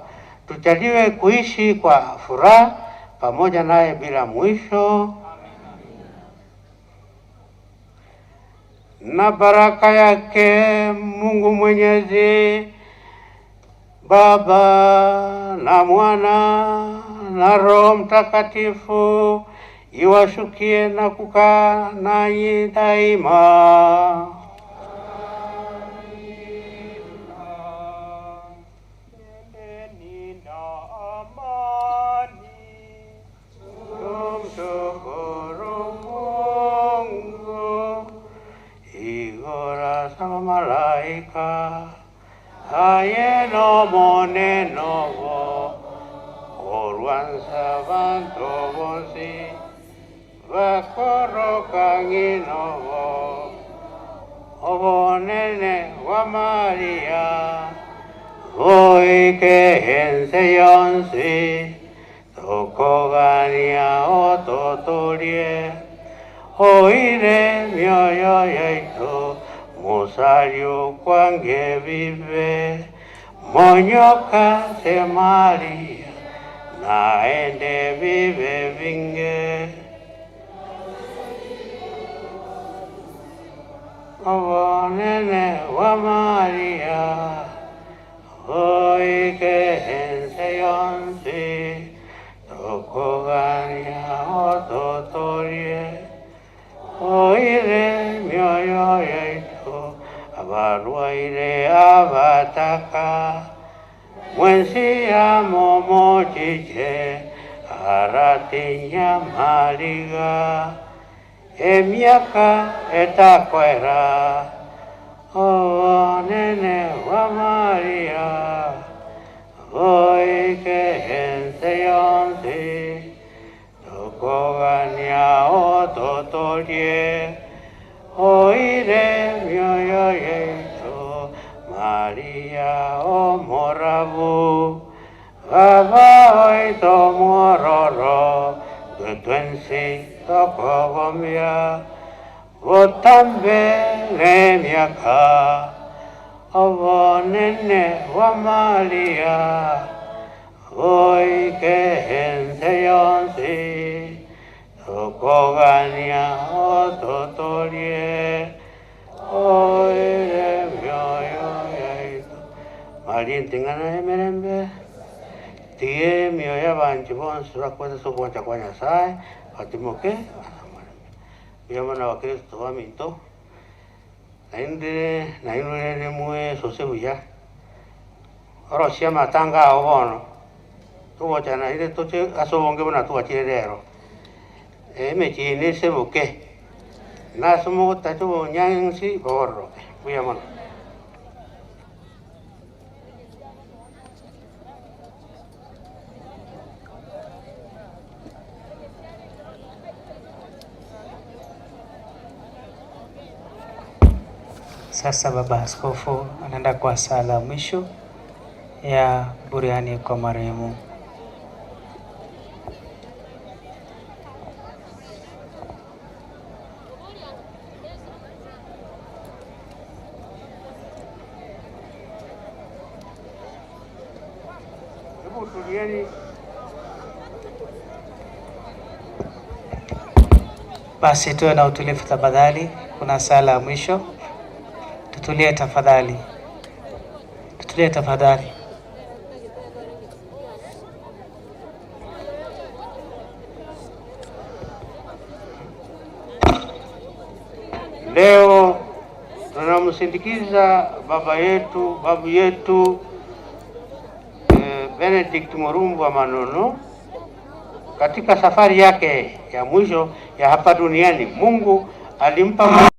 tujaliwe kuishi kwa furaha pamoja naye bila mwisho. Na baraka yake Mungu Mwenyezi, Baba na Mwana na Roho Mtakatifu iwashukie na kukaa nanyi daima. Malaika ayeno monenovo orwansa vantovosi vakorokanginovo ovonene wa Maria oikehense yonsi tokogania ototolie oire mioyo yetu musario kwange vive monyoka se Maria naende vive vinge ovonene wa Maria oikehense yonsi tokogania ototolie oire mioyo yetu abarwaire abataka mwensi ya momochiche aratinya maliga emiaka etakwera onene wa Maria oikehense yonsi tokogania ototolie oire mioyo yetu Maria omorabu baba oito mororo tutwensi tokogomia votambe lemiaka ovonene wa Maria oikehense yonsi tokogania ototolie oire mioyo yetu Maria ntingana emerembe tie mioyo y'abantu bonse bakwete sobonja kwa Nyasaye batimoke biyamana wa Kristo baminto nainurene mwe sose buya orosia matanga ao bono tugochana ire toche asobonge bona tuachirero mechine sebuke nasomo tacho nyansi borro buyamana Sasa baba askofu anaenda kwa sala mwisho ya buriani kwa marehemu. Basi tuwe na utulivu tafadhali, kuna sala ya mwisho. Tutulie tafadhali, tutulie tafadhali. Leo tunamsindikiza babu yetu Benedict Morumbwa Manono katika safari yake ya mwisho ya hapa duniani. Mungu alimpa